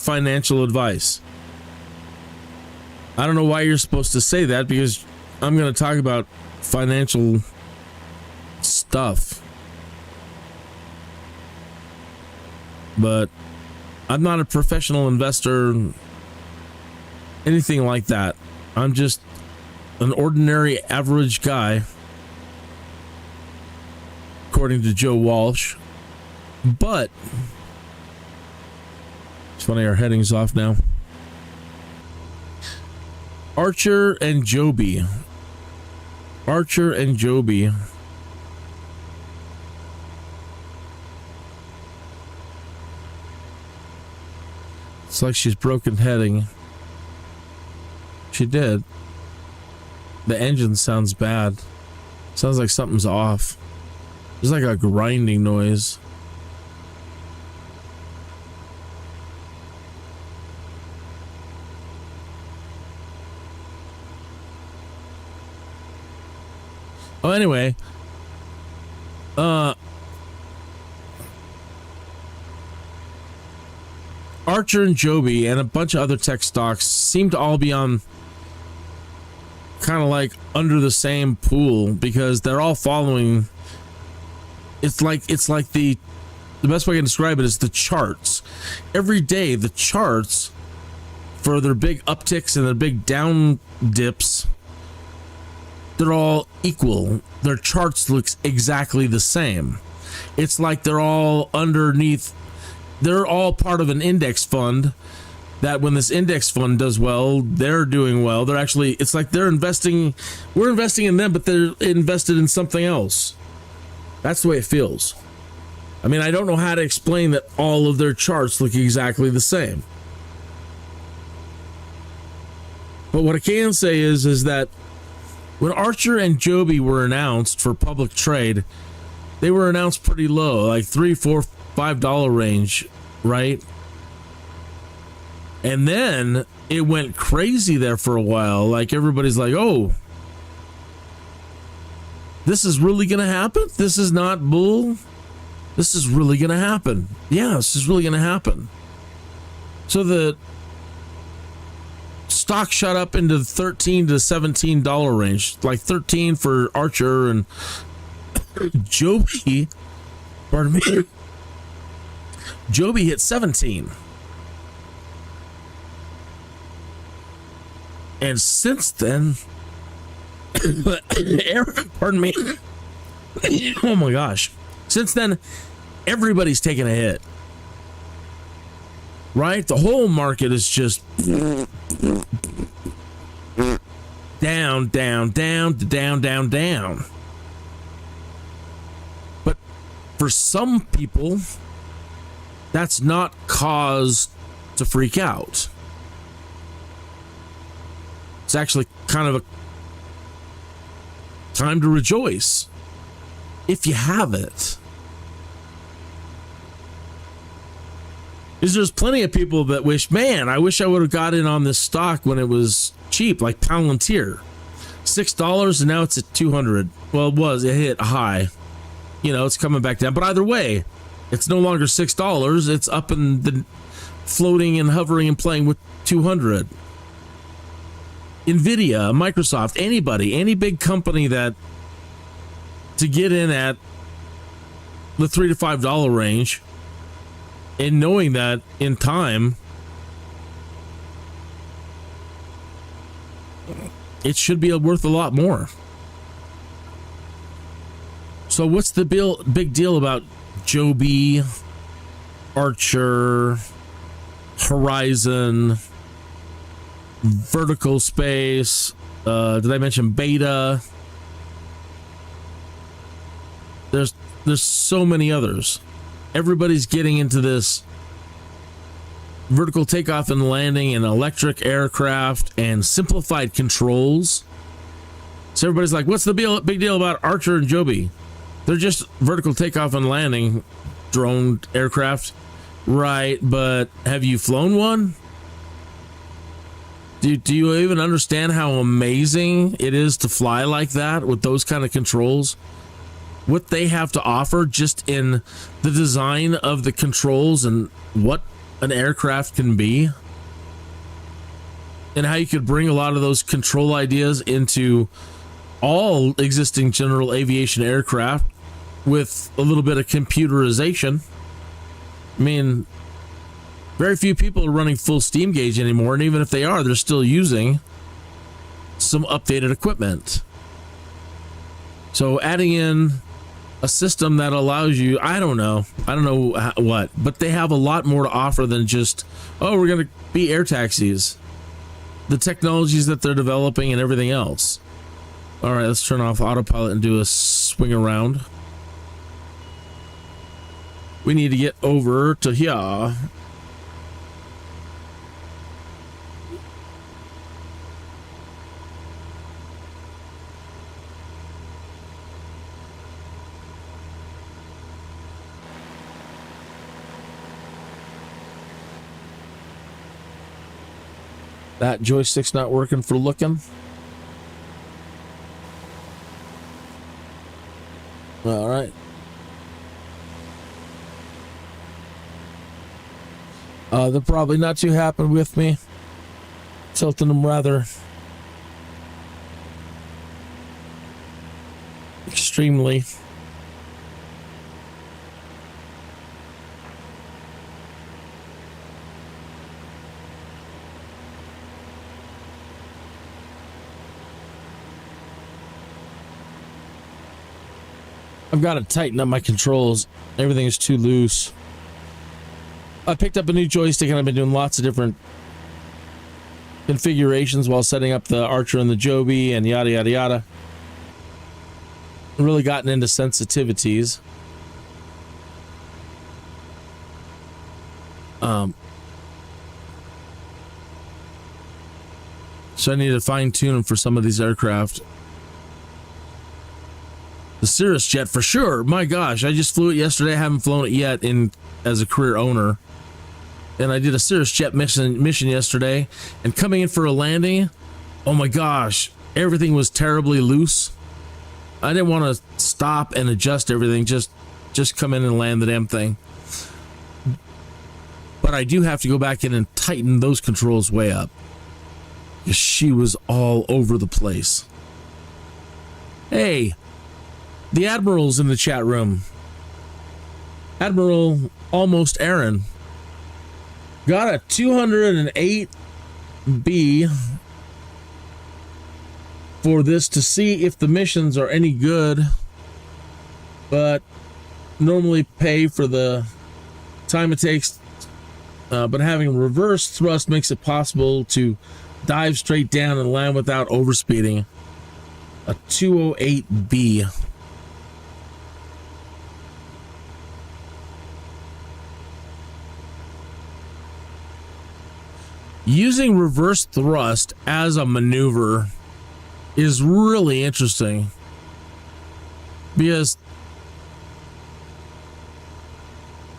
financial advice. I don't know why you're supposed to say that, because I'm going to talk about financial stuff. But I'm not a professional investor, anything like that. I'm just an ordinary average guy, according to Joe Walsh. But it's funny, our heading's off now. Archer and Joby. Archer and Joby. It's like she's broken heading. She did. The engine sounds bad. Sounds like something's off. There's like a grinding noise. Oh, anyway, Archer and Joby and a bunch of other tech stocks seem to all be on kind of like under the same pool, because they're all following. It's like the best way I can describe it is the charts. Every day, the charts for their big upticks and their big down dips, they're all equal. Their charts looks exactly the same. It's like they're all underneath. They're all part of an index fund that when this index fund does well, they're doing well. They're actually, it's like they're investing. We're investing in them, but they're invested in something else. That's the way it feels. I mean, I don't know how to explain that all of their charts look exactly the same. But what I can say is that when Archer and Joby were announced for public trade, they were announced pretty low, like $3, $4, $5 range, right? And then it went crazy there for a while. Like everybody's like, oh, this is really going to happen? This is not bull? This is really going to happen. Yeah, this is really going to happen. So the stock shot up into the $13 to $17 range, like 13 for Archer and Joby. Pardon me. Joby hit 17. And since then, pardon me. Oh my gosh. Since then, everybody's taken a hit. Right? The whole market is just down, down, down, down, down, down. But for some people, that's not cause to freak out. It's actually kind of a time to rejoice if you have it. Because there's plenty of people that wish, man, I wish I would have got in on this stock when it was cheap, like Palantir. $6 and now it's at 200. Well, it hit high. You know, it's coming back down. But either way, it's no longer $6. It's up in the floating and hovering and playing with 200. Nvidia, Microsoft, anybody, any big company that to get in at the $3 to $5 range, and knowing that in time it should be worth a lot more. So what's the big deal about Joby, Archer, Horizon, Vertical Space, did I mention Beta? There's so many others. Everybody's getting into this vertical takeoff and landing and electric aircraft and simplified controls. So everybody's like, what's the big deal about Archer and Joby? They're just vertical takeoff and landing drone aircraft. Right, but have you flown one? Do you even understand how amazing it is to fly like that with those kind of controls? what they have to offer just in the design of the controls and what an aircraft can be, and how you could bring a lot of those control ideas into all existing general aviation aircraft with a little bit of computerization. I mean, very few people are running full steam gauge anymore, and even if they are, they're still using some updated equipment. So adding in a system that allows you, I don't know what, but they have a lot more to offer than just, oh, we're going to be air taxis. The technologies that they're developing and everything else. All right, let's turn off autopilot and do a swing around. We need to get over to here. That joystick's not working for looking. All right. They're probably not too happy with me. Tilting them rather extremely. I've got to tighten up my controls. Everything is too loose. I picked up a new joystick and I've been doing lots of different configurations while setting up the Archer and the Joby and yada yada yada. Really gotten into sensitivities. So I need to fine tune them for some of these aircraft. The Cirrus jet for sure. My gosh, I just flew it yesterday. I haven't flown it yet as a career owner. And I did a Cirrus jet mission yesterday, and coming in for a landing, oh my gosh, everything was terribly loose. I didn't want to stop and adjust everything, just come in and land the damn thing. But I do have to go back in and tighten those controls way up, because she was all over the place. Hey, the Admiral's in the chat room. Admiral Almost Aaron got a 208B for this to see if the missions are any good, but normally pay for the time it takes, but having reverse thrust makes it possible to dive straight down and land without overspeeding. A 208B. Using reverse thrust as a maneuver is really interesting, because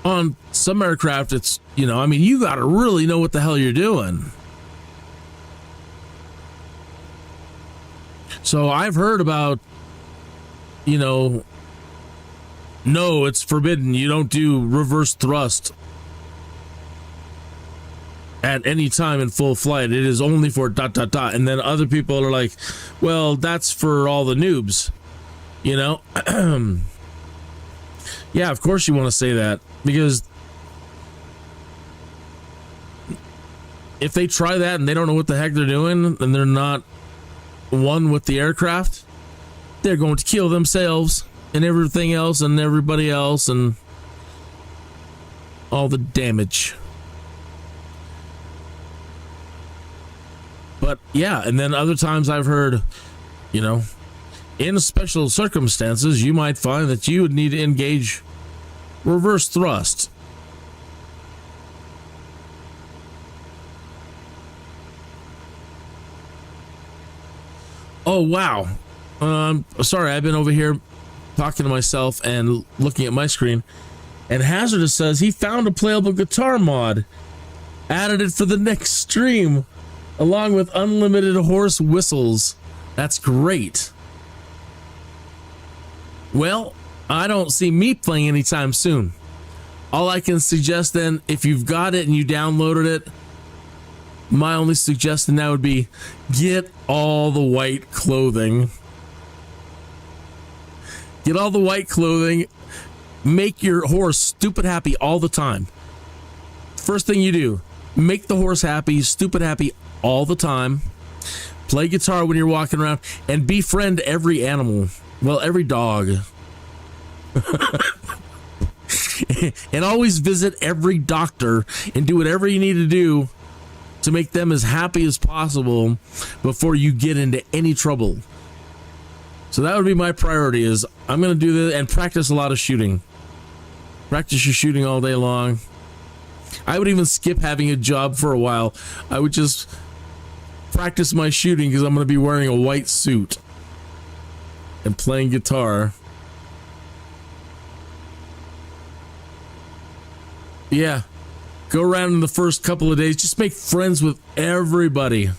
on some aircraft it's, you got to really know what the hell you're doing. So I've heard about, no, it's forbidden. You don't do reverse thrust at any time in full flight. It is only for ... And then other people are like, well, that's for all the noobs, Yeah, of course you want to say that, because if they try that and they don't know what the heck they're doing and they're not one with the aircraft, they're going to kill themselves and everything else and everybody else and all the damage. But yeah, and then other times I've heard, in special circumstances, you might find that you would need to engage reverse thrust. Oh, wow. Sorry, I've been over here talking to myself and looking at my screen. And Hazardous says he found a playable guitar mod. Added it for the next stream, along with unlimited horse whistles. That's great. Well, I don't see me playing anytime soon. All I can suggest then, if you've got it and you downloaded it, my only suggestion now would be get all the white clothing. Get all the white clothing. Make your horse stupid happy all the time. First thing you do, make the horse happy, stupid happy all the time. Play guitar when you're walking around and befriend every animal. Well, every dog. And always visit every doctor and do whatever you need to do to make them as happy as possible before you get into any trouble. So that would be my priority, is I'm going to do this and practice a lot of shooting. Practice your shooting all day long. I would even skip having a job for a while. I would just practice my shooting because I'm going to be wearing a white suit and playing guitar. Yeah. Go around in the first couple of days. Just make friends with everybody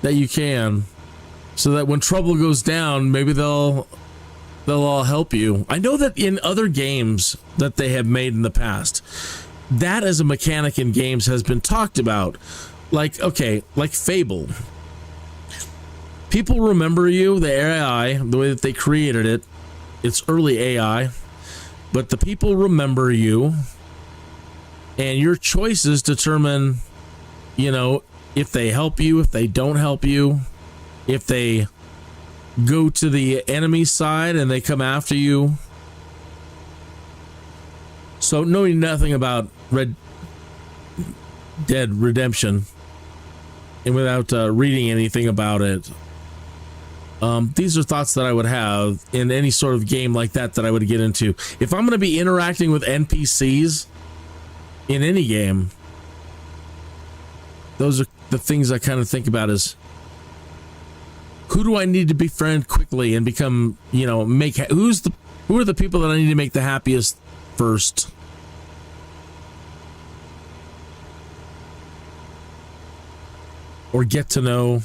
that you can, so that when trouble goes down, maybe they'll all help you. I know that in other games that they have made in the past, that as a mechanic in games has been talked about. Like Fable. People remember you, the AI, the way that they created it. It's early AI, but the people remember you. And your choices determine, if they help you, if they don't help you, if they go to the enemy side and they come after you. So knowing nothing about Red Dead Redemption and without reading anything about it, these are thoughts that I would have in any sort of game like that I would get into. If I'm going to be interacting with NPCs in any game, those are the things I kind of think about is, who do I need to befriend quickly and become, who are the people that I need to make the happiest first? Or get to know.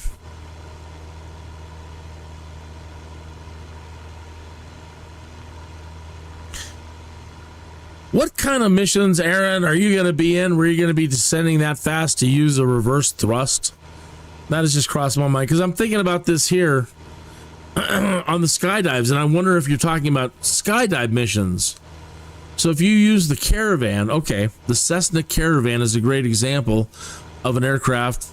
What kind of missions, Aaron, are you going to be in where you're going to be descending that fast to use a reverse thrust? That has just crossed my mind, because I'm thinking about this here on the skydives, and I wonder if you're talking about skydive missions. So if you use the Caravan, okay, the Cessna Caravan is a great example of an aircraft.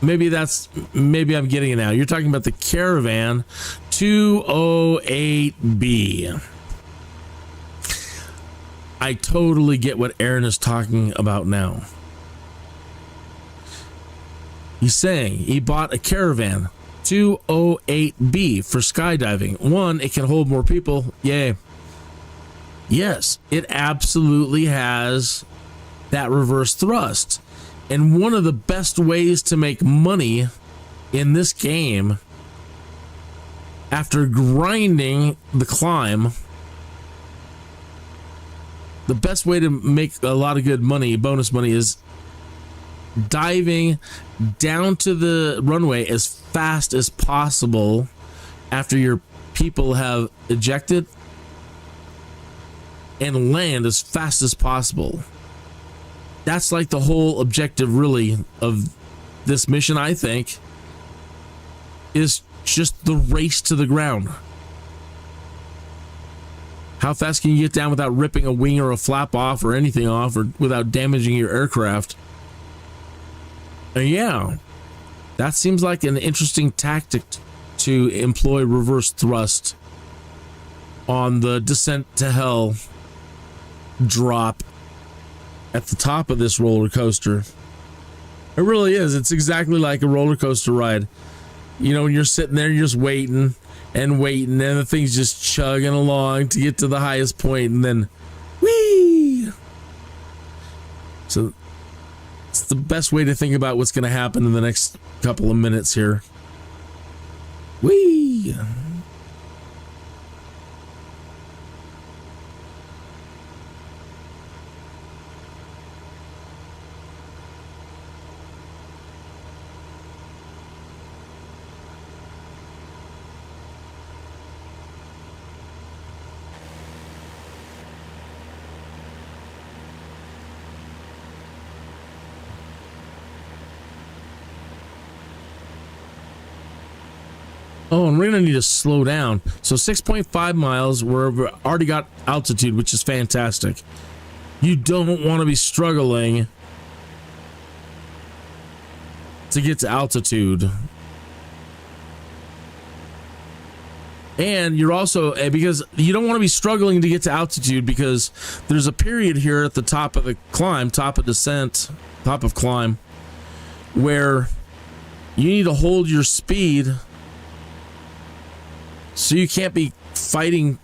Maybe I'm getting it now. You're talking about the Caravan 208B. I totally get what Aaron is talking about now. He's saying he bought a Caravan 208B for skydiving. One, it can hold more people. Yay. Yes, it absolutely has that reverse thrust. And one of the best ways to make money in this game, after grinding the climb, the best way to make a lot of good money, bonus money, is diving down to the runway as fast as possible after your people have ejected, and land as fast as possible. That's like the whole objective, really, of this mission, I think, is just the race to the ground. How fast can you get down without ripping a wing or a flap off or anything off, or without damaging your aircraft? And yeah, that seems like an interesting tactic to employ reverse thrust on the descent to hell drop at the top of this roller coaster. It really is. It's exactly like a roller coaster ride. When you're sitting there, you're just waiting and the thing's just chugging along to get to the highest point, and then whee! So it's the best way to think about what's going to happen in the next couple of minutes here. Whee! Oh, and we're going to need to slow down. So 6.5 miles, we've already got altitude, which is fantastic. You don't want to be struggling to get to altitude. And you're also, because you don't want to be struggling to get to altitude, because there's a period here at the top of the climb, top of descent, top of climb, where you need to hold your speed. So you can't be fighting.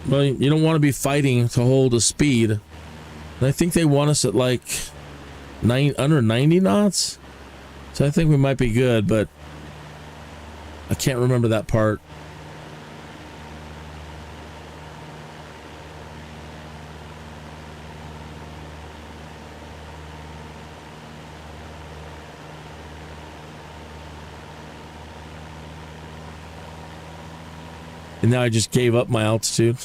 Well, you don't want to be fighting to hold a speed. And I think they want us at like under 90 knots. So I think we might be good, but I can't remember that part. And now I just gave up my altitude.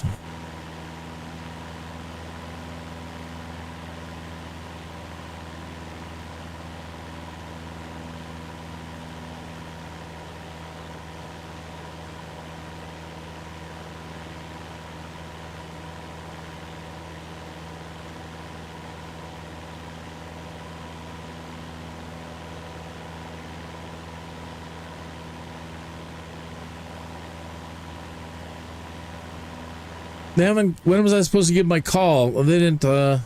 They haven't. When was I supposed to give my call? Well, they didn't tell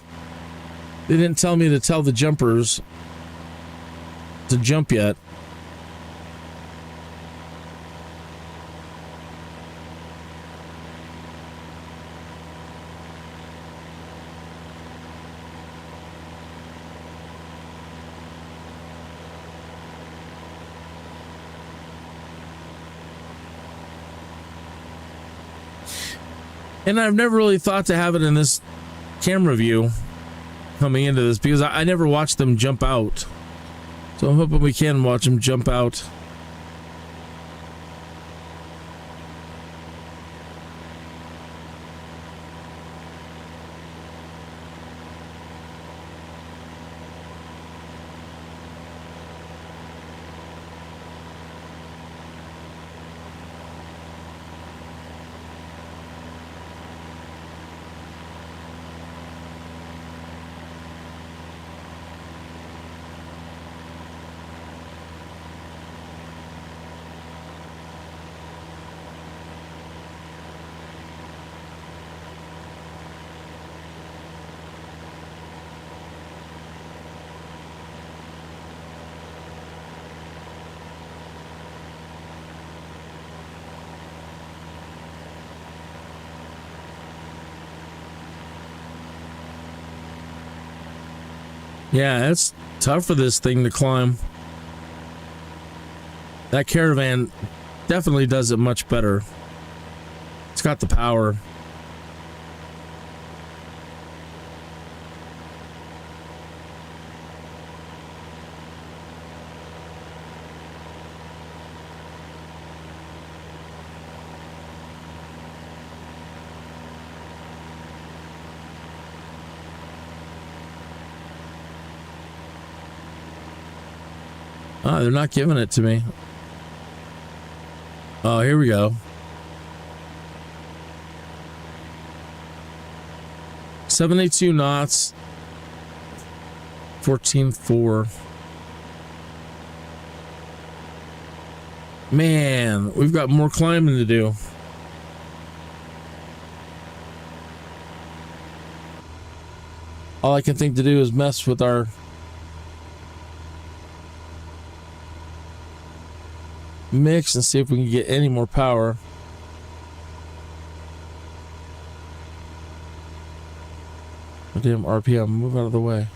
me to tell the jumpers to jump yet. And I've never really thought to have it in this camera view coming into this, because I never watched them jump out. So I'm hoping we can watch them jump out. Yeah, it's tough for this thing to climb. That Caravan definitely does it much better. It's got the power. Ah, they're not giving it to me. Oh, here we go. 72 knots. 14.4. Man, we've got more climbing to do. All I can think to do is mess with our mix and see if we can get any more power. Oh, damn RPM, move out of the way.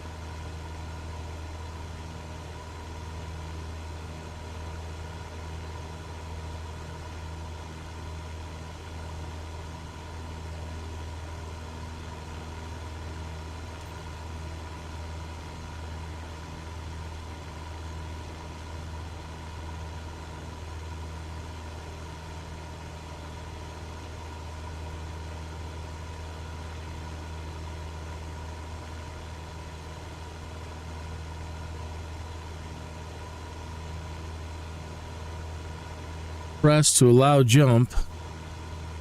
Press to allow jump.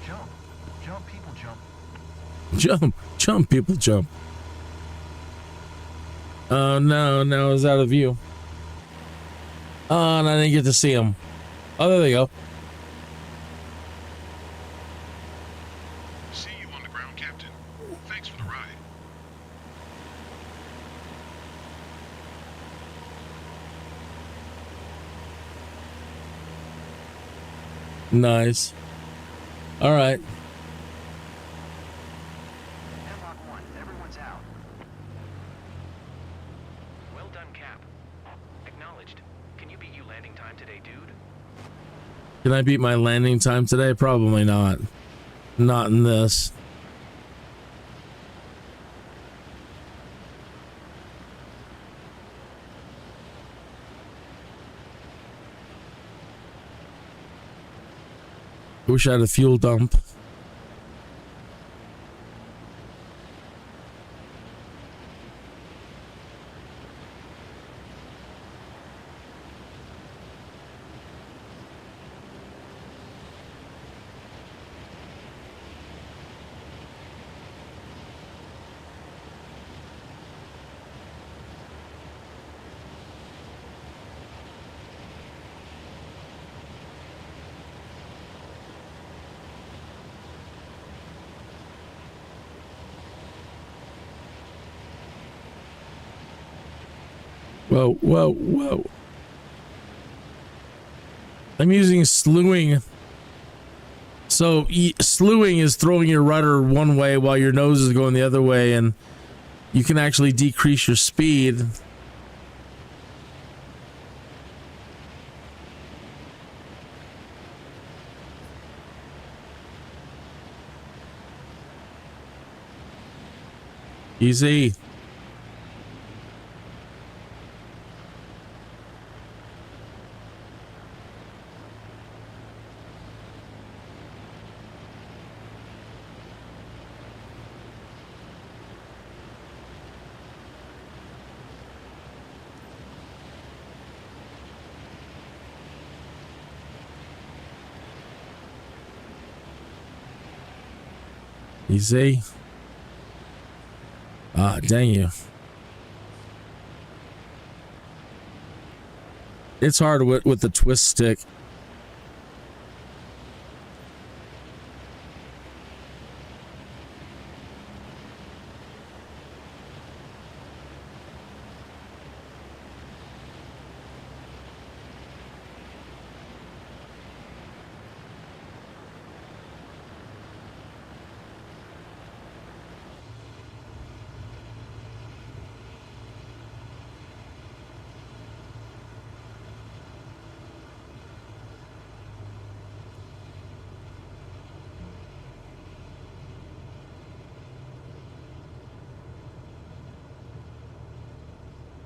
Jump. Jump, people, jump. Jump. Jump, people, jump. Oh, no. Now it's out of view. Oh, and I didn't get to see him. Oh, there they go. See you on the ground, Captain. Thanks for the ride. Nice. All right. Hemlock 1, everyone's out. Well done, Cap. Acknowledged. Can you beat you landing time today, dude? Can I beat my landing time today? Probably not. Not in this. Wish I had a fuel dump. Whoa, whoa, whoa. I'm using slewing. So slewing is throwing your rudder one way while your nose is going the other way, and you can actually decrease your speed. Easy. Easy. Ah, dang you. It's hard with the twist stick.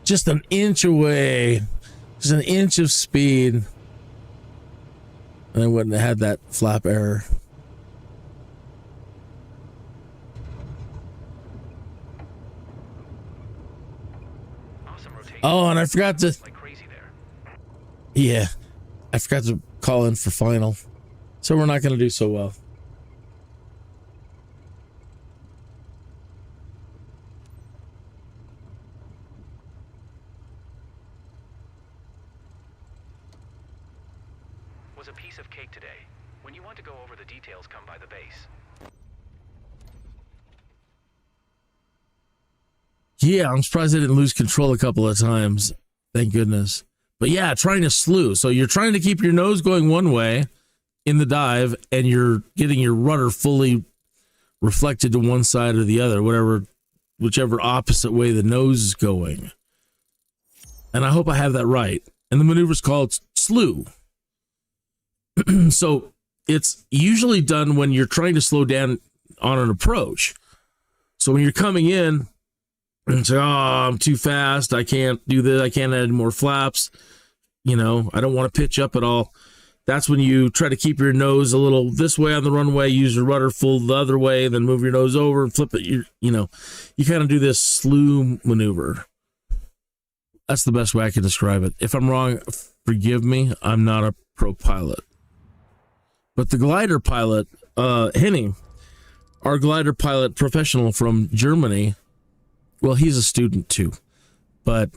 Just an inch away. Just an inch of speed. And I wouldn't have had that flap error. Awesome rotation. Oh, and I forgot to... Like crazy there. Yeah. I forgot to call in for final. So we're not going to do so well. Was a piece of cake today. When you want to go over the details, come by the base. Yeah, I'm surprised I didn't lose control a couple of times. Thank goodness. But yeah, trying to slew. So you're trying to keep your nose going one way in the dive, and you're getting your rudder fully reflected to one side or the other, whichever opposite way the nose is going. And I hope I have that right. And the maneuver's called slew. So it's usually done when you're trying to slow down on an approach. So when you're coming in and say, oh, I'm too fast, I can't do this, I can't add more flaps, I don't want to pitch up at all. That's when you try to keep your nose a little this way on the runway, use your rudder full the other way, then move your nose over and flip it. You kind of do this slew maneuver. That's the best way I can describe it. If I'm wrong, forgive me. I'm not a pro pilot. But the glider pilot, Henning, our glider pilot professional from Germany, well, he's a student too, but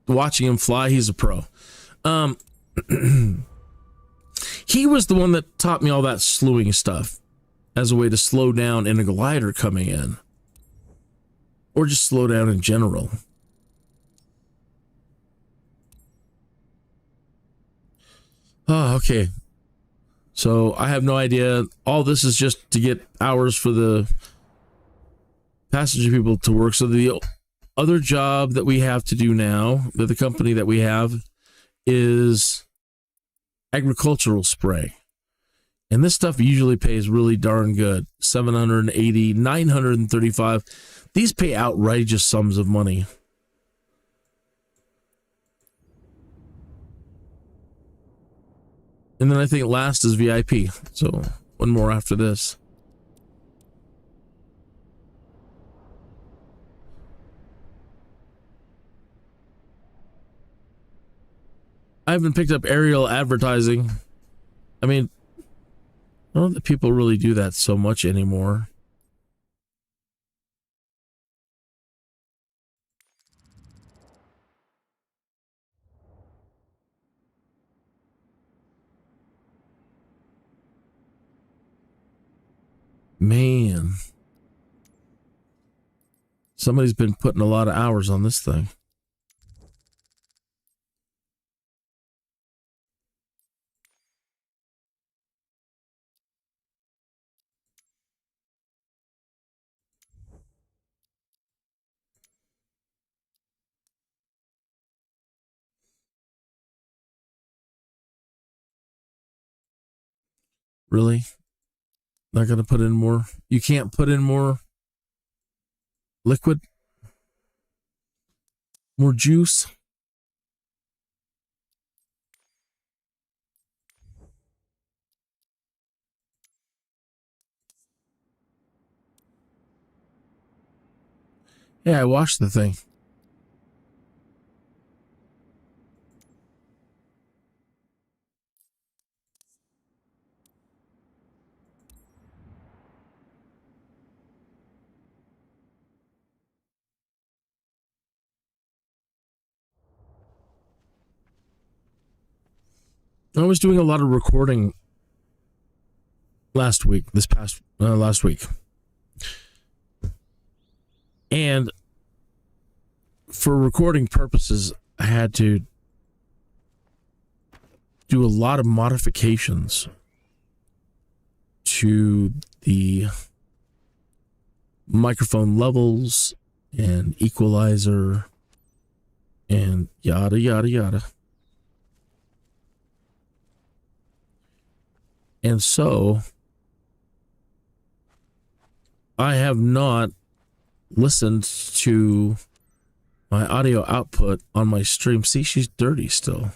watching him fly, he's a pro. He was the one that taught me all that slewing stuff as a way to slow down in a glider coming in, or just slow down in general. Oh, okay. So I have no idea. All this is just to get hours for the passenger people to work. So the other job that we have to do now, that the company that we have, is agricultural spray. And this stuff usually pays really darn good. $780, $935. These pay outrageous sums of money. And then I think last is VIP. So one more after this. I haven't picked up aerial advertising. I mean, I don't know that people really do that so much anymore. Man. Somebody's been putting a lot of hours on this thing. Really? Not going to put in more? You can't put in more liquid? More juice? Yeah, I washed the thing. I was doing a lot of recording last week, last week. And for recording purposes, I had to do a lot of modifications to the microphone levels and equalizer and yada, yada, yada. And so I have not listened to my audio output on my stream. See, she's dirty still.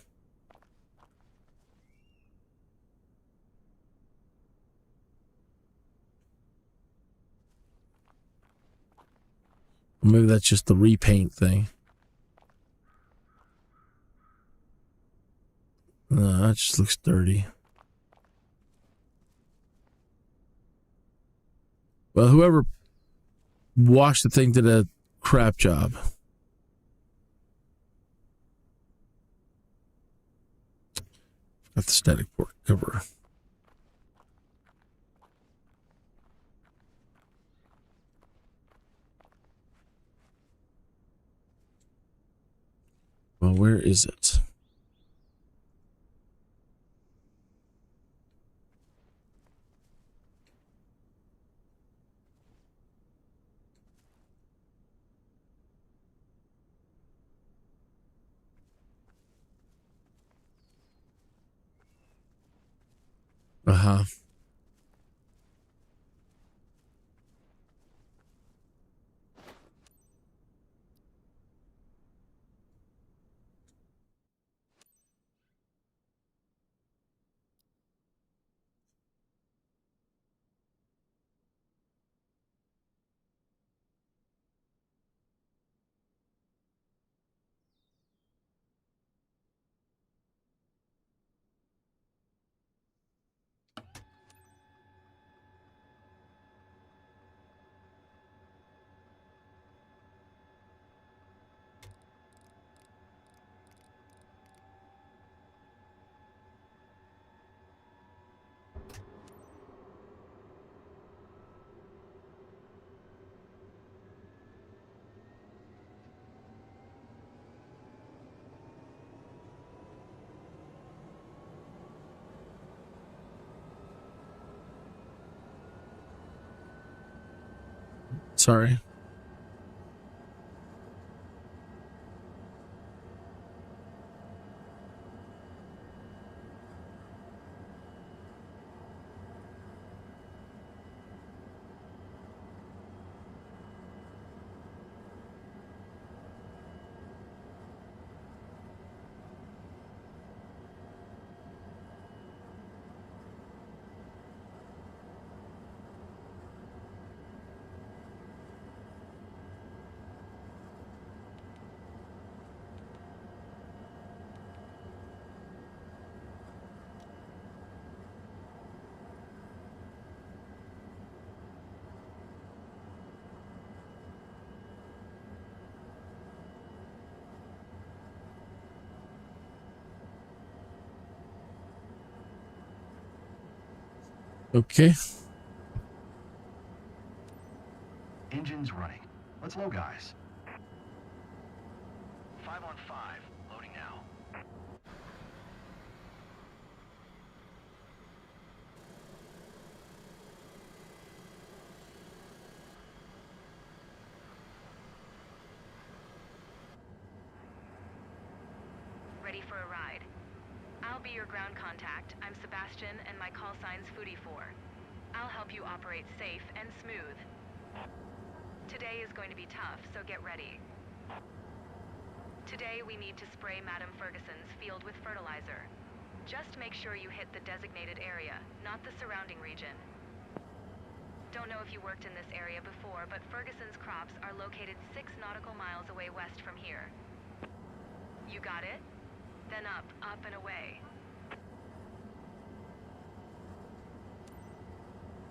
Maybe that's just the repaint thing. No, that just looks dirty. Well, whoever washed the thing did a crap job. Got the static port cover. Well, where is it? Uh-huh. Sorry. Okay. Engines running. Let's load, guys. 5 on 5. Loading now. Ready for a ride. I'll be your ground contact. I'm Sebastian, and my call sign's Foodie4. I'll help you operate safe and smooth. Today is going to be tough, so get ready. Today we need to spray Madam Ferguson's field with fertilizer. Just make sure you hit the designated area, not the surrounding region. Don't know if you worked in this area before, but Ferguson's crops are located 6 nautical miles away west from here. You got it? Then up and away.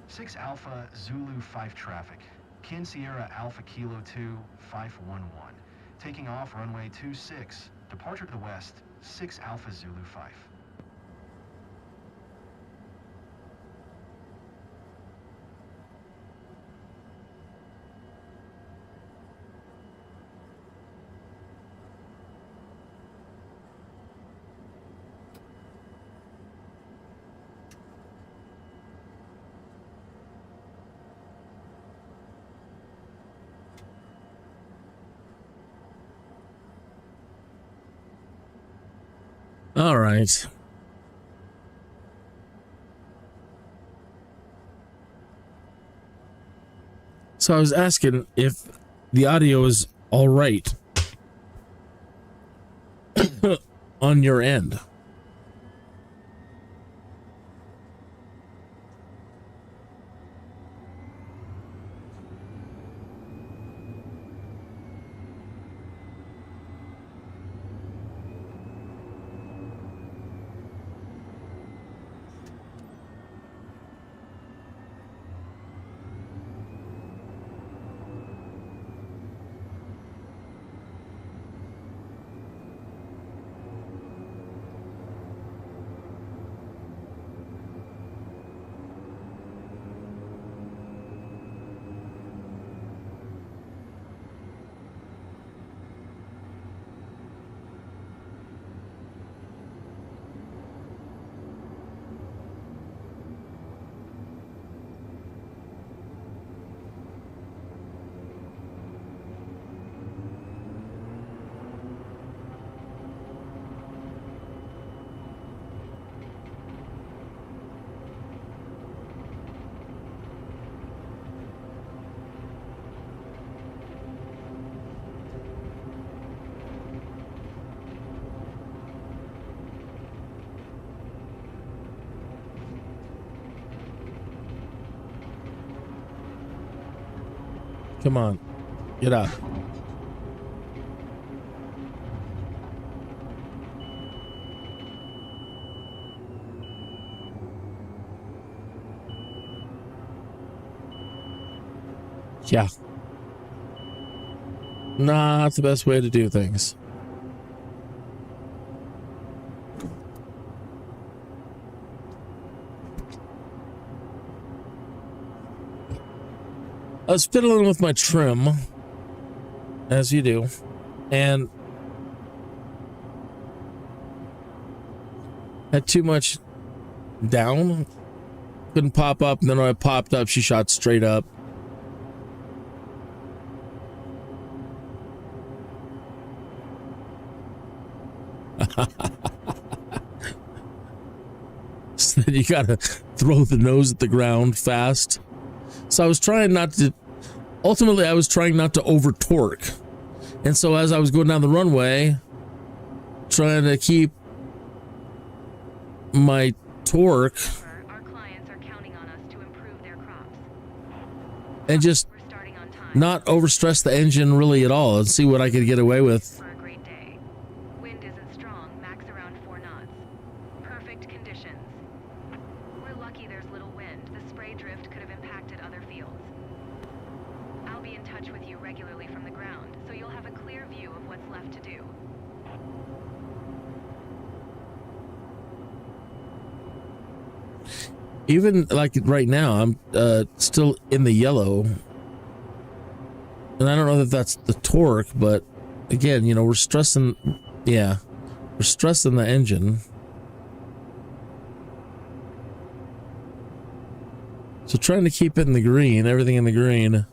6 Alpha Zulu 5 traffic. Kin Sierra Alpha Kilo 2 511. Taking off runway 26. Departure to the west, 6 Alpha Zulu 5. All right. So I was asking if the audio is all right on your end. Come on, get up. Yeah. Not the best way to do things. I was fiddling with my trim, as you do, and had too much down. Couldn't pop up, and then when I popped up, she shot straight up. So then you gotta throw the nose at the ground fast. So I was trying not to, ultimately I was trying not to over torque. And so as I was going down the runway, trying to keep my torque and just not overstress the engine really at all and see what I could get away with. For a great day. Wind isn't strong, max around 4 knots. Perfect conditions. We're lucky there's little wind. The spray drift could have impacted other fields. I'll be in touch with you regularly from the ground, so you'll have a clear view of what's left to do. Even like right now, I'm still in the yellow. And I don't know that that's the torque, but again, you know, we're stressing, yeah, we're stressing the engine. So trying to keep it in the green, everything in the green.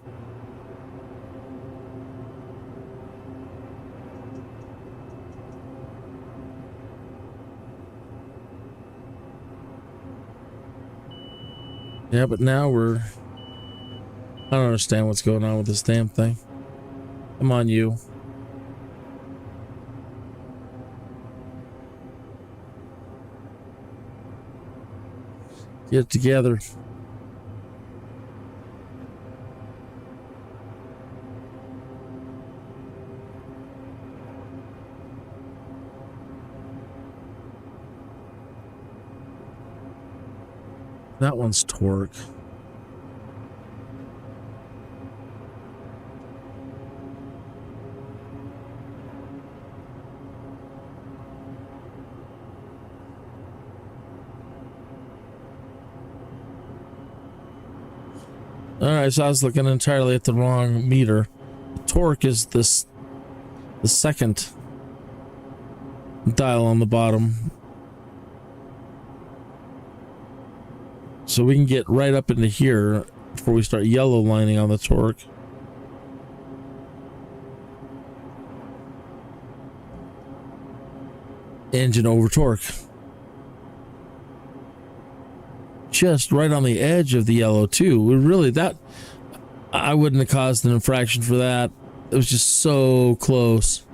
Yeah, but now I don't understand what's going on with this damn thing. Come on, you. Get it together. That one's torque. All right, so I was looking entirely at the wrong meter. Torque is this, the second dial on the bottom. So we can get right up into here before we start yellow lining on the torque. Engine over torque. Just right on the edge of the yellow too. We really, that I wouldn't have caused an infraction for that. It was just so close.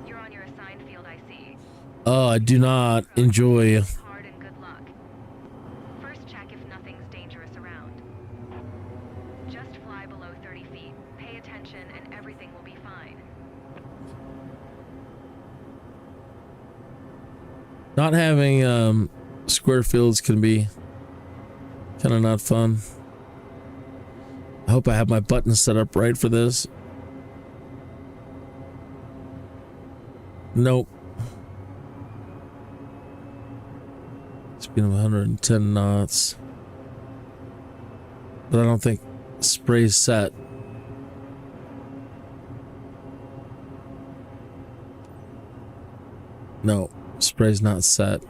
You're on your assigned field, I see. Oh, I do not enjoy. Hard and good luck. First check if nothing's dangerous around. Just fly below 30 feet. Pay attention and everything will be fine. Not having square fields can be kind of not fun. I hope I have my buttons set up right for this. Nope. Speed of 110 knots. But I don't think spray's set. No, spray's not set.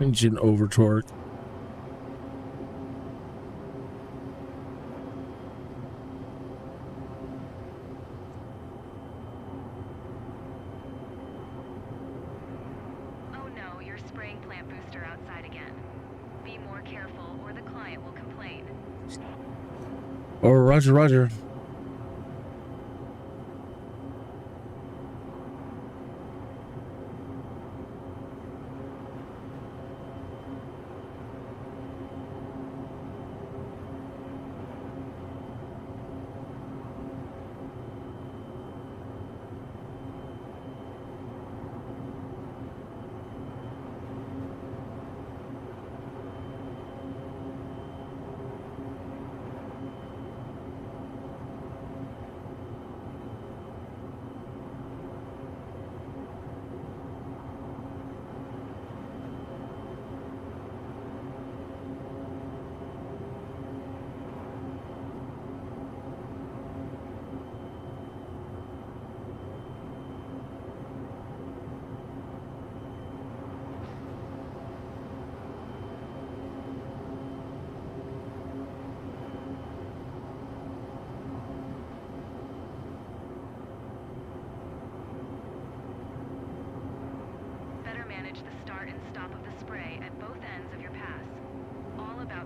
Engine over torque. Oh no, you're spraying plant booster outside again. Be more careful or the client will complain. Oh, roger, roger.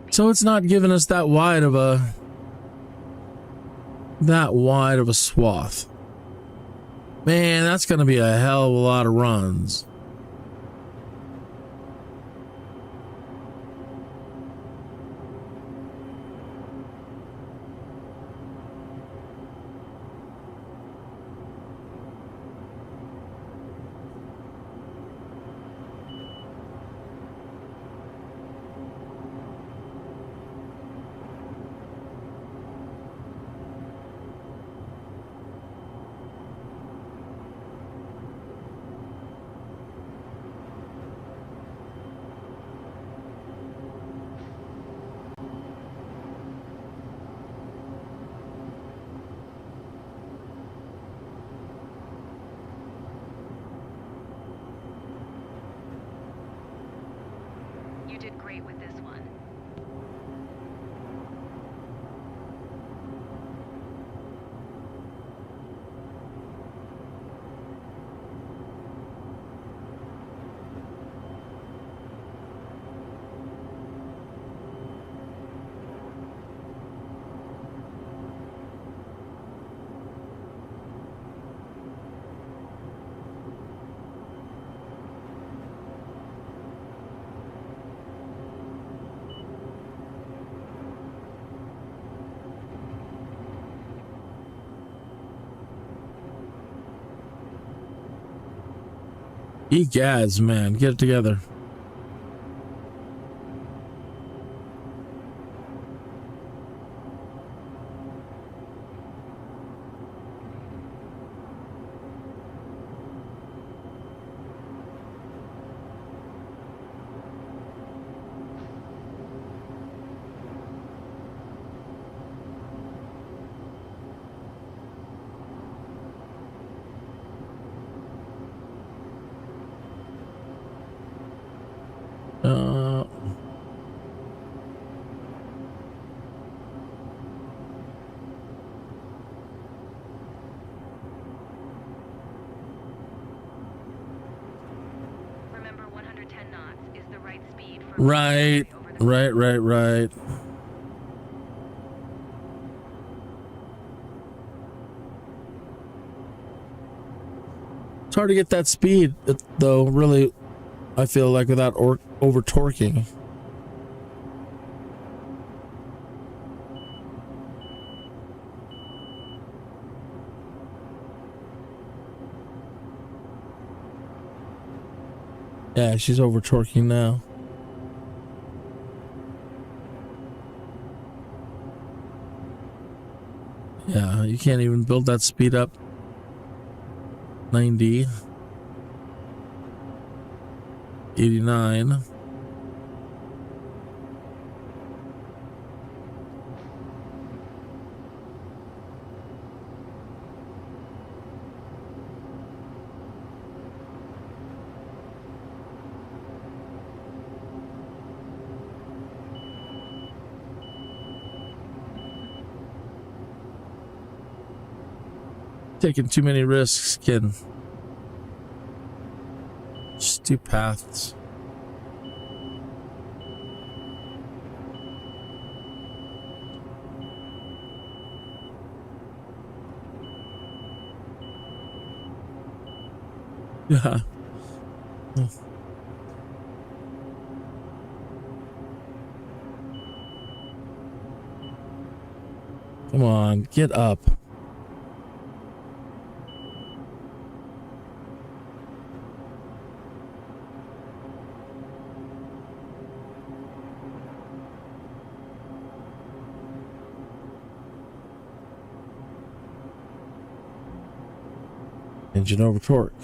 So it's not giving us that wide of a swath. Man, that's going to be a hell of a lot of runs. Egads, man, get it together. Right. It's hard to get that speed, though, really, I feel like, without over torquing. Yeah, she's over torquing now. Yeah, you can't even build that speed up. 90. 89. Taking too many risks can just do paths. Yeah. Come on, get up. Engine over torque.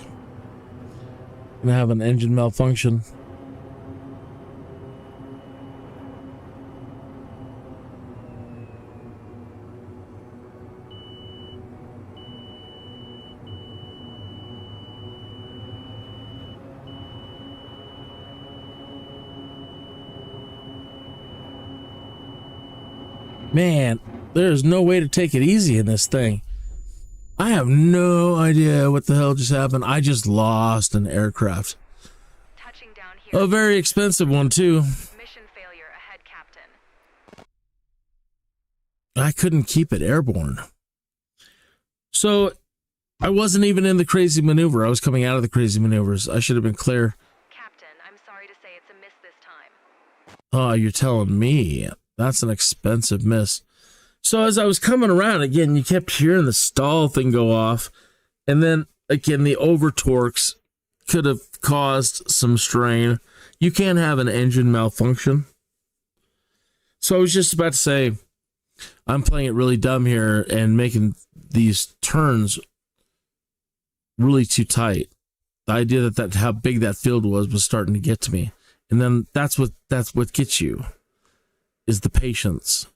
Gonna have an engine malfunction. Man, there's no way to take it easy in this thing. I have no idea what the hell just happened. I just lost an aircraft. A very expensive one, too. Mission failure ahead, Captain. I couldn't keep it airborne. So, I wasn't even in the crazy maneuver. I was coming out of the crazy maneuvers. I should have been clear. Captain, I'm sorry to say it's a miss this time. Oh, you're telling me. That's an expensive miss. So as I was coming around again, you kept hearing the stall thing go off. And then again, the over torques could have caused some strain. You can't have an engine malfunction. So I was just about to say, I'm playing it really dumb here and making these turns really too tight. The idea that how big that field was starting to get to me. And then that's what gets you, is the patience.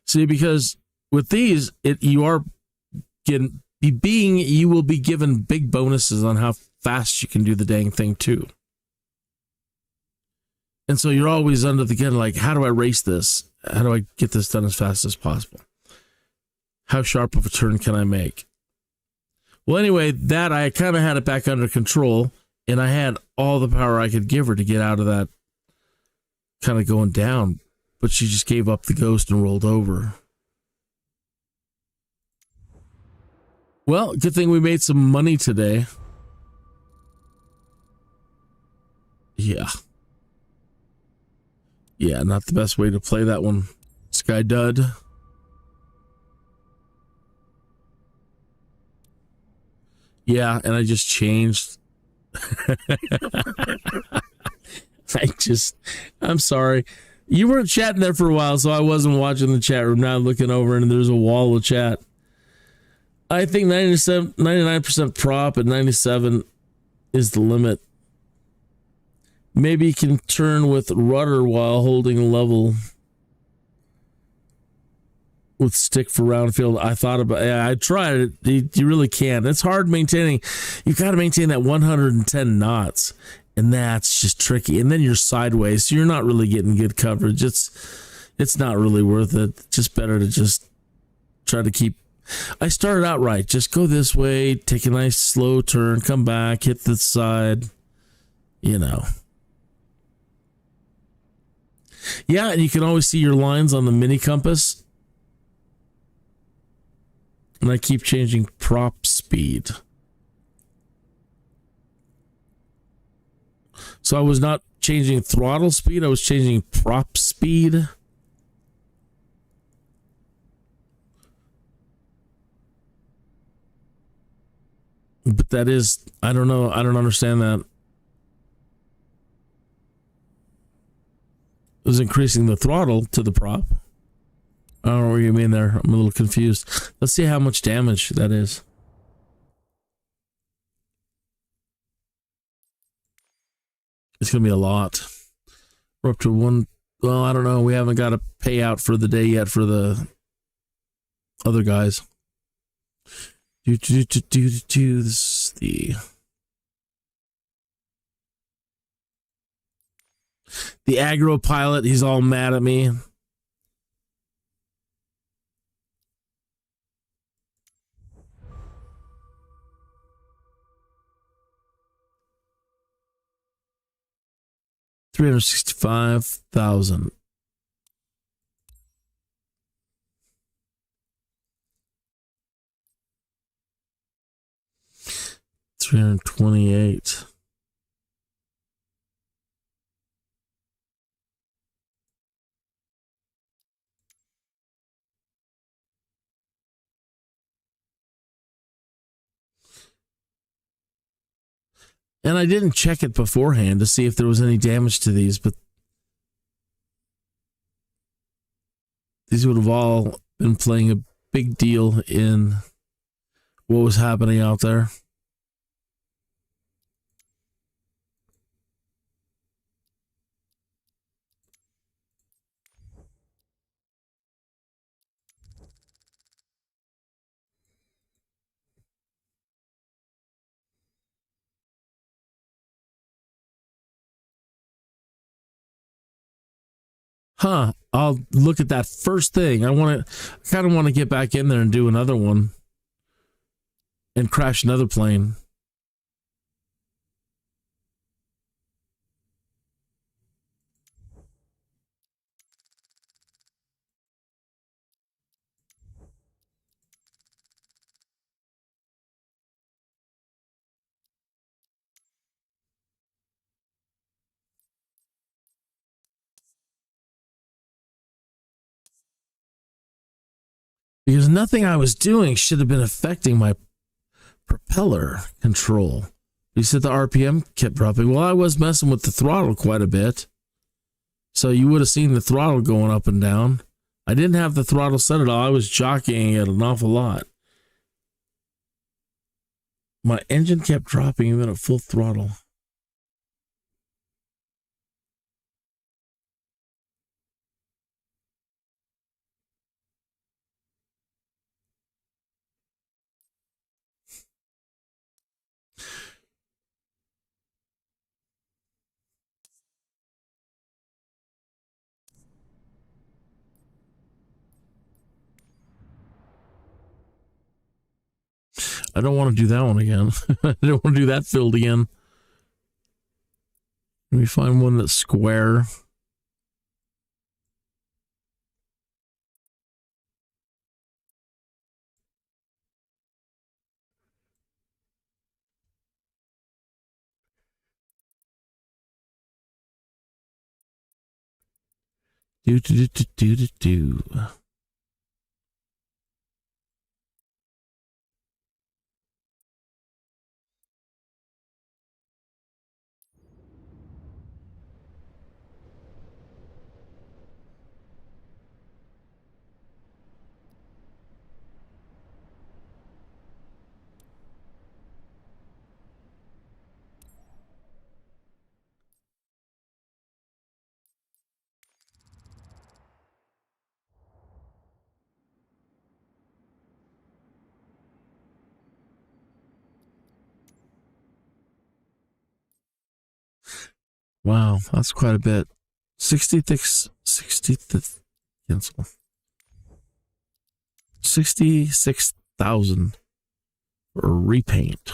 See, because with these, you will be given big bonuses on how fast you can do the dang thing too. And so you're always under the gun, like, how do I race this? How do I get this done as fast as possible? How sharp of a turn can I make? Well, anyway, that I kind of had it back under control, and I had all the power I could give her to get out of that kind of going down. But she just gave up the ghost and rolled over. Well, good thing we made some money today. Yeah. Yeah, not the best way to play that one. Skydude. Yeah, and I just changed. I'm sorry. You weren't chatting there for a while, so I wasn't watching the chat room. Now I'm looking over and there's a wall of chat. I think 99% prop and 97 is the limit. Maybe you can turn with rudder while holding level with stick for round field. I thought about it. I tried it. You really can't. It's hard maintaining. You've got to maintain that 110 knots. And that's just tricky. And then you're sideways, so you're not really getting good coverage. It's not really worth it. Just better to just try to keep. I started out right. Just go this way, take a nice slow turn, come back, hit the side. You know. Yeah, and you can always see your lines on the mini compass. And I keep changing prop speed. So I was not changing throttle speed, I was changing prop speed. But that is, I don't know, I don't understand that. It was increasing the throttle to the prop. I don't know what you mean there. I'm a little confused. Let's see how much damage that is. It's going to be a lot. We're up to one. Well, I don't know. We haven't got a payout for the day yet for the other guys. This is the aggro pilot. He's all mad at me. 365,000. $328. And I didn't check it beforehand to see if there was any damage to these, but these would have all been playing a big deal in what was happening out there. Huh, I'll look at that first thing. I kind of want to get back in there and do another one and crash another plane. Because nothing I was doing should have been affecting my propeller control. You said the RPM kept dropping. Well, I was messing with the throttle quite a bit. So you would have seen the throttle going up and down. I didn't have the throttle set at all. I was jockeying it an awful lot. My engine kept dropping even at full throttle. I don't want to do that one again. I don't want to do that field again. Let me find one that's square. Do. Wow, that's quite a bit. 66,000 for repaint.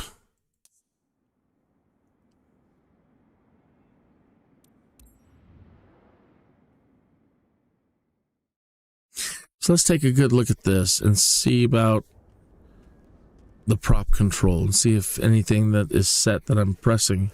So let's take a good look at this and see about the prop control and see if anything that is set that I'm pressing.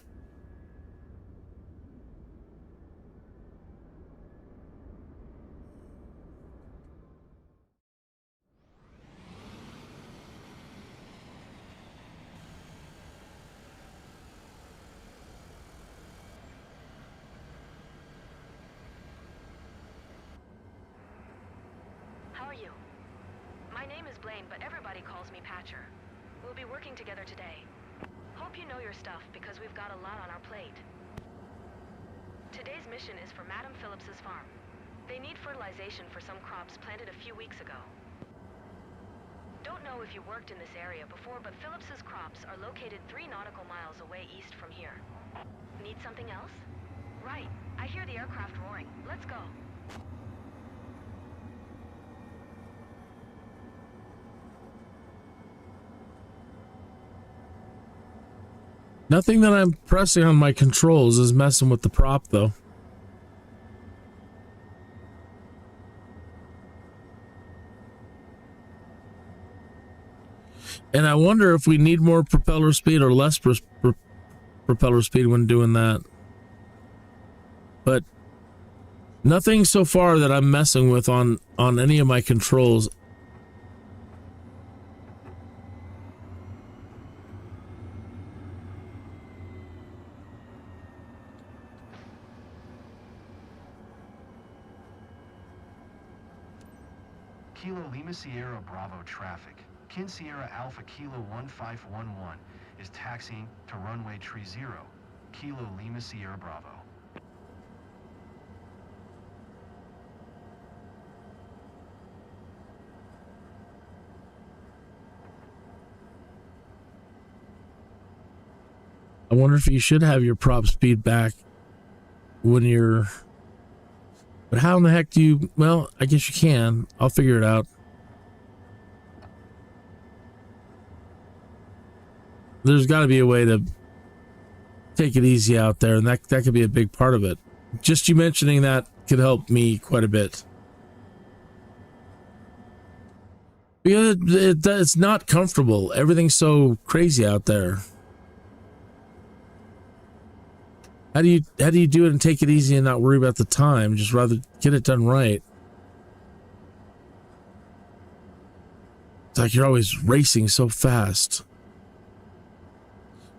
Nothing that I'm pressing on my controls is messing with the prop, though. And I wonder if we need more propeller speed or less propeller speed when doing that. But nothing so far that I'm messing with on any of my controls. Kilo Lima Sierra Bravo traffic. Kin Sierra Alpha Kilo 1511 is taxiing to runway tree 0. Kilo Lima Sierra Bravo. I wonder if you should have your prop speed back when you're... But how in the heck do you... Well, I guess you can. I'll figure it out. There's got to be a way to take it easy out there, and that could be a big part of it. Just you mentioning that could help me quite a bit. Because it's not comfortable. Everything's so crazy out there. How do you do it and take it easy and not worry about the time? Just rather get it done right. It's like you're always racing so fast.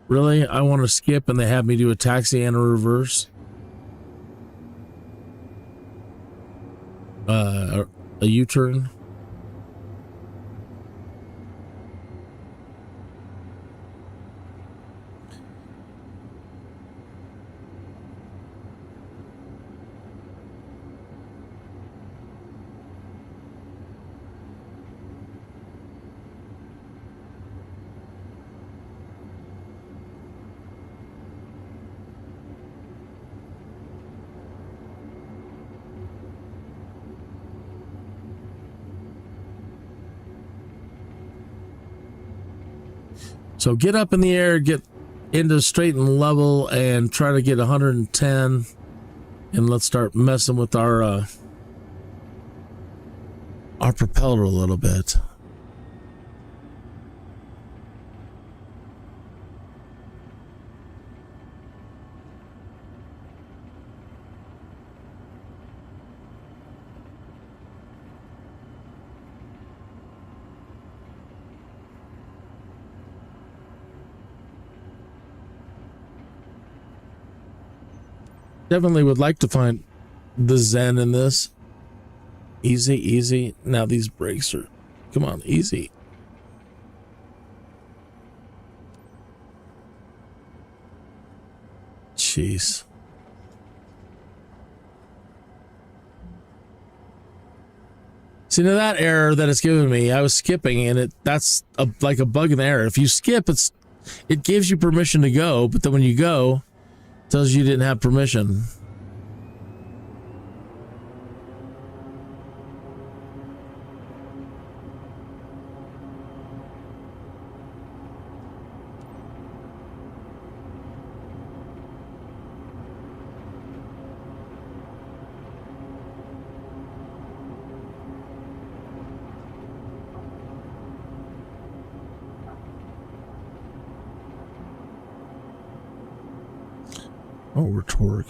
Really? I want to skip and they have me do a taxi and a reverse? A U-turn? So get up in the air, get into straight and level, and try to get 110. And let's start messing with our propeller a little bit. Definitely would like to find the zen in this. Easy, easy. Now these brakes are... Come on, easy. Jeez. See, now that error that it's giving me, I was skipping, and that's like a bug in the error. If you skip, it gives you permission to go, but then when you go... tells you didn't have permission. Over torque.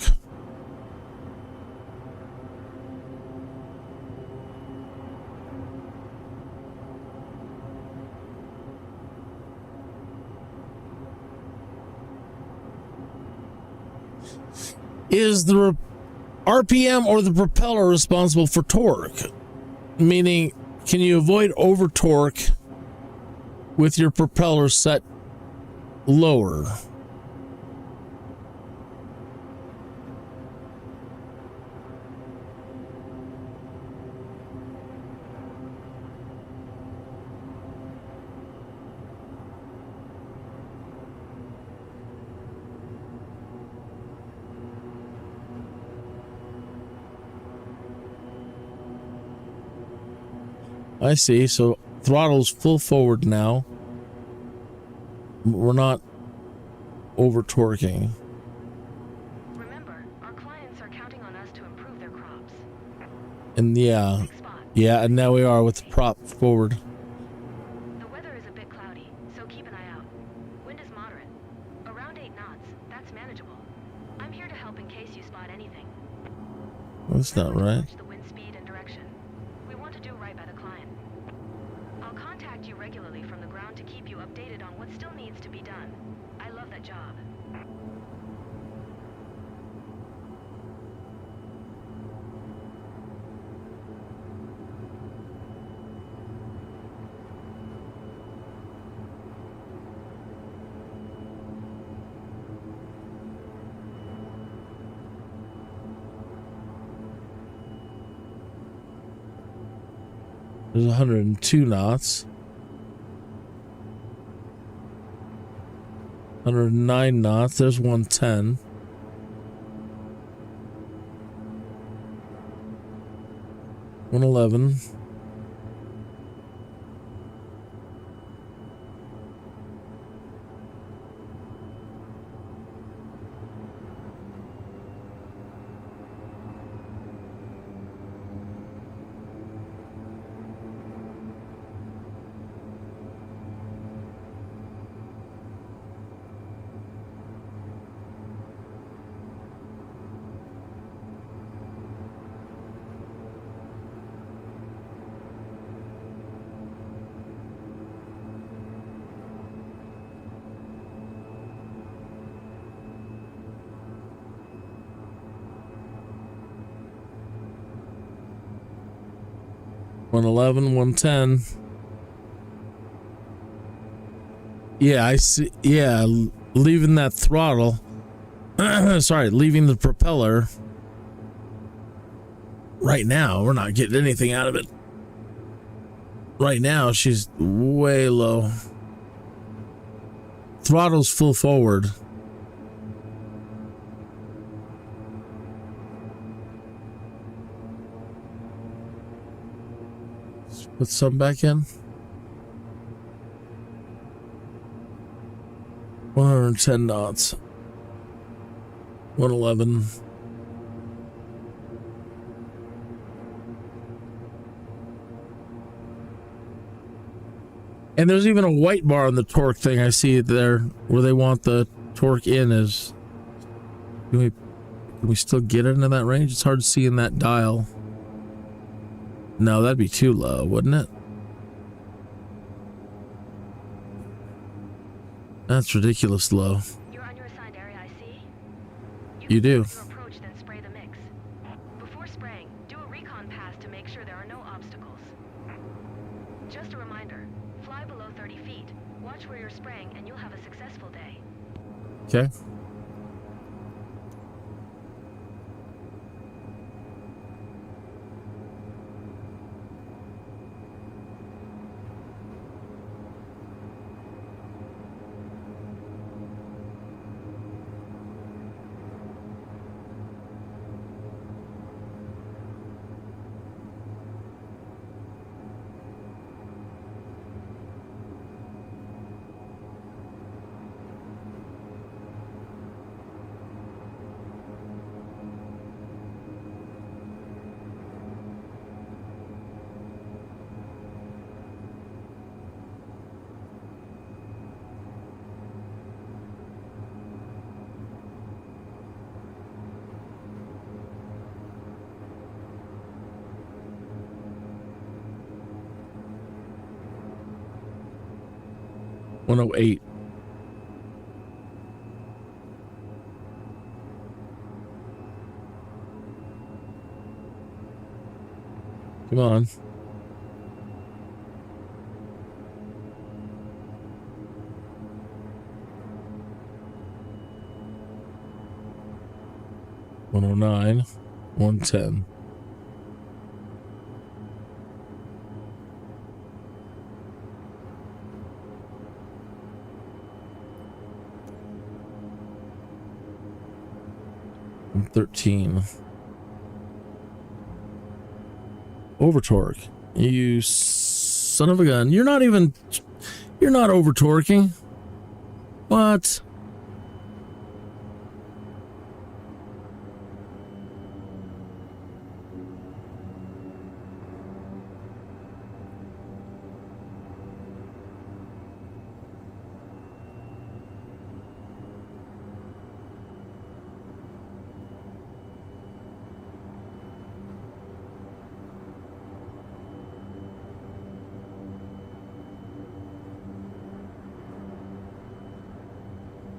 Is the RPM or the propeller responsible for torque? Meaning, can you avoid over torque with your propeller set lower? I see. So throttle's full forward now. We're not over torquing. Remember, our clients are counting on us to improve their crops. And yeah, and now we are with the prop forward. The weather is a bit cloudy. That's not right. The wind speed and direction. We want to do right by the client. I'll contact you regularly from the ground to keep you updated on what still needs to be done. I love that job. There's 102 knots. 109 knots. There's 110. 111. $111, $110. Yeah, I see. Yeah, leaving that throttle. Sorry, leaving the propeller. Right now, we're not getting anything out of it. Right now, she's way low. Throttle's full forward. Put some back in. 110 knots. 111. And there's even a white bar on the torque thing. I see it there where they want the torque in is. Can we still get it into that range? It's hard to see in that dial. No, that'd be too low, wouldn't it? That's ridiculous low. You're on your assigned area, I see. You do. Approach, then spray the mix. Before spraying, do a recon pass to make sure there are no obstacles. Just a reminder, fly below 30 feet. Watch where you're spraying and you'll have a successful day. Okay. $108. Come on. $109, $110. $13. Over torque. You son of a gun. You're not over torquing. What?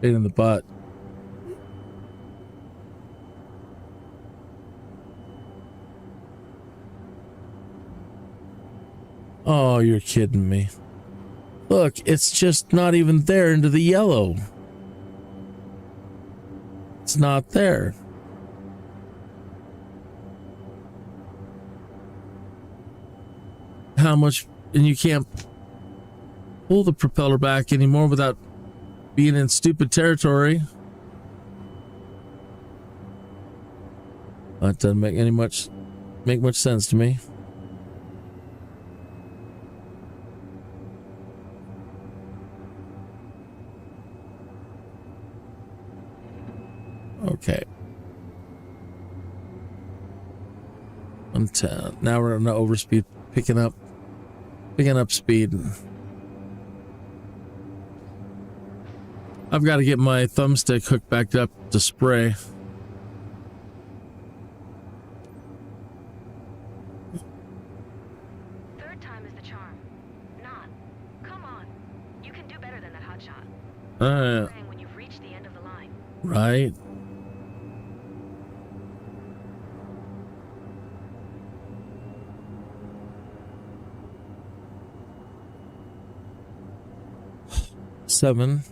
Pain in the butt. Oh, you're kidding me. Look, it's just not even there into the yellow. It's not there. How much, and you can't pull the propeller back anymore without being in stupid territory. That doesn't make much sense to me. Okay. 110. Now we're on the overspeed, picking up speed. I've got to get my thumbstick hooked back up to spray. Third time is the charm. Not. Come on. You can do better than that hotshot. When you've reached the end of the line. Right. Seven.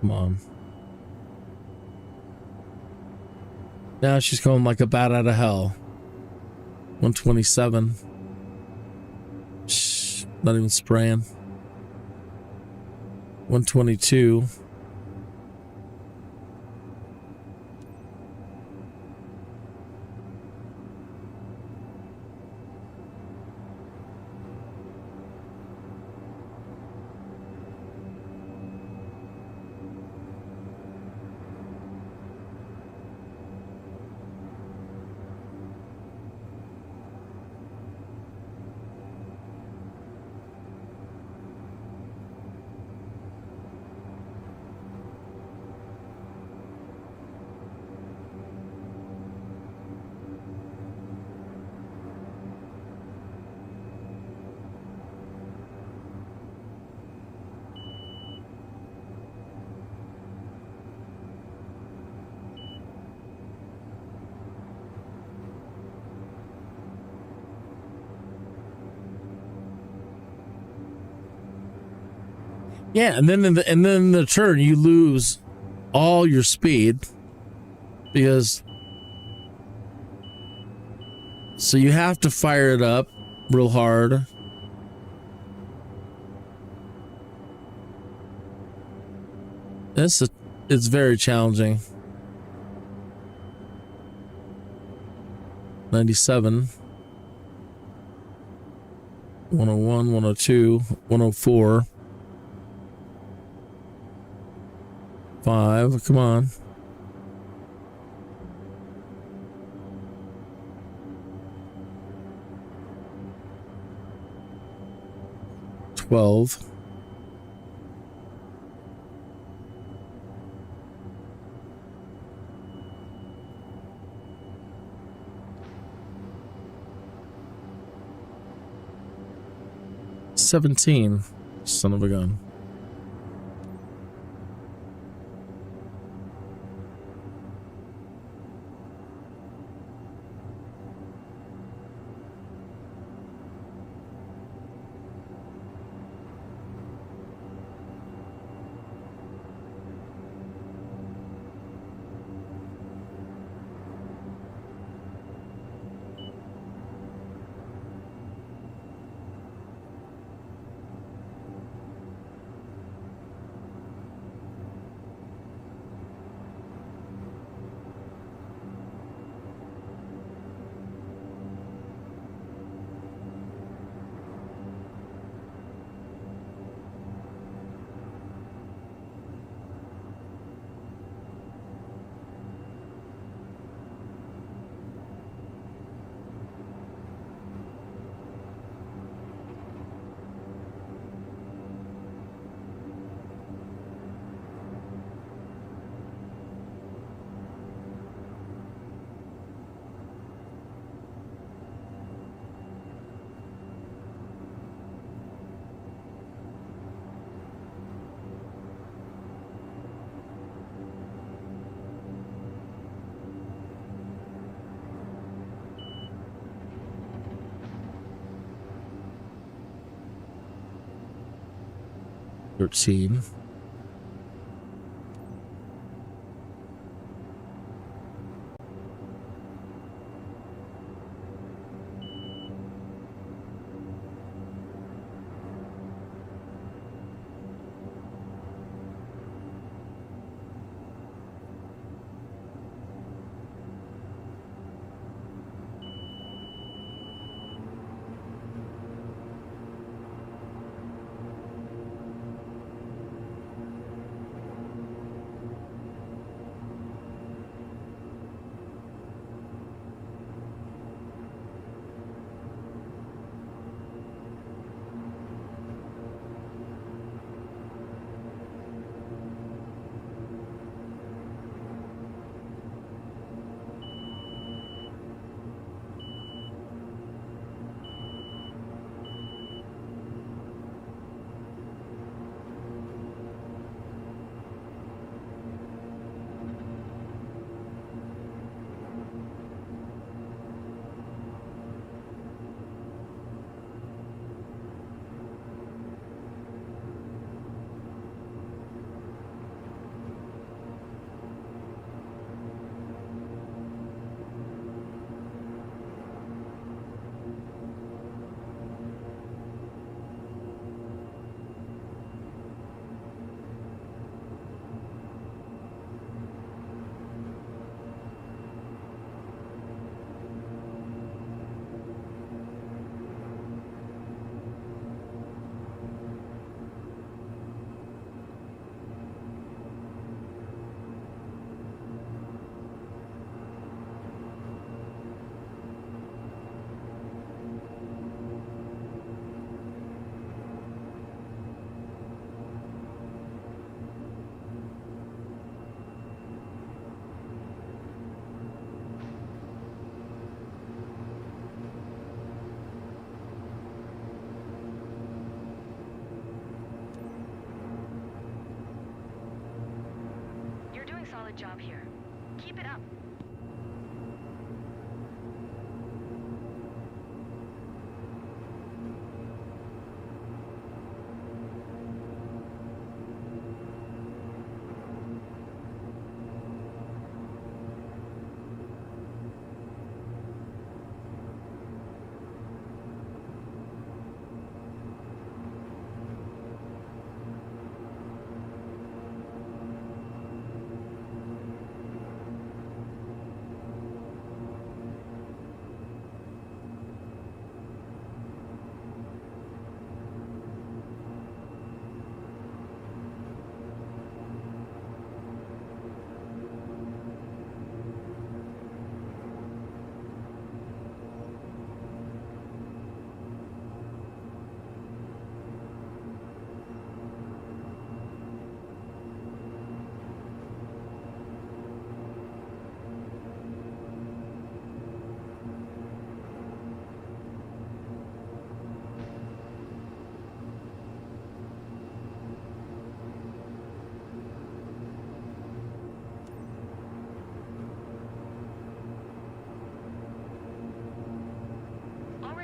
Come on. Now she's going like a bat out of hell. 127. Shh, not even spraying. 122. Yeah, and then in the turn you lose all your speed because so you have to fire it up real hard. It's very challenging. 97, 101, 102, 104. 5, come on. $12. $17. Son of a gun. 13. Solid job here. Keep it up.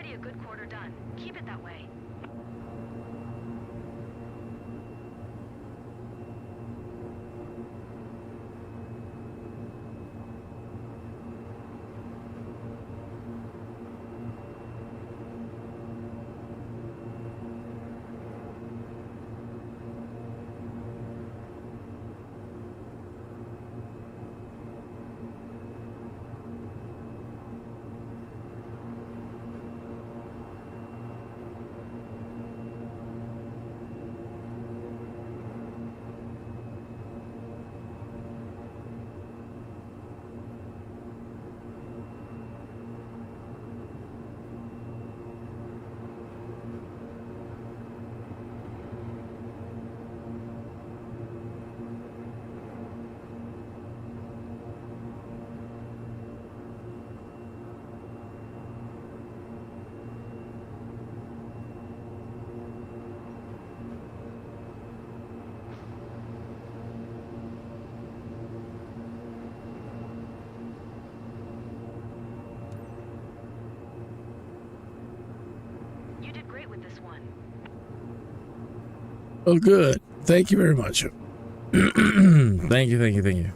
A good quarter done. Keep it that way. Oh, good. Thank you very much. Thank you.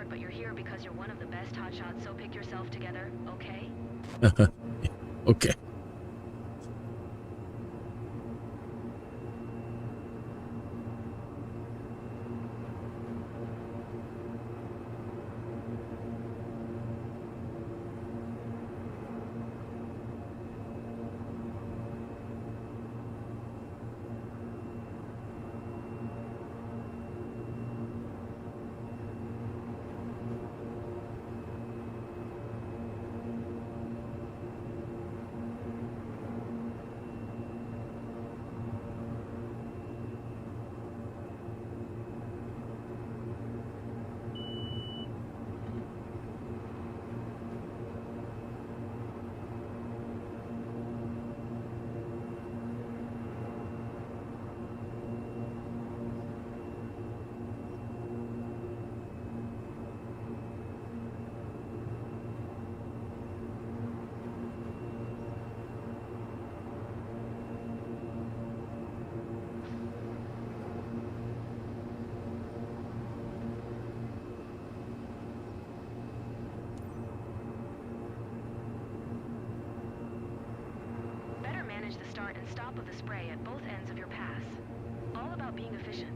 But you're here because you're one of the best hotshots, so pick yourself together, okay? Okay. The start and stop of the spray at both ends of your pass. All about being efficient.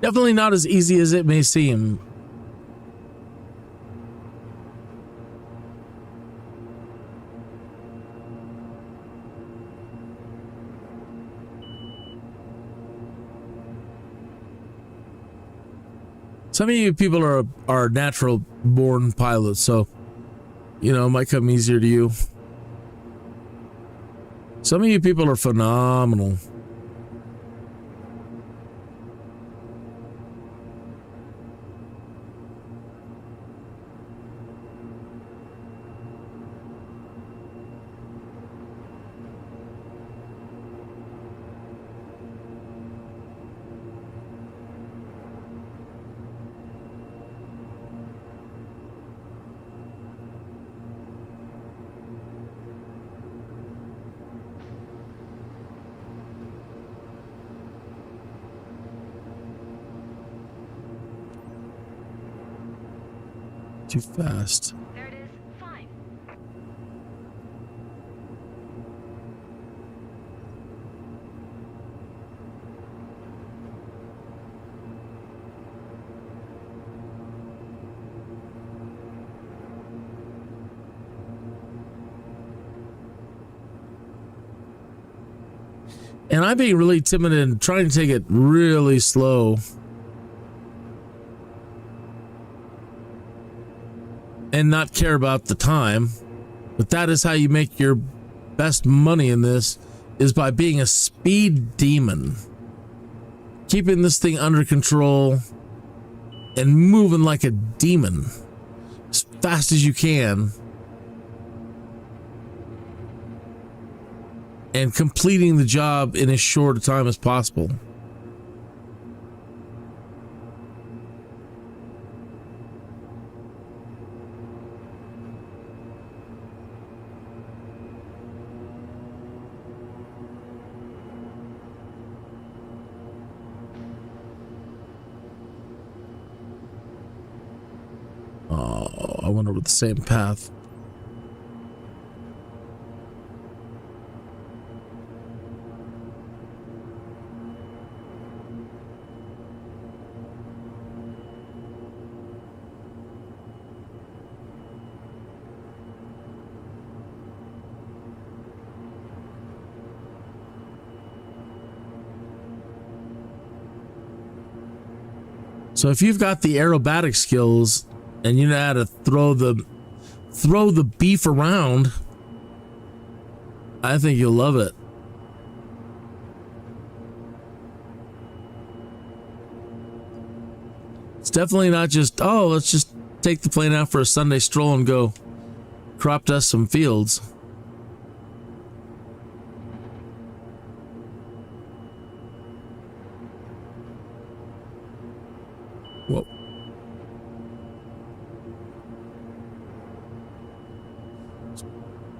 Definitely not as easy as it may seem. Some of you people are natural born pilots, so you know it might come easier to you. Some of you people are phenomenal. Too fast. There it is. Fine. And I'm being really timid and trying to take it really slow. And not care about the time. But that is how you make your best money in this, is by being a speed demon. Keeping this thing under control and moving like a demon as fast as you can. And completing the job in as short a time as possible. Oh, I went over the same path. So if you've got the aerobatic skills and you know how to throw the beef around, I think you'll love it. It's definitely not just, oh, let's just take the plane out for a Sunday stroll and go crop dust some fields. Whoa.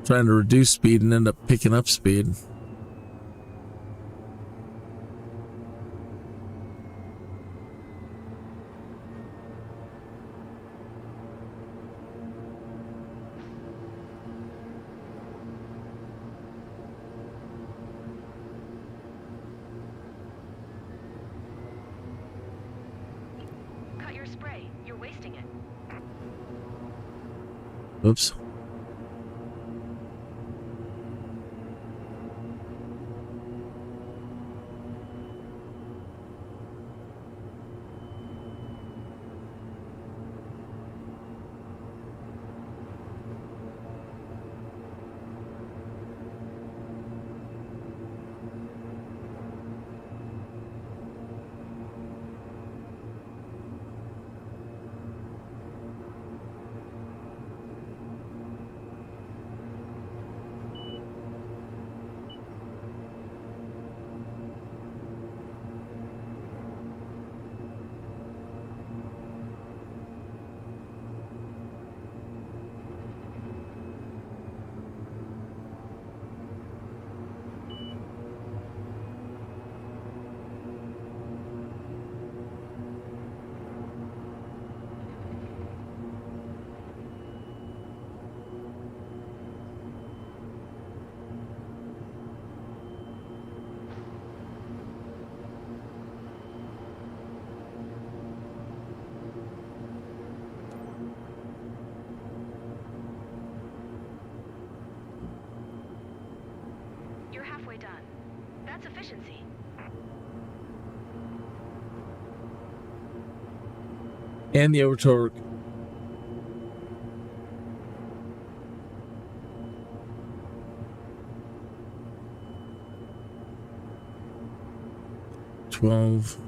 Trying to reduce speed and end up picking up speed. Oops. Efficiency. And the overtorque. $12.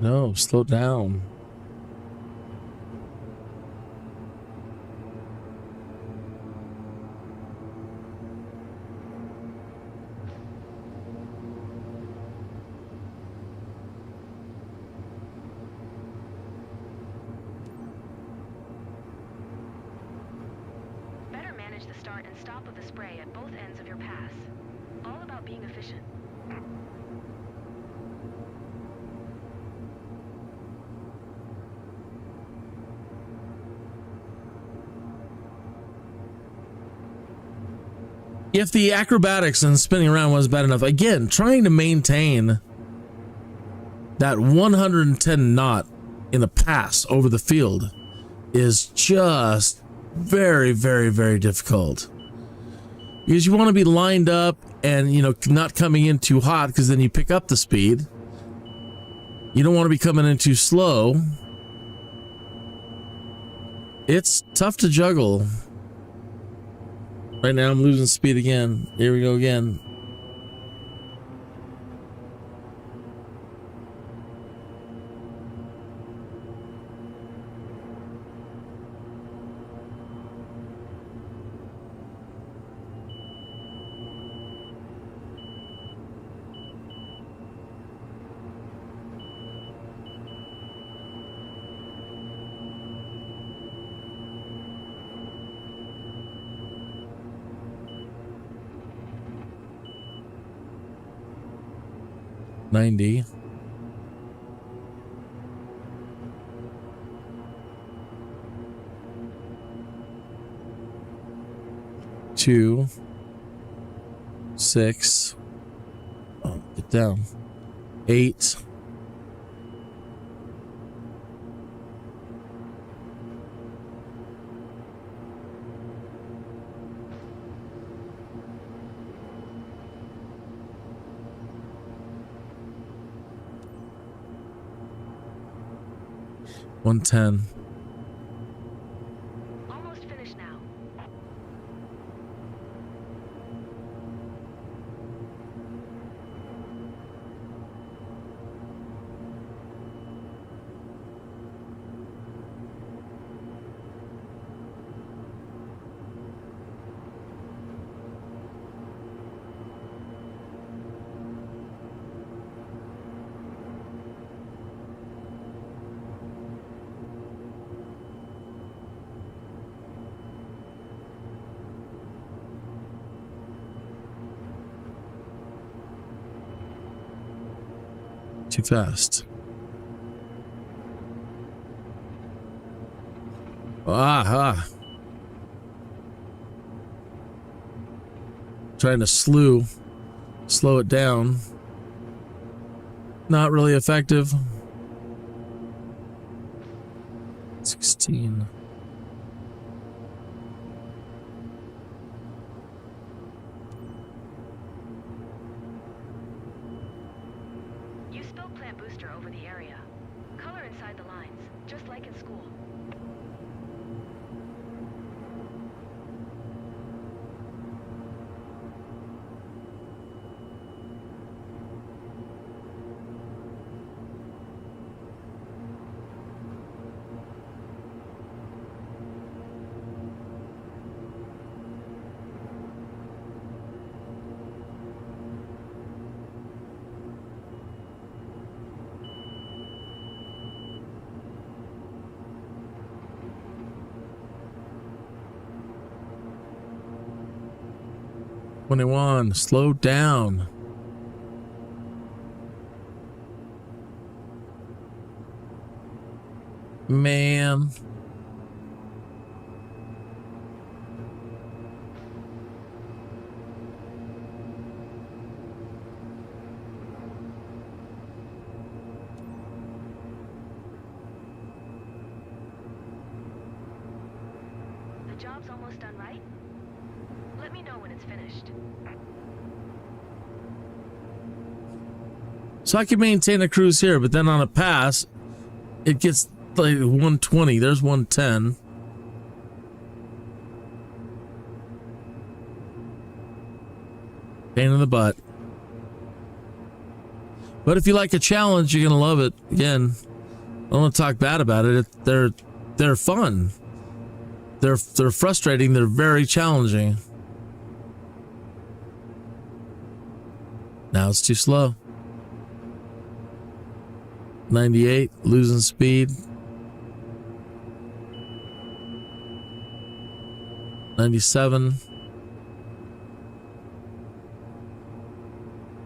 No, slow down. Better manage the start start and stop of the spray at both ends of your pass. All about being efficient. If the acrobatics and spinning around was bad enough, again, trying to maintain that 110 knot in the pass over the field is just very, very, very difficult. Because you want to be lined up and, you know, not coming in too hot, because then you pick up the speed. You don't want to be coming in too slow. It's tough to juggle. Right now I'm losing speed again. Here we go again. $90. Two, 6. Oh, get down. 8. $110. Almost finished now. Too fast. Trying to slow it down. Not really effective. 16. You spilled plant booster over the area. Color inside the lines, just like in school. $21. Slow down. Man. The job's almost done, right? Let me know when it's finished. So I can maintain a cruise here, but then on a pass, it gets like 120. There's 110. Pain in the butt. But if you like a challenge, you're gonna love it. Again, I don't want to talk bad about it. They're fun. They're frustrating. They're very challenging. Now it's too slow. 98, losing speed. 97.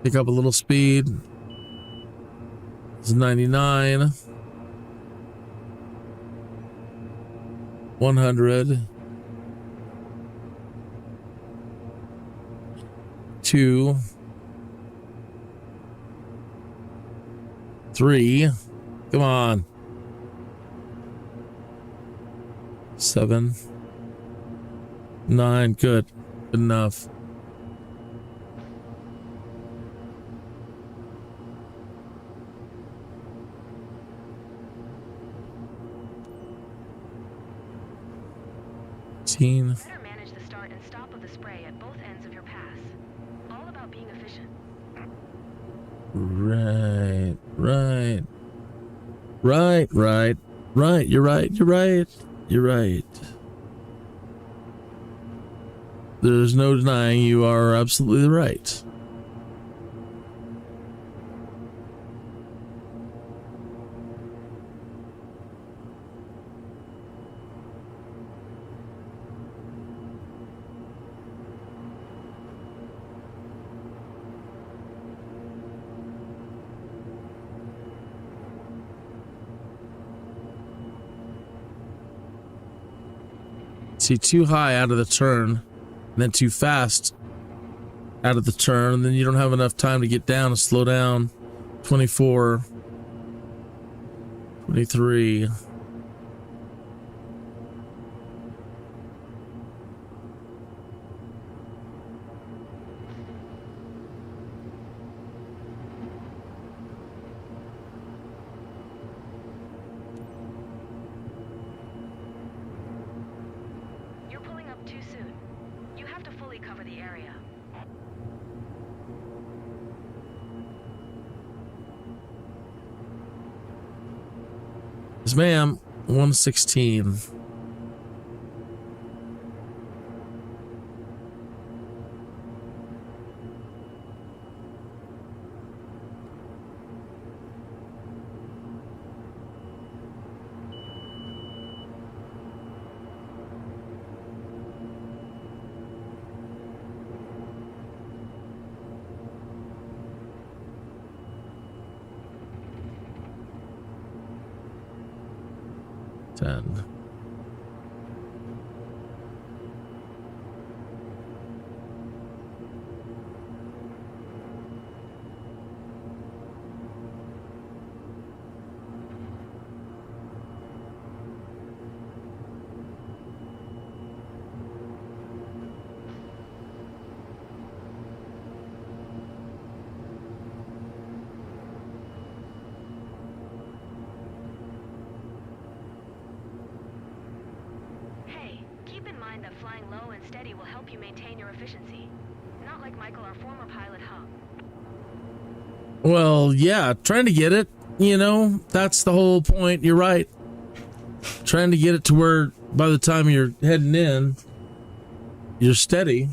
Pick up a little speed. It's 99. 100. 2. 3. Come on. 7. 9. Good. Good enough. Better manage the start and stop of the spray at both ends of your pass. All about being efficient. Right. You're right. There's no denying you are absolutely right. See, too high out of the turn, and then too fast out of the turn, and then you don't have enough time to get down and slow down. 24, 23. Yes, ma'am. 116. Well, yeah, trying to get it, you know, that's the whole point. You're right. Trying to get it to where by the time you're heading in, you're steady.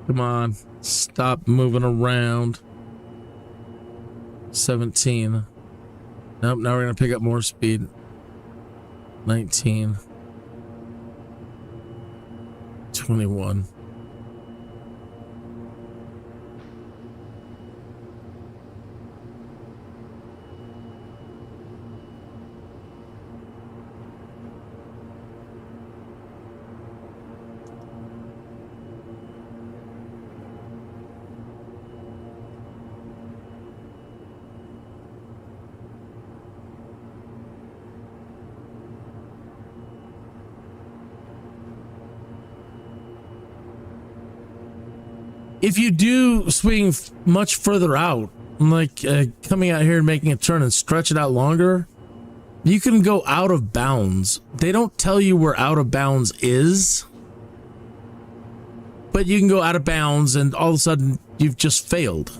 Come on, stop moving around. 17. Nope, now we're going to pick up more speed. 19. 21. if you do swing much further out, like coming out here and making a turn and stretch it out longer, you can go out of bounds. They don't tell you where out of bounds is, but you can go out of bounds and all of a sudden you've just failed.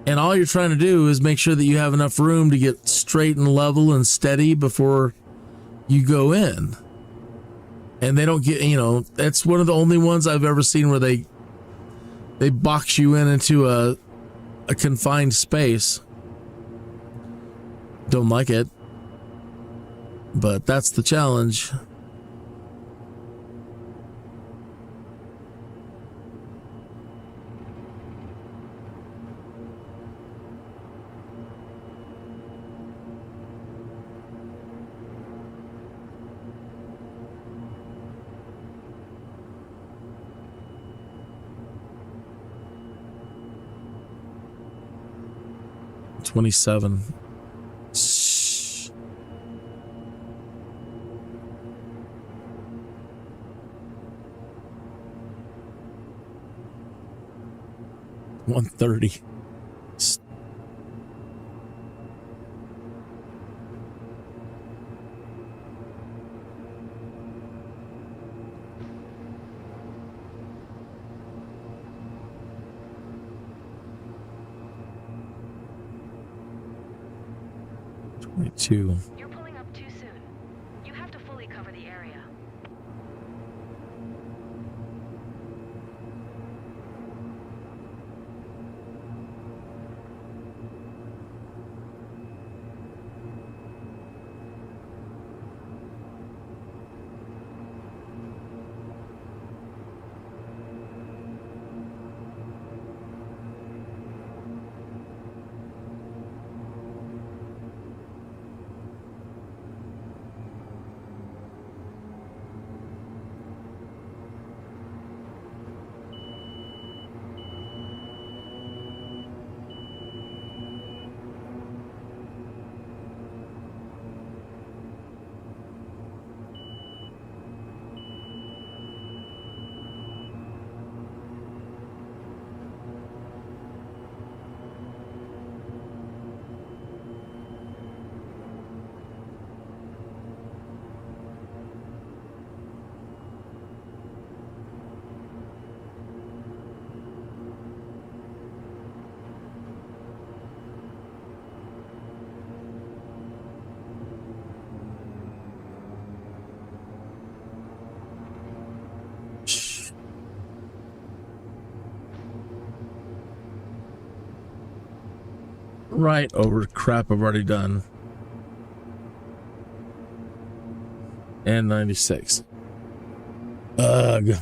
And all you're trying to do is make sure that you have enough room to get straight and level and steady before you go in. And they don't get, you know, that's one of the only ones I've ever seen where they box you into a confined space. Don't like it. But that's the challenge. $27. 130. You're pulling up too soon. You have to fully cover the area. Right over crap I've already done. And 96. Ugh.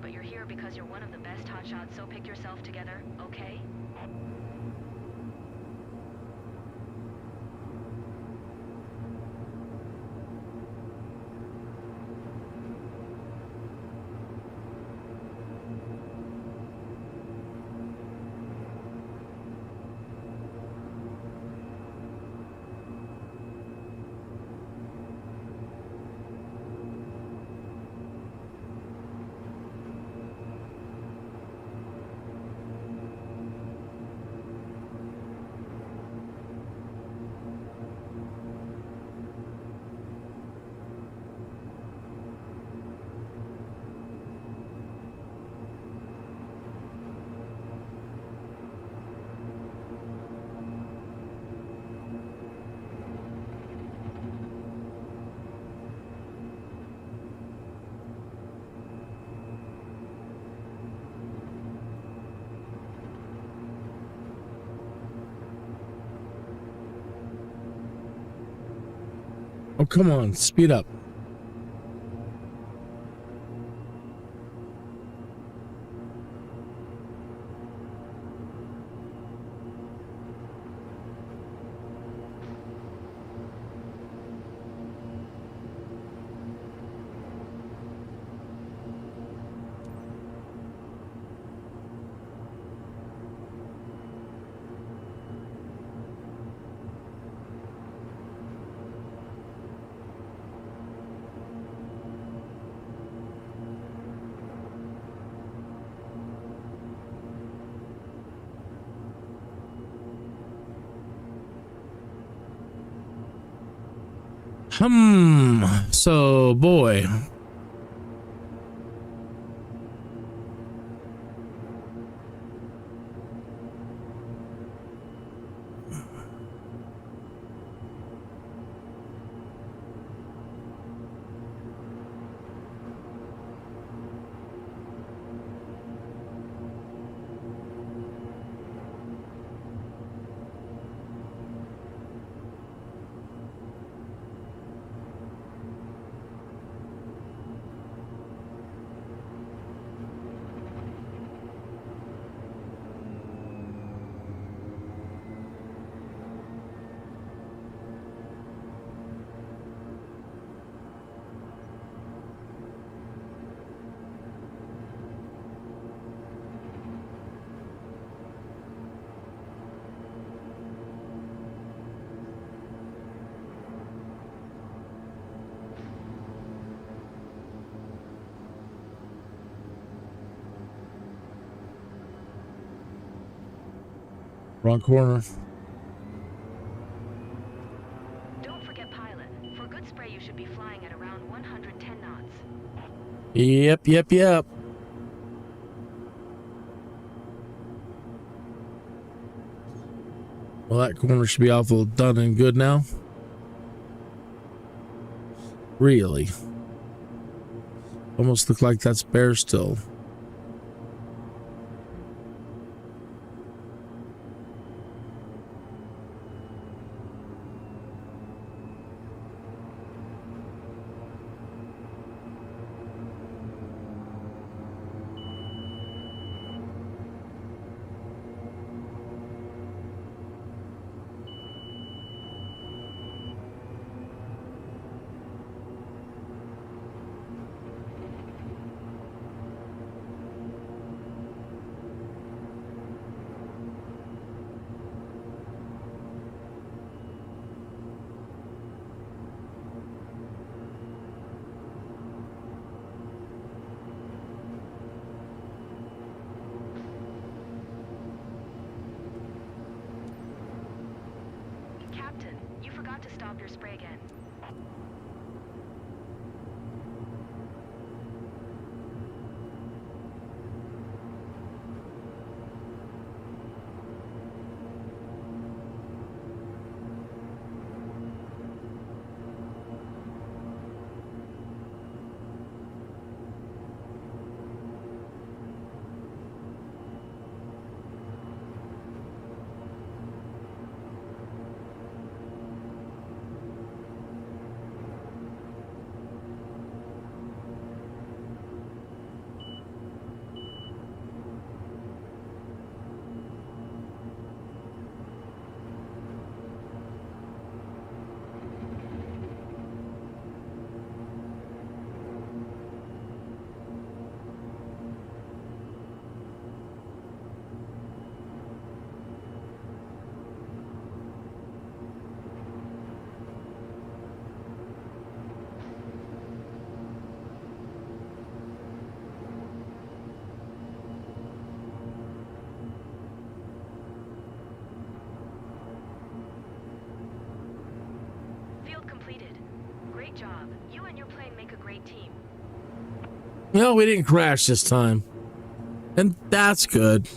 But you're here because you're one of the best hotshots, so pick yourself together, okay? Oh, come on, speed up. So, boy. Wrong corner. Don't forget pilot. For good spray, you should be flying at around 110 knots. Yep. Well, that corner should be awful done and good now. Really? Almost look like that's bare still. No, we didn't crash this time. And that's good.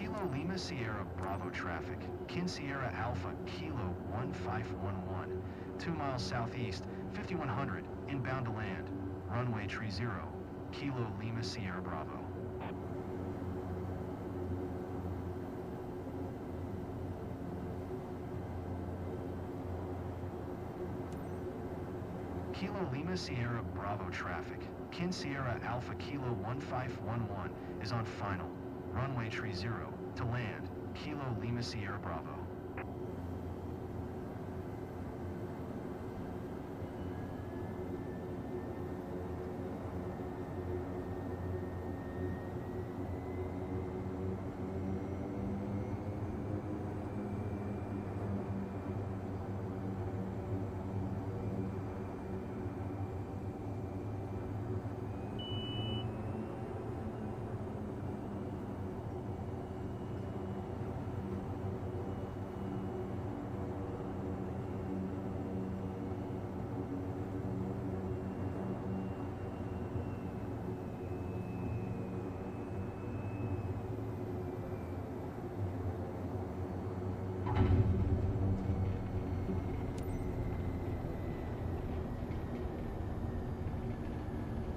Kilo Lima Sierra Bravo traffic. Kin Sierra Alpha Kilo 1511. 2 miles southeast, 5100, inbound to land. Runway tree 0. Kilo Lima Sierra Bravo. Kilo Lima Sierra Bravo traffic. Kin Sierra Alpha Kilo 1511 is on final. Runway tree 0 to land. Kilo Lima Sierra Bravo.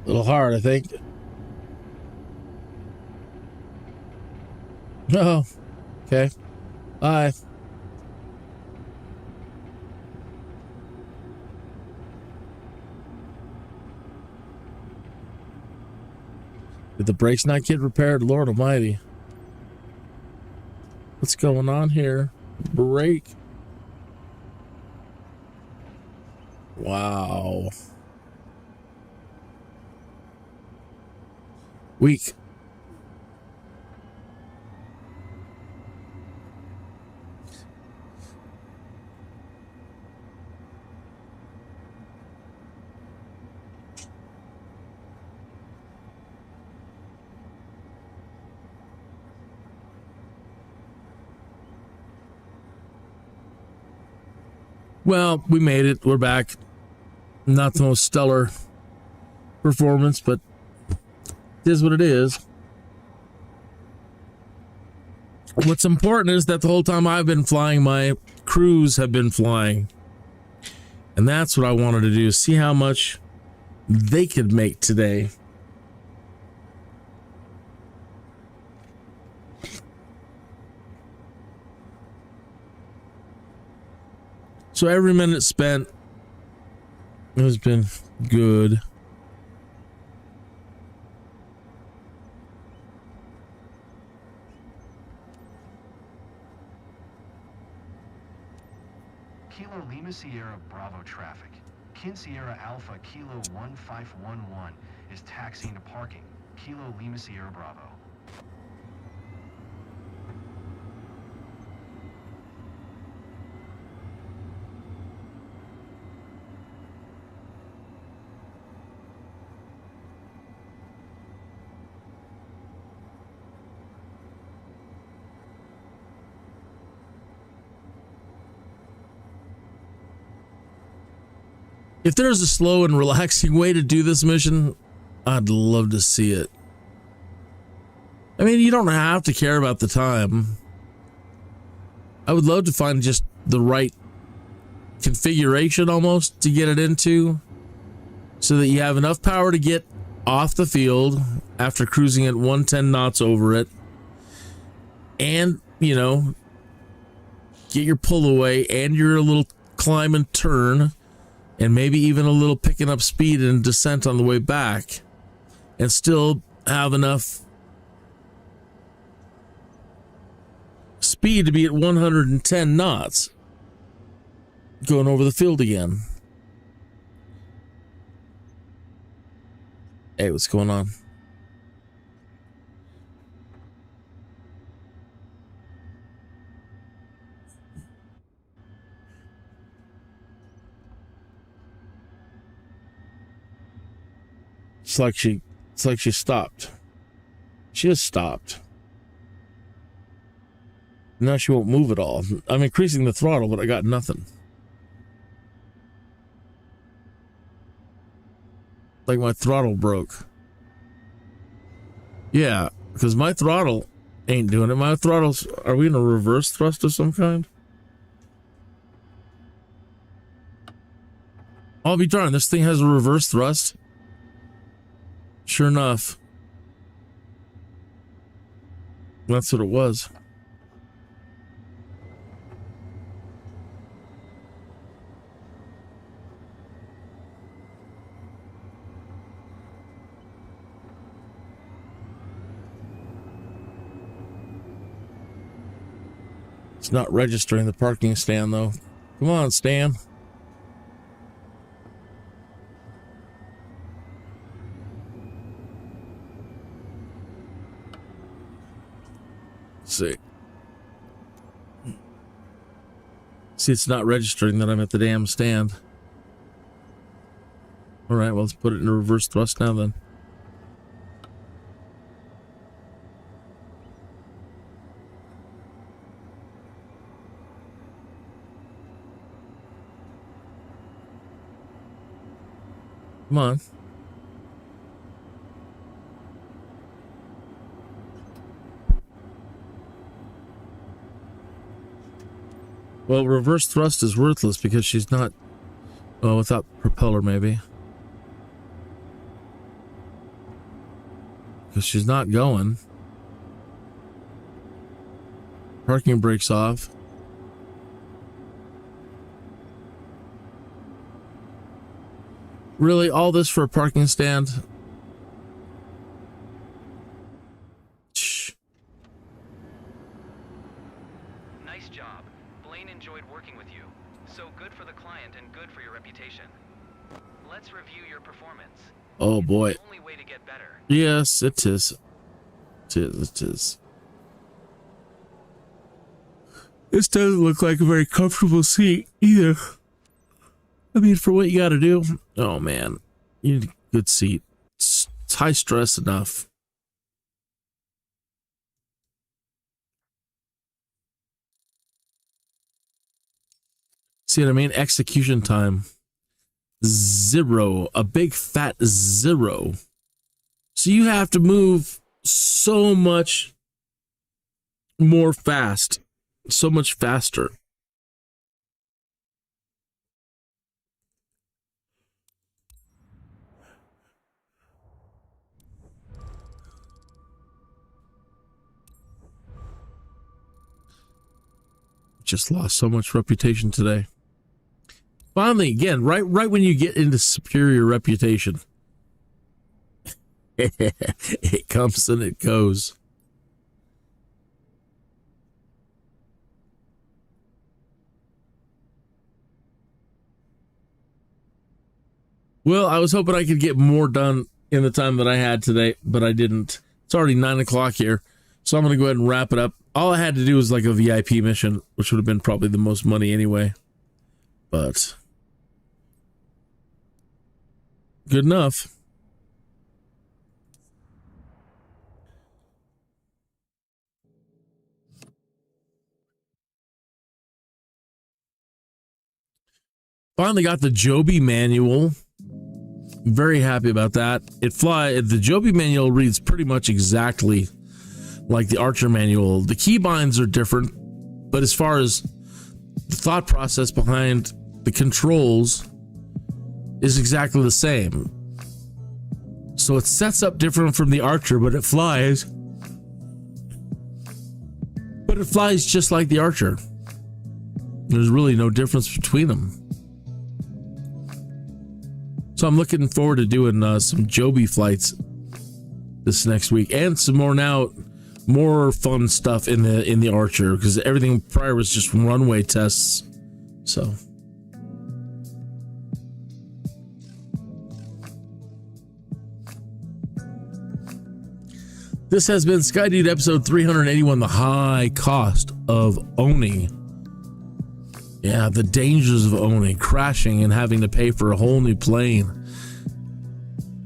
A little hard, I think. Oh, okay. Bye. Did the brakes not get repaired? Lord Almighty. What's going on here? Brake. Wow. Weak. Well, we made it. We're back. Not the most stellar performance, but it is what it is. What's important is that the whole time I've been flying, my crews have been flying. And that's what I wanted to do. See how much they could make today. So every minute spent has been good. Kilo Lima Sierra Bravo traffic. Kin Sierra Alpha Kilo 1511 is taxiing to parking. Kilo Lima Sierra Bravo. If there's a slow and relaxing way to do this mission, I'd love to see it. I mean, you don't have to care about the time. I would love to find just the right configuration almost to get it into, so that you have enough power to get off the field after cruising at 110 knots over it, and, you know, get your pull away and your little climb and turn, and maybe even a little picking up speed and descent on the way back, and still have enough speed to be at 110 knots going over the field again. Hey, what's going on? It's like she stopped. She has stopped. Now she won't move at all. I'm increasing the throttle, but I got nothing. Like my throttle broke. Yeah, because my throttle Ain't doing it. My throttles, are we in a reverse thrust of some kind? I'll be darned, this thing has a reverse thrust. Sure enough. That's what it was. It's not registering the parking stand, though. Come on, Stan. Let's see. See, it's not registering that I'm at the damn stand. All right, well, let's put it in reverse thrust now, then. Come on. Well, reverse thrust is worthless because she's not... Oh, without propeller, maybe. Because she's not going. Parking brake's off. Really, all this for a parking stand? Shh. Nice job. Blaine enjoyed working with you. So good for the client and good for your reputation. Let's review your performance. Oh boy. It's the only way to get better. Yes, it is. It is. This doesn't look like a very comfortable seat either. I mean, for what you got to do, oh man, you need a good seat. It's high stress enough. See what I mean? Execution time. 0. A big fat 0. So you have to move so much more fast. So much faster. Just lost so much reputation today. Finally, again, right when you get into superior reputation, it comes and it goes. Well, I was hoping I could get more done in the time that I had today, but I didn't. It's already 9 o'clock here, so I'm going to go ahead and wrap it up. All I had to do was like a VIP mission, which would have been probably the most money anyway. But good enough. Finally got the Joby manual. Very happy about that. The Joby manual reads pretty much exactly like the Archer manual. The keybinds are different, but as far as the thought process behind the controls is exactly the same. So it sets up different from the Archer, but it flies. But it flies just like the Archer. There's really no difference between them. So I'm looking forward to doing some Joby flights this next week, and some more fun stuff in the Archer, because everything prior was just runway tests. So this has been Skydude episode 381, the high cost of owning. Yeah, the dangers of owning, crashing and having to pay for a whole new plane,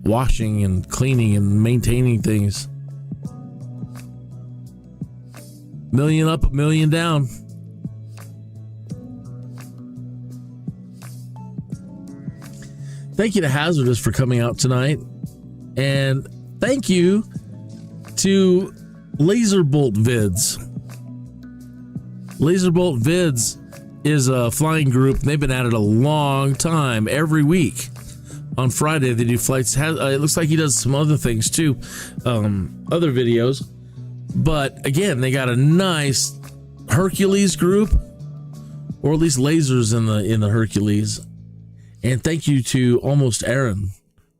washing and cleaning and maintaining things. $1,000,000 up, $1,000,000 down. Thank you to Hazardous for coming out tonight. And thank you to Laserbolt Vids. Laserbolt Vids is a flying group. They've been at it a long time. Every week on Friday they do flights. It looks like he does some other things too, other videos. But again, they got a nice Hercules group, or at least lasers in the Hercules. And thank you to Almost Aaron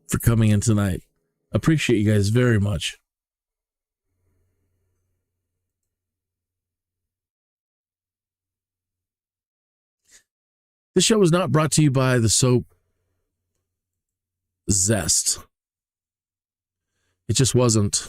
for coming in tonight. Appreciate you guys very much. This show was not brought to you by the soap Zest. It just wasn't.